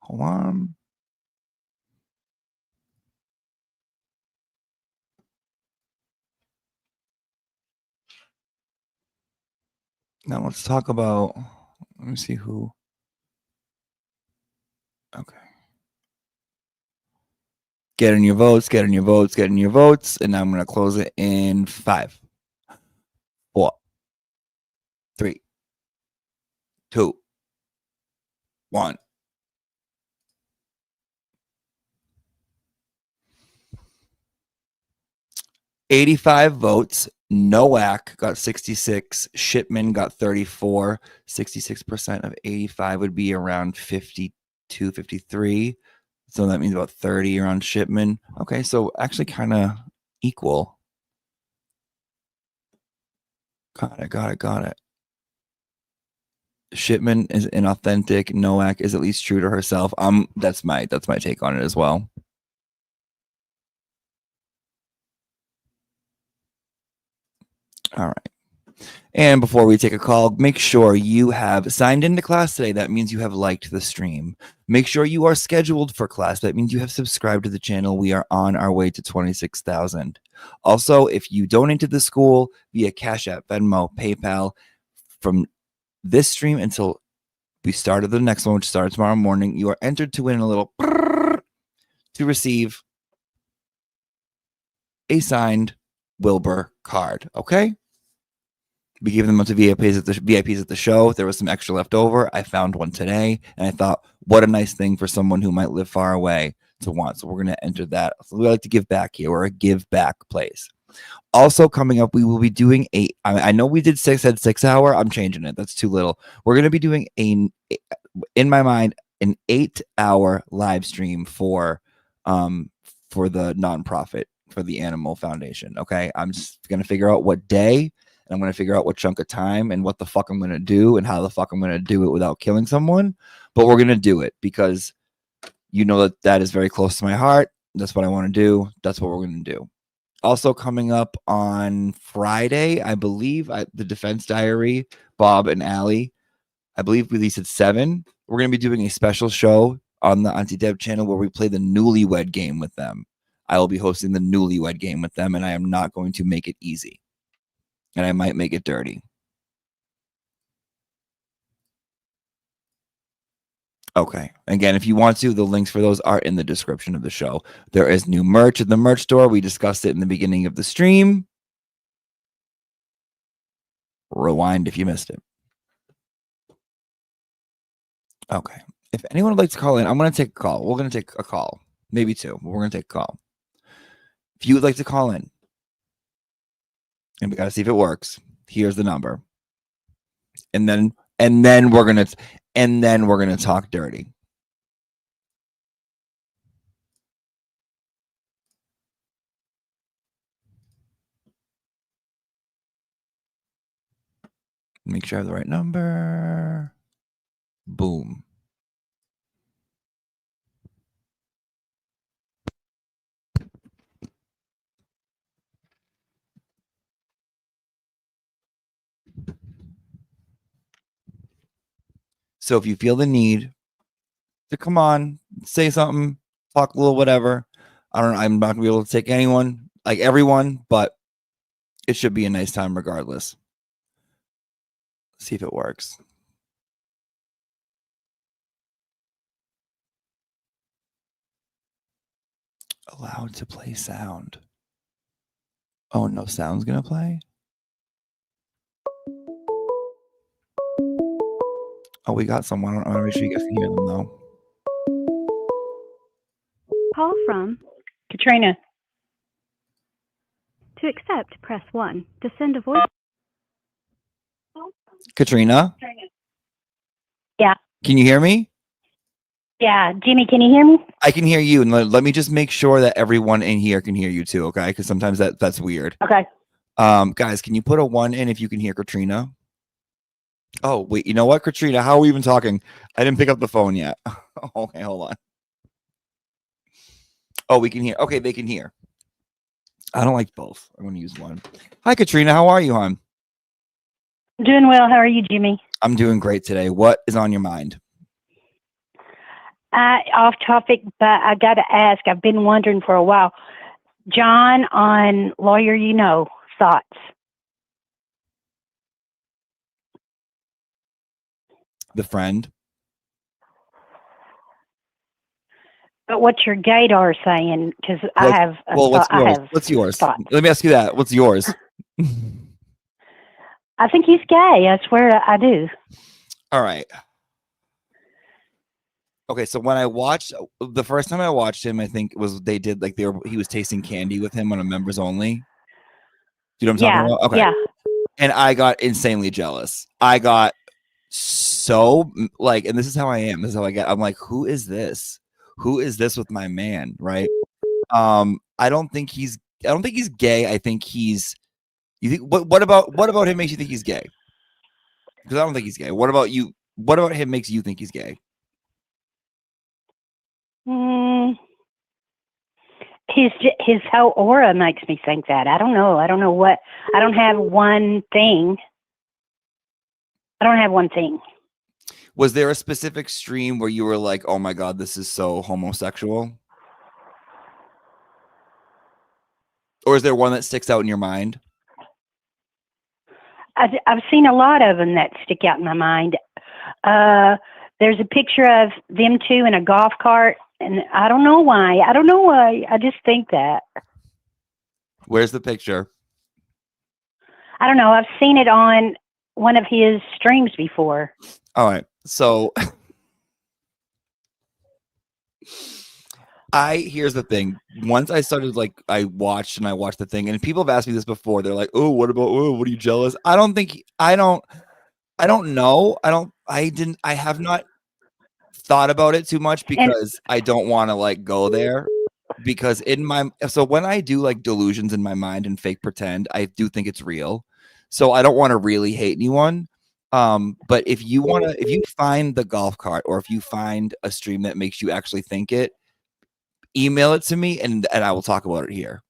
Hold on. Now let's talk about, let me see who. Okay. Get in your votes, get in your votes, get in your votes. And I'm going to close it in 5, 4, 3, 2, 1. $85 votes. Nowak got 66. Shipman got 34. 66% of 85 would be around 52, 53. So that means about 30 are on Shipman. Okay, so actually kind of equal. Got it. Shipman is inauthentic. Nowak is at least true to herself. That's my take on it as well. All right. And before we take a call, make sure you have signed into class today. That means you have liked the stream. Make sure you are scheduled for class. That means you have subscribed to the channel. We are on our way to 26,000. Also, if you donate to the school via Cash App, Venmo, PayPal, from this stream until we started the next one, which starts tomorrow morning, you are entered to win a little to receive a signed Wilbur card. Okay? We gave them out to VIPs at the show. There was some extra left over. I found one today, and I thought, what a nice thing for someone who might live far away to want. So we're going to enter that. So we like to give back here. We're a give back place. Also coming up, we will be doing I know we did 6 hour. I'm changing it. That's too little. We're going to be doing in my mind, an 8-hour live stream for the nonprofit, for the Animal Foundation. Okay. I'm just going to figure out what day. And I'm going to figure out what chunk of time and what the fuck I'm going to do and how the fuck I'm going to do it without killing someone. But we're going to do it because you know that is very close to my heart. That's what I want to do. That's what we're going to do. Also coming up on Friday, I believe, the Defense Diary, Bob and Allie, I believe released at 7. We're going to be doing a special show on the Auntie Deb channel where we play the Newlywed Game with them. I will be hosting the Newlywed Game with them, and I am not going to make it easy. And I might make it dirty. Okay. Again, if you want to, the links for those are in the description of the show. There is new merch at the merch store. We discussed it in the beginning of the stream. Rewind if you missed it. Okay. If anyone would like to call in, I'm going to take a call. We're going to take a call. Maybe 2, but we're going to take a call. If you would like to call in, and we got to see if it works. Here's the number. And then we're going to talk dirty. Make sure I have the right number. Boom. So if you feel the need to come on, say something, talk a little, whatever. I'm not gonna be able to take anyone, like everyone, but it should be a nice time regardless. Let's see if it works. Allowed to play sound. Oh, no sound's gonna play? Oh, we got someone. I want to make sure you guys can hear them though.
Call from Katrina. To accept, press 1. To send a voice.
Katrina?
Yeah.
Can you hear me?
Yeah. Jimmy, can you hear me?
I can hear you. And let me just make sure that everyone in here can hear you too, okay? Because sometimes that's weird.
Okay.
Guys, can you put a 1 in if you can hear Katrina? Oh, wait, you know what, Katrina? How are we even talking? I didn't pick up the phone yet. Okay, hold on. Oh, we can hear. Okay, they can hear. I don't like both. I'm going to use 1. Hi, Katrina. How are you, hon?
Doing well. How are you, Jimmy?
I'm doing great today. What is on your mind?
Off topic, but I got to ask. I've been wondering for a while. John on Lawyer You Know, thoughts?
The friend.
But what's your gaydar saying? Because I have a
Well, what's
thought.
yours?
I have
What's yours?
thoughts.
Let me ask you that. What's yours?
I think he's gay. I swear I do.
All right. Okay, so when I watched the first time I watched him, I think it was they did like he was tasting candy with him on a members only. Do you know what I'm talking about? Okay.
Yeah.
And I got insanely jealous. I got so like, and this is how I am. This is how I get. I'm like, who is this? Who is this with my man? Right. I don't think he's gay. I think he's, you think, what about him makes you think he's gay? Because I don't think he's gay. What about you? What about him makes you think he's gay?
His whole aura makes me think that. I don't know. I don't know what. I don't have one thing.
Was there a specific stream where you were like, "Oh my God, this is so homosexual"? Or is there one that sticks out in your mind?
I've seen a lot of them that stick out in my mind. There's a picture of them two in a golf cart, and I don't know why. I just think that.
Where's the picture?
I don't know. I've seen it on one of his streams before.
All right. So here's the thing. Once I started, like, I watched the thing, and people have asked me this before. They're like, "Oh, what are you jealous?" I don't know. I have not thought about it too much because I don't want to like go there, because so when I do like delusions in my mind and fake pretend, I do think it's real. So I don't want to really hate anyone. But if you find the golf cart, or if you find a stream that makes you actually think it, email it to me and I will talk about it here.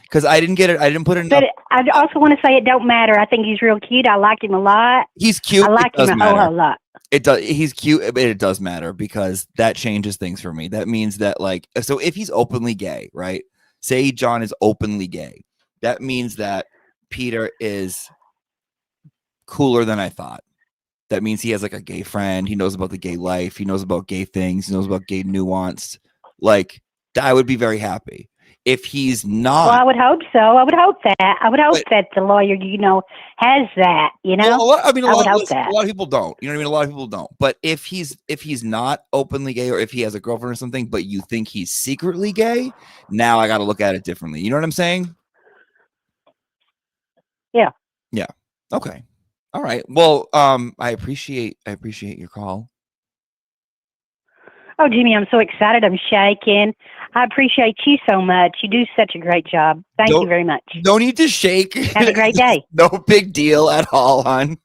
Because I didn't get it. I didn't put it in.
But I also want to say it don't matter. I think he's real cute. I like him a lot.
He's cute.
I like him a whole lot.
It does. He's cute, but it does matter because that changes things for me. That means that, like, so if he's openly gay, right? Say John is openly gay. That means that Peter is cooler than I thought. That means he has like a gay friend. He knows about the gay life. He knows about gay things. He knows about gay nuance. Like, I would be very happy. If he's not,
well, I would hope so. I would hope that the Lawyer You Know has that. You know,
well, I would hope
that.
A lot of people don't. You know what I mean? A lot of people don't. But if he's not openly gay, or if he has a girlfriend or something, but you think he's secretly gay, now I got to look at it differently. You know what I'm saying?
Yeah.
Yeah. Okay. All right. Well, I appreciate your call.
Oh, Jimmy, I'm so excited. I'm shaking. I appreciate you so much. You do such a great job. Thank you very much.
No need to shake.
Have a great day.
No big deal at all, hon.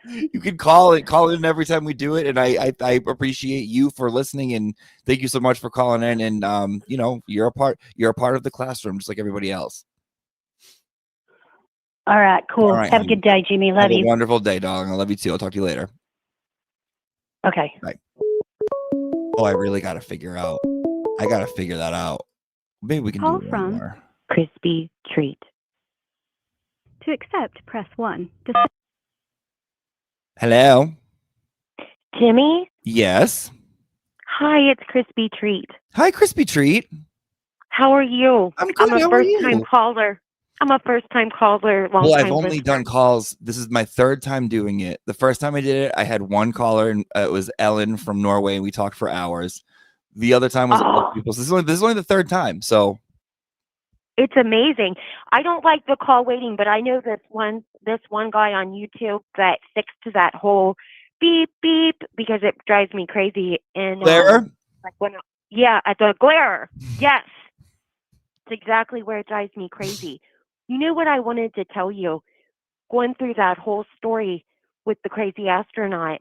You can call in every time we do it, and I appreciate you for listening, and thank you so much for calling in. And you know, you're a part of the classroom, just like everybody else.
All right, cool.
All right,
have a good day, Jimmy. Love
have
you.
a wonderful day, dog. I love you too. I'll talk to you later.
Okay.
Bye. Oh, I really got to figure out. I got to figure that out. Maybe we can
Call
do one
from
more.
Crispy Treat. To accept, press 1.
Hello.
Jimmy?
Yes.
Hi, it's Crispy Treat.
Hi, Crispy Treat.
How are you?
I'm good.
I'm a
How are you?
first-time caller.
Well, I've only done calls. This is my third time doing it. The first time I did it, I had one caller, and it was Ellen from Norway, and we talked for hours. The other time was other people. So this is only the third time. So
it's amazing. I don't like the call waiting, but I know this one guy on YouTube that sticks to that whole beep beep because it drives me crazy. And
Glare?
At the glare. Yes, it's exactly where it drives me crazy. You know what I wanted to tell you? Going through that whole story with the crazy astronaut,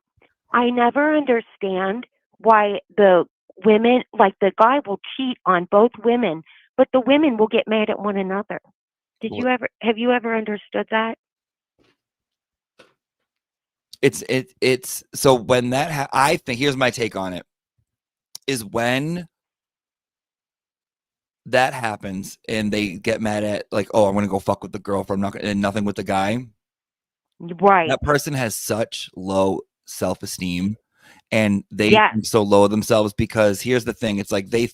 I never understand why the women, like the guy will cheat on both women, but the women will get mad at one another. Have you ever understood that?
it's so when that I think, here's my take on it. is when that happens and they get mad at like, oh, I'm gonna go fuck with the girlfriend, I'm not gonna, and nothing with the guy.
Right.
That person has such low self-esteem and they
Yes.
think so low of themselves because here's the thing, it's like they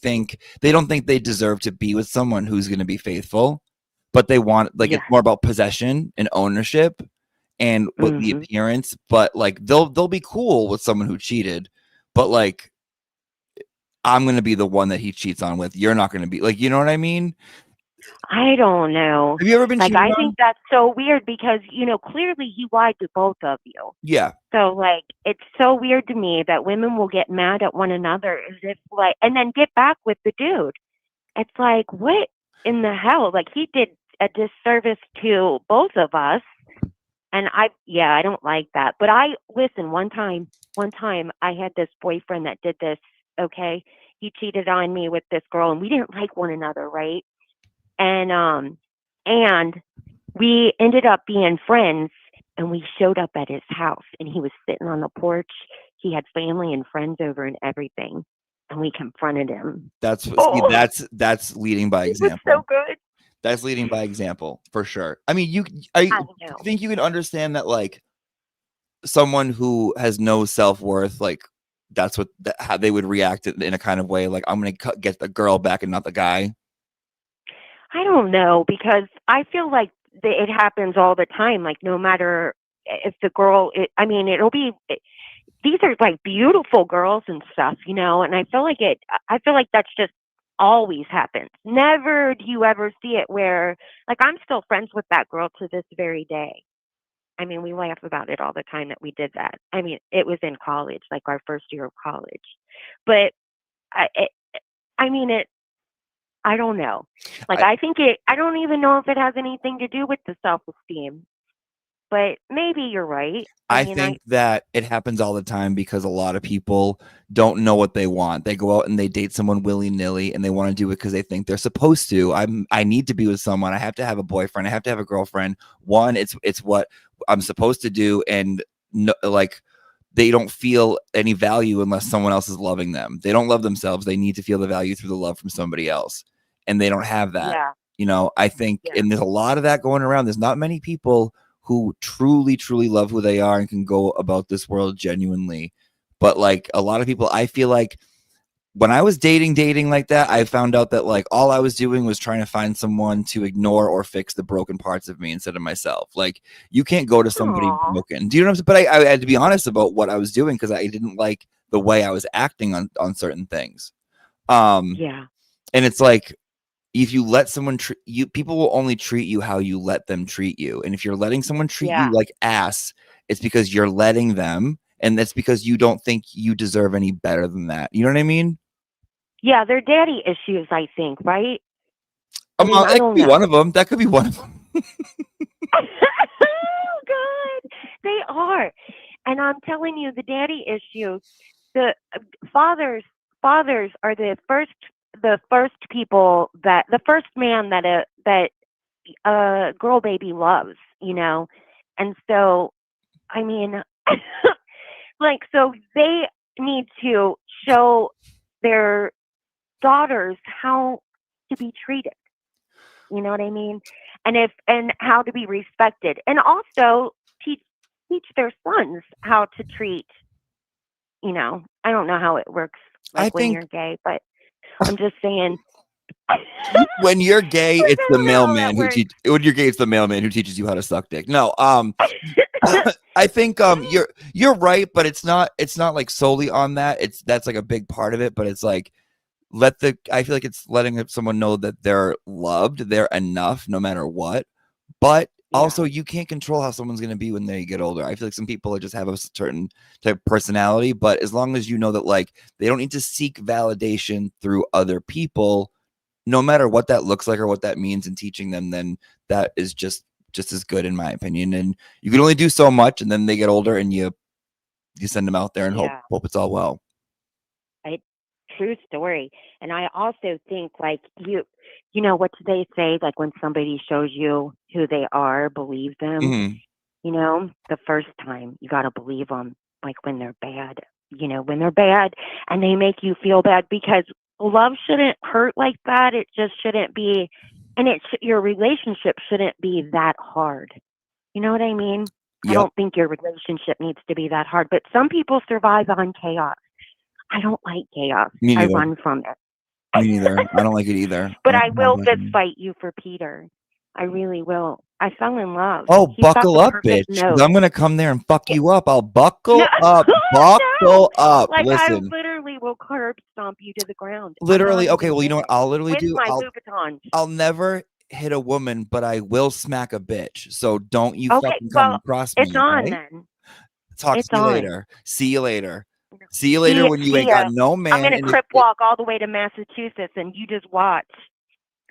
don't think they deserve to be with someone who's going to be faithful, but they want like
Yeah.
it's more about possession and ownership and with the appearance, but like they'll be cool with someone who cheated, but like I'm going to be the one that he cheats on with. You're not going to be like, you know what I mean?
I don't know.
Have you ever been
like,
cheated
I
on?
think that's so weird because, you know, clearly he lied to both of you.
Yeah.
So, like, it's so weird to me that women will get mad at one another as if, like, and then get back with the dude. It's like, what in the hell? Like, he did a disservice to both of us. And I don't like that. But listen, one time I had this boyfriend that did this, okay? He cheated on me with this girl and we didn't like one another, right? And we ended up being friends and we showed up at his house and he was sitting on the porch. He had family and friends over and everything. And we confronted him.
That's leading by
It was
example.
so good.
That's leading by example for sure. I mean, I think you can understand that like someone who has no self-worth, like that's how they would react in a kind of way. Like I'm going to get the girl back and not the guy.
I don't know because I feel like it happens all the time. Like no matter if the girl, these are like beautiful girls and stuff, you know, and I feel like that's just always happens. Never do you ever see it where, like, I'm still friends with that girl to this very day. I mean, we laugh about it all the time that we did that. I mean, it was in college, like our first year of college. But I don't know. Like, I don't even know if it has anything to do with the self-esteem. But maybe you're right.
I think that it happens all the time because a lot of people don't know what they want. They go out and they date someone willy-nilly and they want to do it because they think they're supposed to. I need to be with someone. I have to have a boyfriend. I have to have a girlfriend. One, it's what I'm supposed to do, and like they don't feel any value unless someone else is loving them. They don't love themselves. They need to feel the value through the love from somebody else, and they don't have that.
Yeah.
You know, I think, and there's a lot of that going around. There's not many people who truly, truly love who they are and can go about this world genuinely. But like a lot of people, I feel like when I was dating like that, I found out that like all I was doing was trying to find someone to ignore or fix the broken parts of me instead of myself. Like you can't go to somebody broken. Do you know what I'm saying? But I had to be honest about what I was doing because I didn't like the way I was acting on certain things.
Yeah.
And it's like, if you let someone treat you, people will only treat you how you let them treat you. And if you're letting someone treat you like ass, it's because you're letting them. And that's because you don't think you deserve any better than that. You know what I mean?
Yeah, they're daddy issues, I think, right?
That could be one of them. That could be one of them.
Oh, God. They are. And I'm telling you, the daddy issues, the fathers are the first people that the first man that a girl baby loves, you know. And so I mean like, so they need to show their daughters how to be treated, you know what I mean, and how to be respected, and also teach their sons how to treat, you know. I don't know how it works like when you're gay, but I'm just saying.
When you're gay, it's the mailman who when you're gay, it's the mailman who teaches you how to suck dick. No, I think you're right, but it's not like solely on that. That's like a big part of it, but it's like I feel like it's letting someone know that they're loved, they're enough no matter what. But also you can't control how someone's going to be when they get older. I feel like some people just have a certain type of personality, but as long as you know that like they don't need to seek validation through other people, no matter what that looks like or what that means, in teaching them, then that is just as good in my opinion. And you can only do so much, and then they get older and you send them out there and hope it's all well.
True story. And I also think like you know, what do they say? Like when somebody shows you who they are, believe them.
Mm-hmm.
You know, the first time you got to believe them, like when they're bad. when they're bad and they make you feel bad, because love shouldn't hurt like that. It just shouldn't be, and your relationship shouldn't be that hard. You know what I mean? I
Yep.
don't think your relationship needs to be that hard, but some people survive on chaos. I don't like chaos.
Me
I
neither.
run from it.
Me neither. I don't like it either.
But I
don't
will
have
fist
passion.
fight you for Peter. I really will. I fell in love.
Oh,
He's got
buckle
the
up,
perfect
bitch. 'Cause
note.
I'm gonna come there and fuck you up. I'll buckle
No,
up. Buckle
no.
up.
Like,
Listen.
I literally will curb stomp you to the ground. I'm
Literally,
not
okay,
even
well, you know what
kidding.
I'll literally
With
do?
my Louboutins.
I'll never hit a woman, but I will smack a bitch. So don't you
Okay,
fucking come
well,
across me,
it's on
okay?
then.
Talk
It's
to you
on.
later. See you later. See you later when you ain't
ya.
got no
I'm
man.
gonna
and
crip walk all the way to Massachusetts, and you just watch.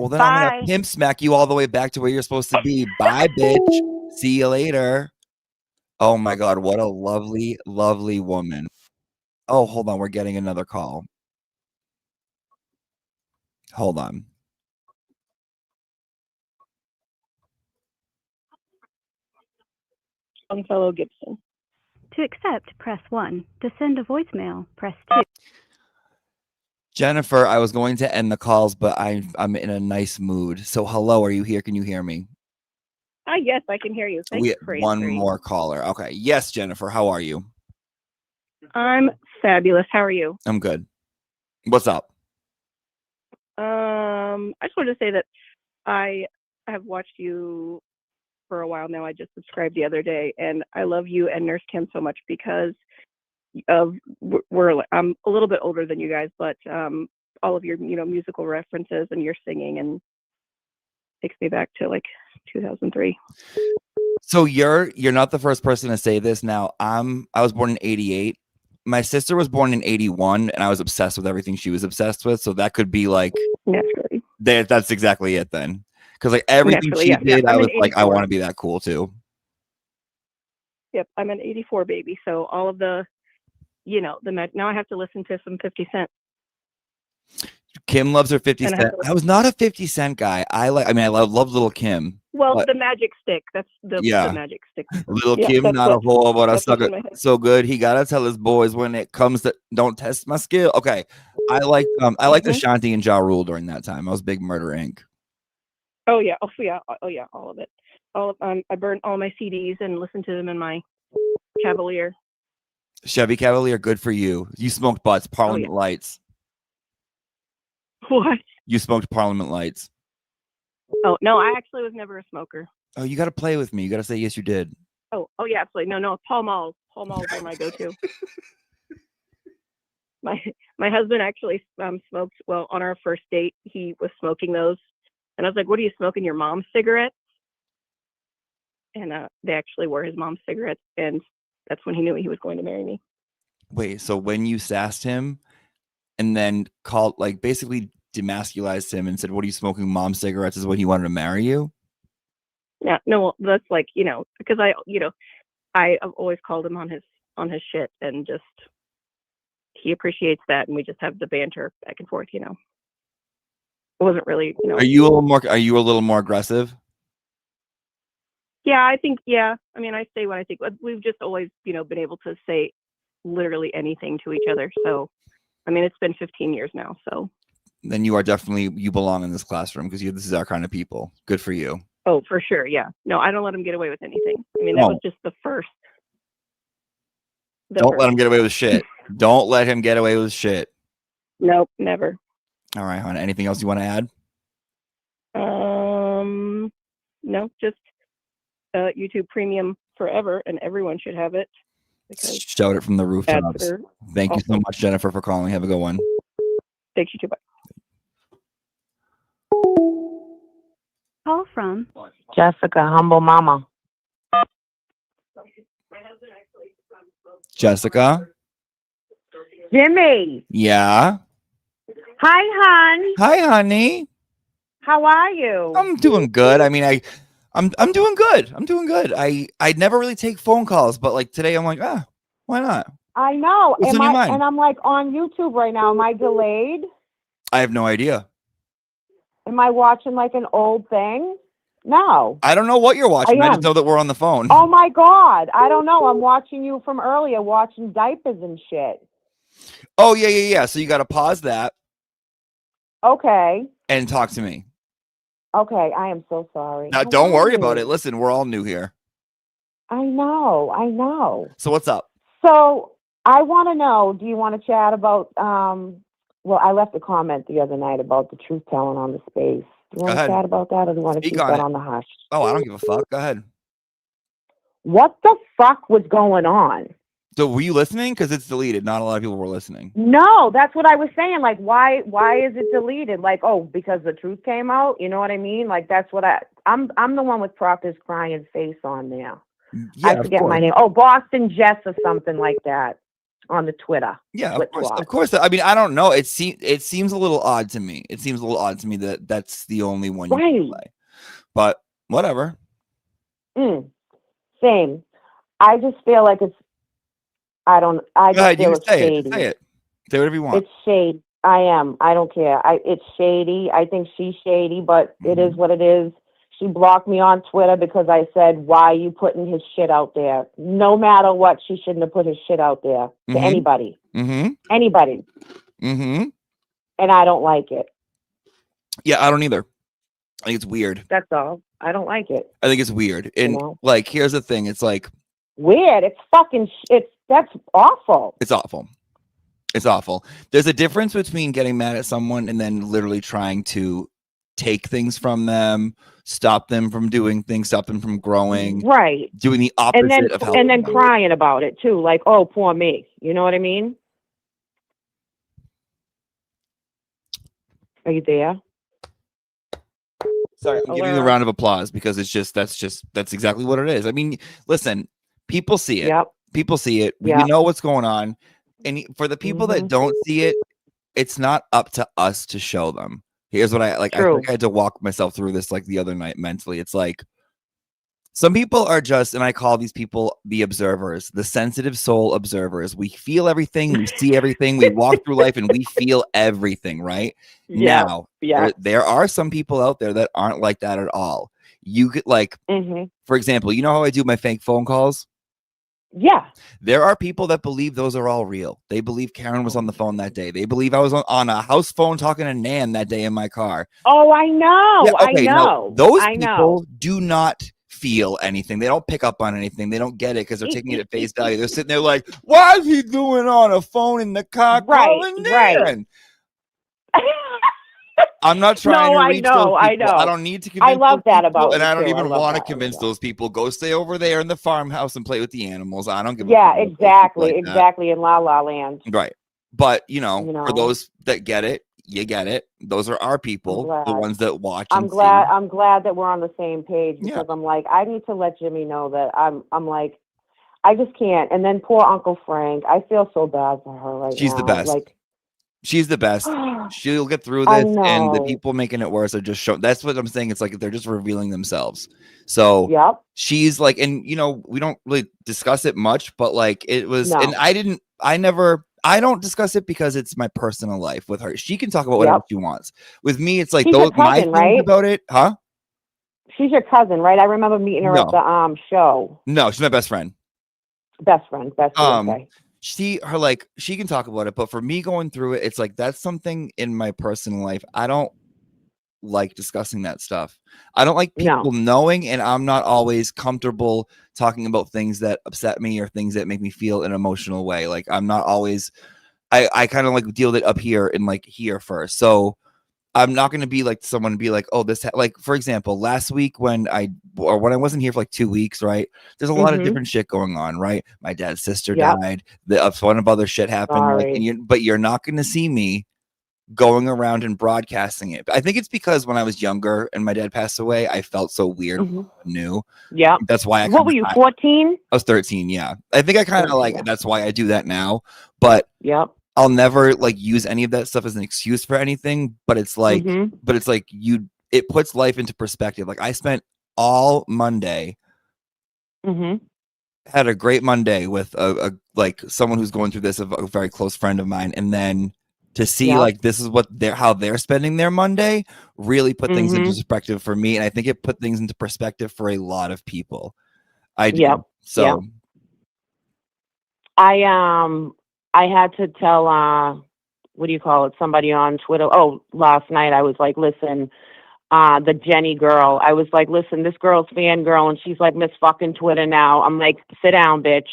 well, then
Bye.
I'm gonna pimp smack you all the way back to where you're supposed to be. Bye, bitch. See you later. Oh my God, what a lovely, lovely woman. Oh, hold on. We're getting another call. Hold on.
Longfellow Gibson.
To accept, press 1. To send a voicemail, press 2.
Jennifer, I was going to end the calls, but I'm in a nice mood. So hello, are you here? Can you hear me?
Yes, I can hear you. Thank
We
you for
one
answering.
more caller. Okay. Yes, Jennifer, how are you?
I'm fabulous. How are you?
I'm good. What's up?
I just wanted to say that I have watched you for a while now. I just subscribed the other day, and I love you and Nurse Kim so much because of I'm a little bit older than you guys, but all of your musical references and your singing and takes me back to like 2003.
So you're not the first person to say this. Now I was born in 88. My sister was born in 81, and I was obsessed with everything she was obsessed with. So that could be like
naturally.
That's exactly it then. Because like everything
Naturally,
she
yeah.
did, I
I'm
was
an
like, I
84.
want to be that cool too.
Yep, I'm an 84 baby, so all of the now I have to listen to some 50 Cent.
Kim loves her 50
And I
Cent.
have to-
I was not a 50 Cent guy. I love Little Kim.
Well,
but
the magic stick. That's the magic stick.
Little
Yeah,
Kim,
that's
not a
what-
whore, but a
that's what's in
sucker.
my head.
So good. He gotta tell his boys when it comes to don't test my skill. Okay. I liked Ashanti and Ja Rule during that time. I was big Murder Inc.
Oh yeah, all of it. I burned all my CDs and listened to them in my Cavalier.
Chevy Cavalier, good for you. You smoked butts, Parliament Lights.
What?
You smoked Parliament Lights.
Oh no, I actually was never a smoker.
Oh, you gotta play with me. You gotta say yes, you did.
Oh yeah, absolutely. No, Pall Malls. Pall Malls are my go-to. My husband actually smoked. Well, on our first date, he was smoking those, and I was like, "What are you smoking? Your mom's cigarettes?" And they actually were his mom's cigarettes, and that's when he knew he was going to marry me.
Wait, so when you sassed him and then called, like, basically demasculized him and said, "What are you smoking? Mom cigarettes?" is when he wanted to marry you?
Yeah, no, that's like because I have always called him on his shit, and just he appreciates that, and we just have the banter back and forth. It wasn't really.
Are you a little more aggressive?
Yeah, I think. Yeah, I mean, I say what I think. We've just always, been able to say literally anything to each other. So, I mean, it's been 15 years now. So.
Then you belong in this classroom because this is our kind of people. Good for you.
Oh, for sure. Yeah. No, I don't let him get away with anything. I mean, that was just the first.
Don't let him get away with shit. Don't let him get away with shit.
Nope, never.
All right, hon. Anything else you want to add?
No, just YouTube Premium forever, and everyone should have it.
Shout it from the rooftops.
Ads are
Thank you so much, Jennifer, for calling. Have a good one.
Thanks, you too. Bye.
Call from
Jessica, humble mama.
Jessica?
Jimmy.
Yeah?
Hi, hon.
Hi, honey.
How are you?
I'm doing good. I mean, I'm doing good. I'm doing good. I never really take phone calls, but like today I'm like, why not?
I know.
What's on your mind?
And I'm like on YouTube right now. Am I delayed?
I have no idea.
Am I watching like an old thing? No.
I don't know what you're watching. I
am.
just know that we're on the phone.
Oh my God. I don't know. I'm watching you from earlier, watching diapers and shit.
Oh, yeah. So you got to pause that.
Okay.
And talk to me.
Okay. I am so sorry.
Now, don't worry about it. Listen, we're all new here.
I know.
So what's up?
So I want to know, do you want to chat about, well, I left a comment the other night about the truth telling on the space. Do you want to chat about that, or do you want to keep that on the hush?
Oh, I don't give a fuck. Go ahead.
What the fuck was going on?
So were you listening? Because it's deleted. Not a lot of people were listening.
No, that's what I was saying. Like, why is it deleted? Like, oh, because the truth came out? You know what I mean? Like, that's what I'm the one with Proctor's crying face on there.
Yeah,
I forget my name. Oh, Boston Jess or something like that on the Twitter.
Yeah, of course. I mean, I don't know. It seems a little odd to me. It seems a little odd to me that that's the only one you can play. But whatever.
Same. I just feel like it's. I just feel it's shady.
Say it. Say whatever you want.
It's shady. I am. I don't care. It's shady. I think she's shady, but it is what it is. She blocked me on Twitter because I said, why are you putting his shit out there? No matter what, she shouldn't have put his shit out there to anybody. Anybody. And I don't like it.
Yeah, I don't either. I think it's weird.
That's all. I don't like it.
I think it's weird. And like, here's the thing. It's like.
Weird. It's fucking, that's awful.
It's awful. It's awful. There's a difference between getting mad at someone and then literally trying to take things from them, stop them from doing things, stop them from growing.
Right.
Doing the opposite of helping.
And then crying about it too. Like, oh, poor me. You know what I mean? Are you there?
Sorry, I'm giving you a round of applause because that's exactly what it is. I mean, listen, people see it.
Yep.
People see it. We know what's going on. And for the people that don't see it, it's not up to us to show them. Here's what I like. I think I had to walk myself through this like the other night mentally. It's like some people are just, and I call these people the observers, the sensitive soul observers. We feel everything, we see everything, we walk through life and we feel everything, right? Now, there are some people out there that aren't like that at all. You get like, for example, you know how I do my fake phone calls?
Yeah.
There are people that believe those are all real. They believe Karen was on the phone that day. They believe I was on a house phone talking to Nan that day in my car.
Oh, I know.
Yeah, okay,
I know.
Now, those people do not feel anything. They don't pick up on anything. They don't get it because they're taking it at face value. They're sitting there like, why is he doing on a phone in the car calling Nan? I'm not trying to reach those people. I don't need to convince
I love that about
and
you
I don't
too.
even want to convince those people. Go stay over there in the farmhouse and play with the animals. I don't give a
fuck.
like
Exactly. In La La Land.
Right. But, you know, for those that get it, you get it. Those are our people, the ones that watch.
I'm glad that we're on the same page because I'm like, I need to let Jimmy know that I'm like, I just can't. And then poor Uncle Frank, I feel so bad for her right now.
She's the best. Like, she's the best. She'll get through this, and the people making it worse are just showing. That's what I'm saying. It's like they're just revealing themselves. So she's like, and you know, we don't really discuss it much, but like it was, and I don't discuss it because it's my personal life with her. She can talk about whatever she wants. With me, it's like
she's
my things about it, huh?
She's your cousin, right? I remember meeting her at the show.
No, she's my best friend.
Best friend. Okay.
She can talk about it, but for me going through it, it's like that's something in my personal life. I don't like discussing that stuff. I don't like people knowing, and I'm not always comfortable talking about things that upset me or things that make me feel an emotional way. Like I'm not always I kind of like deal with it up here and like here first. So I'm not going to be like someone and be like, oh, this, like, for example, last week when I wasn't here for like 2 weeks, right? There's a lot of different shit going on, right? My dad's sister died. A ton of other shit happened. Like, but you're not going to see me going around and broadcasting it. I think it's because when I was younger and my dad passed away, I felt so weird, new.
Yeah.
That's why
What were you, 14?
I was 13, yeah. I think I kind of like, that's why I do that now. But I'll never like use any of that stuff as an excuse for anything, but it's like, it puts life into perspective. Like I spent all Monday, had a great Monday with a like someone who's going through this, a very close friend of mine. And then to see
Yep.
like this is what how they're spending their Monday really put things into
Mhm.
perspective for me, and I think it put things into perspective for a lot of people. I do.
Yep.
So
Yep. I had to tell what do you call it, somebody on Twitter. Oh, last night I was like, listen, the Jenny girl. I was like, listen, this girl's fangirl, and she's like Miss fucking Twitter now. I'm like, sit down, bitch.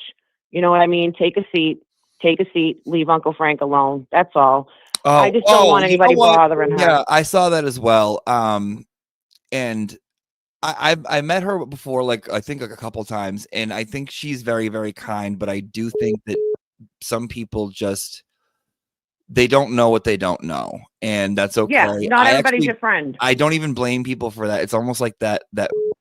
You know what I mean? Take a seat. Leave Uncle Frank alone. That's all. I just don't want
you know
anybody
what?
bothering her.
Yeah, I saw that as well. And I met her before, like I think like a couple times, and I think she's very, very kind. But I do think that some people just they don't know what they don't know, and that's okay.
Yeah, not everybody's your friend.
I don't even blame people for that. It's almost like that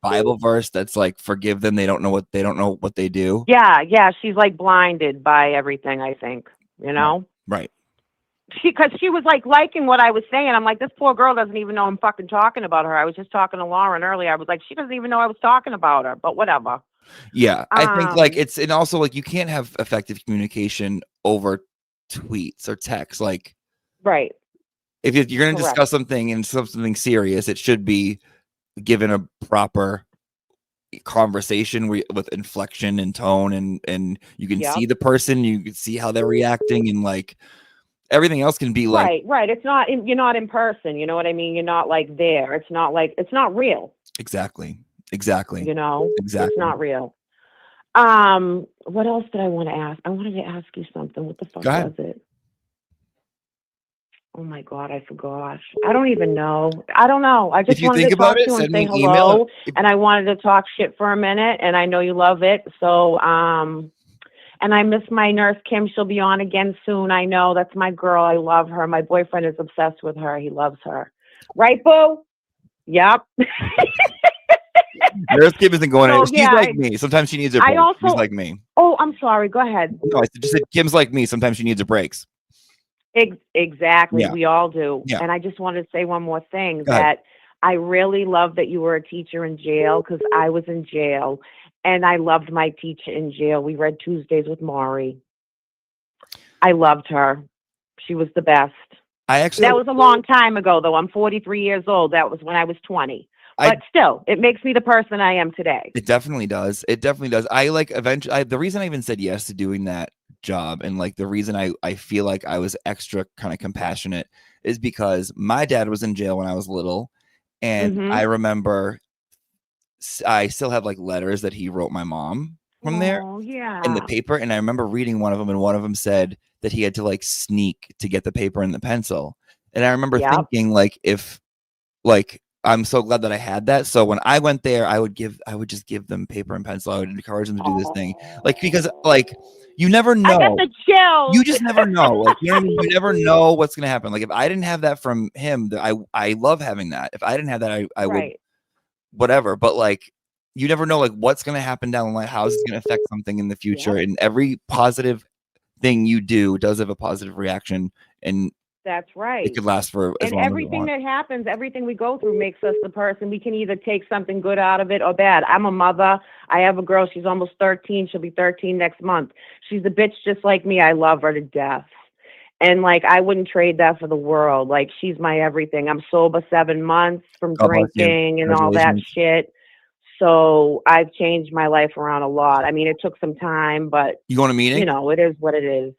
Bible verse that's like, forgive them, they don't know what they do.
Yeah, she's like blinded by everything, I think, you know?
Right.
Because she was like liking what I was saying. I'm like, this poor girl doesn't even know I'm fucking talking about her. I was just talking to Lauren earlier. I was like, she doesn't even know I was talking about her, but whatever.
Yeah, I think like and also like you can't have effective communication over tweets or text. Like,
right.
If you're going to
Correct.
discuss something and something serious, it should be given a proper conversation with inflection and tone, and you can see the person, you can see how they're reacting, and like everything else can be like
right. It's not you're not in person. You know what I mean? You're not like there. It's not real.
Exactly.
You know,
Exactly.
It's not real. What else did I want to ask? I wanted to ask you something. What the fuck was it? Oh my God, I forgot. I don't even know. I don't know. I just wanted to talk to you and say hello, and I wanted to talk shit for a minute, and I know you love it. So, and I miss my nurse, Kim. She'll be on again soon. I know. That's my girl. I love her. My boyfriend is obsessed with her. He loves her. Right, boo? Yep.
Nurse Kim isn't going anywhere. She's
yeah,
like me. Sometimes she needs her breaks. She's like me.
Oh, I'm sorry. Go ahead.
No, I just said Kim's like me. Sometimes she needs her breaks.
Exactly.
Yeah.
We all do.
Yeah.
And I just wanted to say one more thing, that I really love that you were a teacher in jail, because I was in jail, and I loved my teacher in jail. We read Tuesdays with Maury. I loved her. She was the best. That was a long time ago, though. I'm 43 years old. That was when I was 20. But still, it makes me the person I am today.
It definitely does. It definitely does. I like eventually. The reason I even said yes to doing that job, and like the reason I feel like I was extra kind of compassionate, is because my dad was in jail when I was little, and I remember I still have like letters that he wrote my mom from there in the paper, and I remember reading one of them, and one of them said that he had to like sneak to get the paper and the pencil, and I remember thinking like, if like. I'm so glad that I had that. So when I went there, I would just give them paper and pencil. I would encourage them to do this thing. Like, because like you never know.
I got the chills.
You just never know. Like, you know what I mean? You never know what's gonna happen. Like if I didn't have that from him, I love having that. If I didn't have that, I would whatever. But like you never know like what's gonna happen down the line, how it's gonna affect something in the future. And every positive thing you do does have a positive reaction, and
that's right.
It could last for as long as
everything that happens, everything we go through makes us the person. We can either take something good out of it or bad. I'm a mother. I have a girl. She's almost 13. She'll be 13 next month. She's a bitch just like me. I love her to death. And like, I wouldn't trade that for the world. Like, she's my everything. I'm sober 7 months from drinking and all that shit. So I've changed my life around a lot. I mean, it took some time, but
you going to meetings?
You know, it is what it is.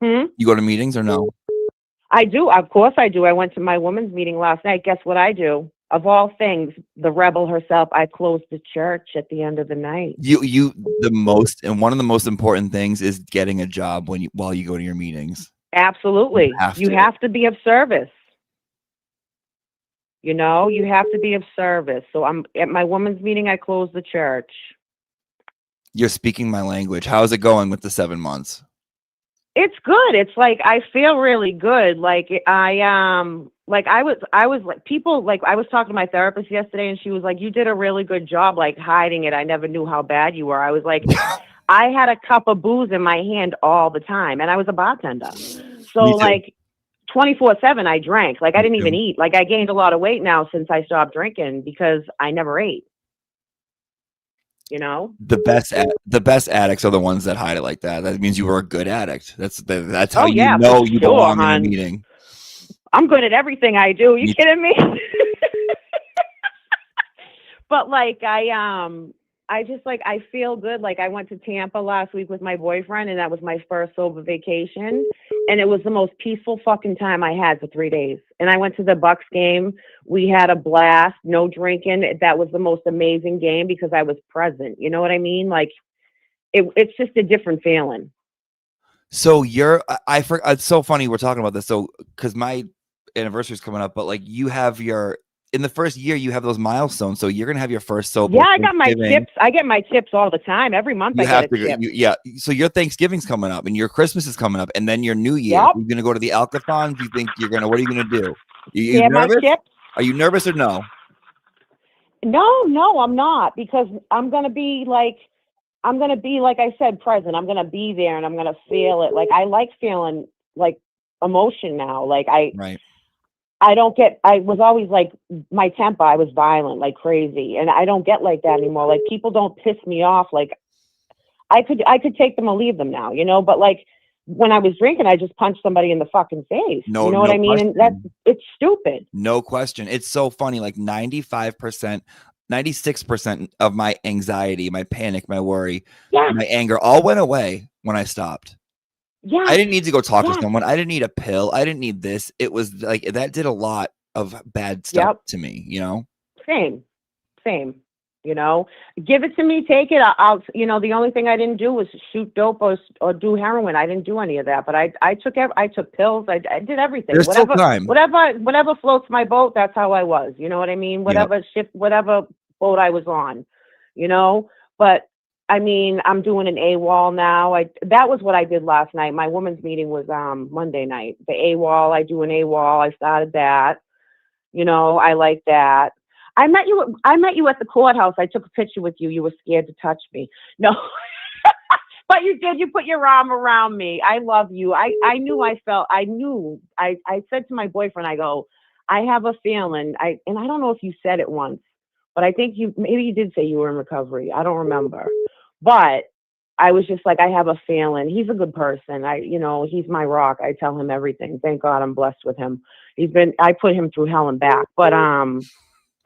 You go to meetings or no?
I do. Of course I do. I went to my women's meeting last night. Guess what I do? Of all things, the rebel herself, I closed the church at the end of the night.
One of the most important things is getting a job while you go to your meetings.
Absolutely. You have to be of service. You know, you have to be of service. So I'm at my women's meeting, I closed the church.
You're speaking my language. How's it going with the 7 months?
It's good. It's like, I feel really good. Like I was like, people, like I was talking to my therapist yesterday, and she was like, you did a really good job, like hiding it. I never knew how bad you were. I was like, I had a cup of booze in my hand all the time, and I was a bartender. So like 24/7 I drank. Like I didn't even eat. Like I gained a lot of weight now since I stopped drinking because I never ate. you know?
The best addicts are the ones that hide it like that. That means you were a good addict. That's how
Oh,
you
yeah,
know
for
you
sure,
belong in a
hon.
meeting.
I'm good at everything I do. You
Me-
kidding me? But like I just like I feel good. Like I went to Tampa last week with my boyfriend, and that was my first sober vacation, and it was the most peaceful fucking time I had for 3 days. And I went to the Bucks game. We had a blast. No drinking. That was the most amazing game because I was present. You know what I mean? Like it's just a different feeling.
So it's so funny we're talking about this. So because my anniversary is coming up, but like you have in the first year you have those milestones. So you're gonna have your first sober.
Yeah, I got my
Thanksgiving.
tips. I get my tips all the time. Every month
You
I
have
get a
to,
tip.
yeah. So your Thanksgiving's coming up, and your Christmas is coming up, and then your New Year.
Yep.
You're gonna go to the Alcathon. Do you think you're gonna? What are you gonna do? You
Share my
nervous?
tips?
Are you nervous or no?
No, I'm not, because I'm gonna be like I said, present. I'm gonna be there and I'm gonna feel it. Like I like feeling like emotion now. Like
Right.
I was always like my temper, I was violent like crazy. And I don't get like that anymore. Like people don't piss me off. Like I could take them or leave them now, you know, but like when I was drinking, I just punched somebody in the fucking face.
No,
you know what
no
I mean?
question.
And it's stupid.
No question. It's so funny. Like 95%, 96% of my anxiety, my panic, my worry, my anger all went away when I stopped.
Yeah.
I didn't need to go talk to someone. I didn't need a pill. I didn't need this. It was like that did a lot of bad stuff to me, you know?
Same. You know, give it to me, take it. I'll you know, the only thing I didn't do was shoot dope or do heroin. I didn't do any of that, but I took pills. I did everything.
There's still time.
Whatever floats my boat, that's how I was. You know what I mean? Whatever boat I was on, you know. But I mean, I'm doing an AWOL now. That was what I did last night. My women's meeting was Monday night. The AWOL, I do an AWOL. I started that. You know, I like that. I met you at the courthouse. I took a picture with you. You were scared to touch me. No, but you did. You put your arm around me. I love you. I said to my boyfriend, I go, I have a feeling. And I don't know if you said it once, but I think maybe you did say you were in recovery. I don't remember, but I was just like, I have a feeling. He's a good person. He's my rock. I tell him everything. Thank God I'm blessed with him. I put him through hell and back, but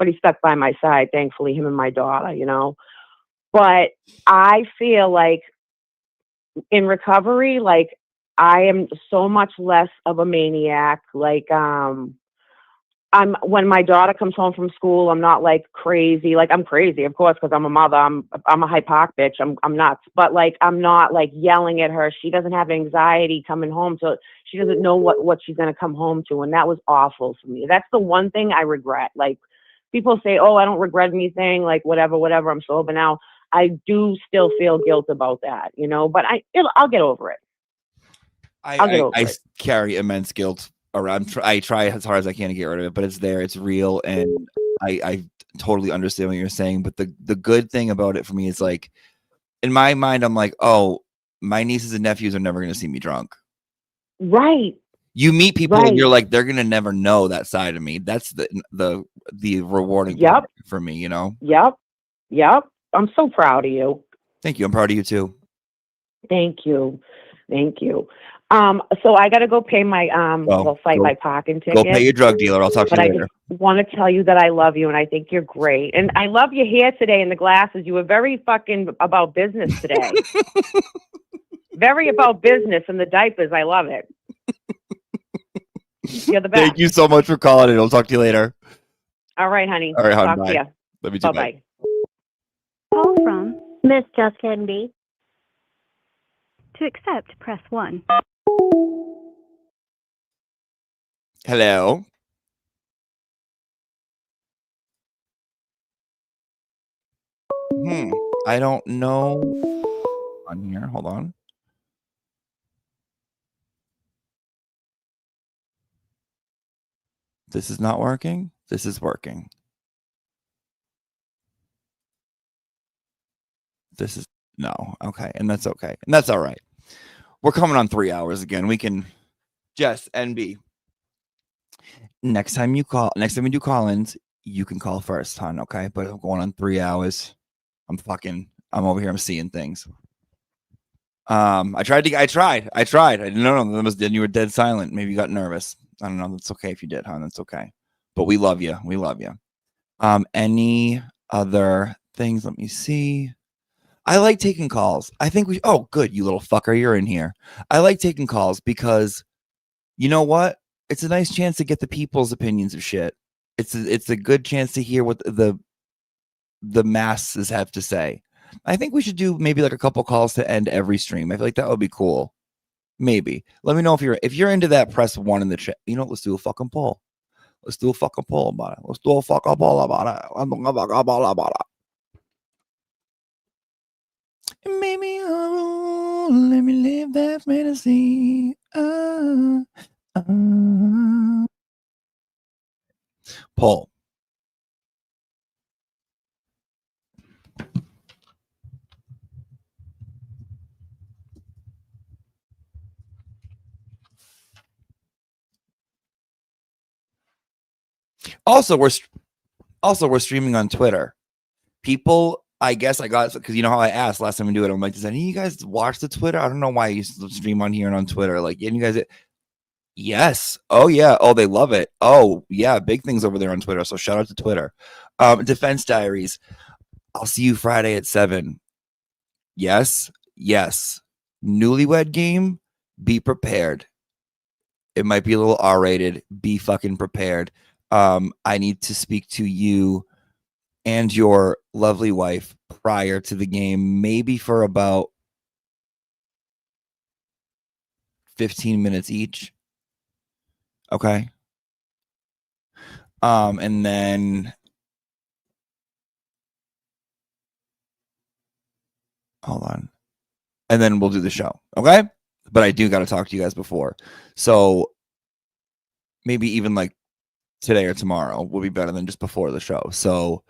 he stuck by my side, thankfully, him and my daughter, you know. But I feel like in recovery, like I am so much less of a maniac. Like when my daughter comes home from school, I'm not like crazy. Like I'm crazy, of course, because I'm a mother. I'm a hypoc bitch. I'm nuts. But like I'm not like yelling at her. She doesn't have anxiety coming home, so she doesn't know what she's gonna come home to, and that was awful for me. That's the one thing I regret. Like people say, oh, I don't regret anything, like whatever, I'm sober now. I do still feel guilt about that, you know, but I'll get over it.
I carry immense guilt around. I try as hard as I can to get rid of it, but it's there, it's real. And I totally understand what you're saying. But the good thing about it for me is like, in my mind, I'm like, oh, my nieces and nephews are never going to see me drunk.
Right.
You meet people and you're like, they're gonna never know that side of me. That's the rewarding part for me, you know?
Yep. I'm so proud of you.
Thank you. I'm proud of you too.
Thank you. So I gotta go pay my my parking ticket.
Go pay your drug dealer. I'll talk to you later.
I just want to tell you that I love you and I think you're great. And I love your hair today and the glasses. You were very fucking about business today. Very about business and the diapers. I love it. You're the best.
Thank you so much for calling in. I'll talk to you later.
All right, honey.
All right, hon.
Talk
Bye.
to you.
Love you too.
Bye-bye.
Call from Miss Jessica NB. To accept, press 1.
Hello. I don't know. On here, hold on. This is not working. This is working. This is no. Okay. And that's okay. And that's all right. We're coming on 3 hours again. We can Jess NB. Next time we do call-ins, you can call first, hon. Okay. But I'm going on 3 hours. I'm fucking I'm over here. I'm seeing things. I tried. I didn't know. Then you were dead silent. Maybe you got nervous. I don't know. That's okay if you did, huh? That's okay. But we love you. We love you. Any other things? Let me see. I like taking calls. I think we. Oh, good. You little fucker. You're in here. I like taking calls because you know what? It's a nice chance to get the people's opinions of shit. It's a good chance to hear what the masses have to say. I think we should do maybe like a couple calls to end every stream. I feel like that would be cool. Maybe. Let me know if you're into that. Press 1 in the chat. You know, let's do a fucking poll. Let's do a fucking poll about it. Let's do a fucking poll about it. Maybe let me live that fantasy. Poll. Also, we're streaming on Twitter. People, I guess I got, because you know how I asked last time we do it. I'm like, does any of you guys watch the Twitter? I don't know why you stream on here and on Twitter. Like, and you guys, yes. Oh yeah. Oh, they love it. Oh yeah, big things over there on Twitter. So shout out to Twitter. Defense Diaries. I'll see you Friday at 7. Yes. Newlywed Game. Be prepared. It might be a little R-rated. Be fucking prepared. I need to speak to you and your lovely wife prior to the game, maybe for about 15 minutes each. Okay. And then hold on. And then we'll do the show. Okay. But I do got to talk to you guys before. So maybe even like today or tomorrow will be better than just before the show. So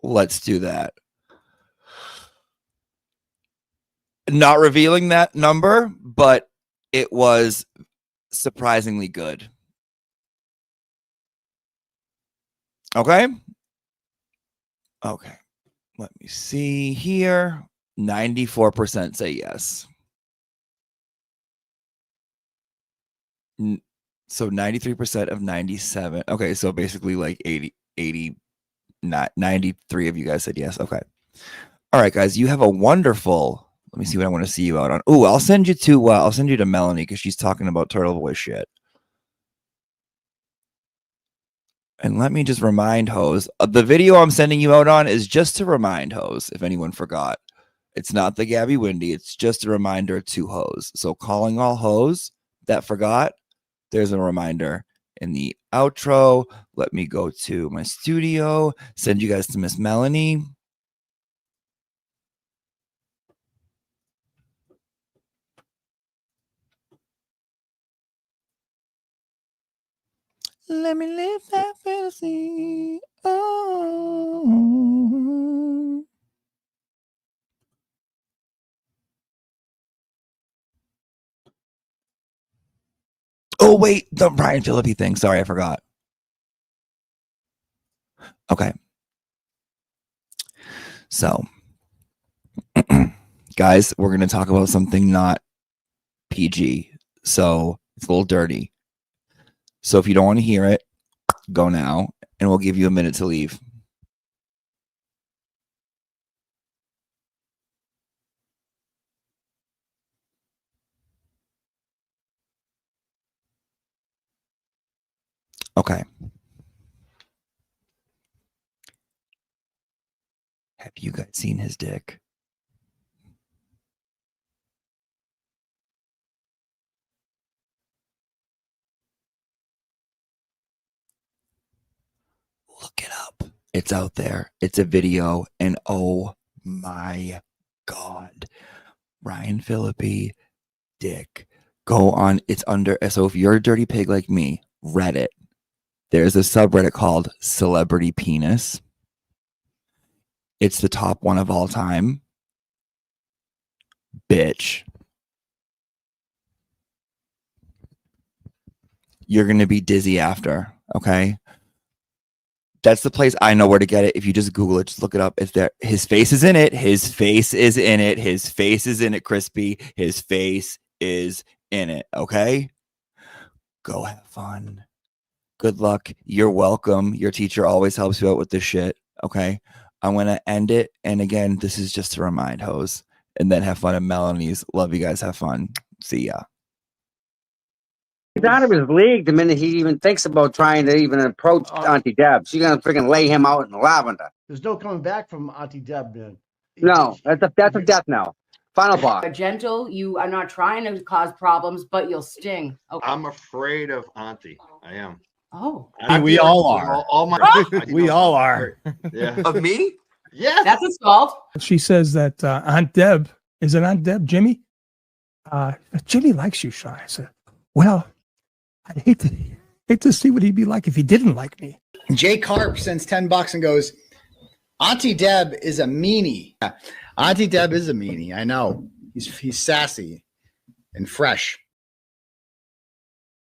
let's do that. Not revealing that number, but it was surprisingly good. Okay. Okay. Let me see here. 94% say yes. So 93% of 97. Okay, so basically like 80, not 93 of you guys said yes. Okay. All right, guys, you have a wonderful. Let me see what I want to see you out on. Oh, I'll send you to Melanie because she's talking about Turtle Boy shit. And let me just remind hoes, the video I'm sending you out on is just to remind hoes, if anyone forgot. It's not the Gabby Windy. It's just a reminder to hoes. So calling all hoes that forgot, there's a reminder in the outro. Let me go to my studio, send you guys to Miss Melanie. Let me live that fantasy. Oh. Oh, wait, the Brian Phillippe thing. Sorry, I forgot. Okay. So, guys, we're going to talk about something not PG. So, it's a little dirty. So, if you don't want to hear it, go now, and we'll give you a minute to leave. Okay. Have you guys seen his dick? Look it up. It's out there. It's a video, and oh my God. Ryan Phillippe dick. Go on. It's under. So if you're a dirty pig like me, Reddit. There's a subreddit called Celebrity Penis. It's the top one of all time. Bitch. You're going to be dizzy after, okay? That's the place I know where to get it. If you just Google it, just look it up. It's there. His face is in it. His face is in it. His face is in it, Crispy. His face is in it. Okay? Go have fun. Good luck. You're welcome. Your teacher always helps you out with this shit. Okay? I'm going to end it. And again, this is just to remind hoes. And then have fun at Melanie's. Love you guys. Have fun. See ya.
He's out of his league the minute he even thinks about trying to even approach Auntie Deb. She's gonna freaking lay him out in lavender.
There's no coming back from Auntie Deb, man.
No, that's a death now. Final boss.
Gentle, you are not trying to cause problems, but you'll sting. Okay.
I'm afraid of Auntie. I am.
Oh.
We all are.
All my
We all are.
Yeah.
Of me?
Yeah.
That's assault.
She says that Aunt Deb, is it Aunt Deb, Jimmy? Jimmy likes you, Sean. I said, well, I'd hate to see what he'd be like if he didn't like me.
Jay Carp sends $10 and goes, Auntie Deb is a meanie. Auntie Deb is a meanie. I know. He's sassy and fresh.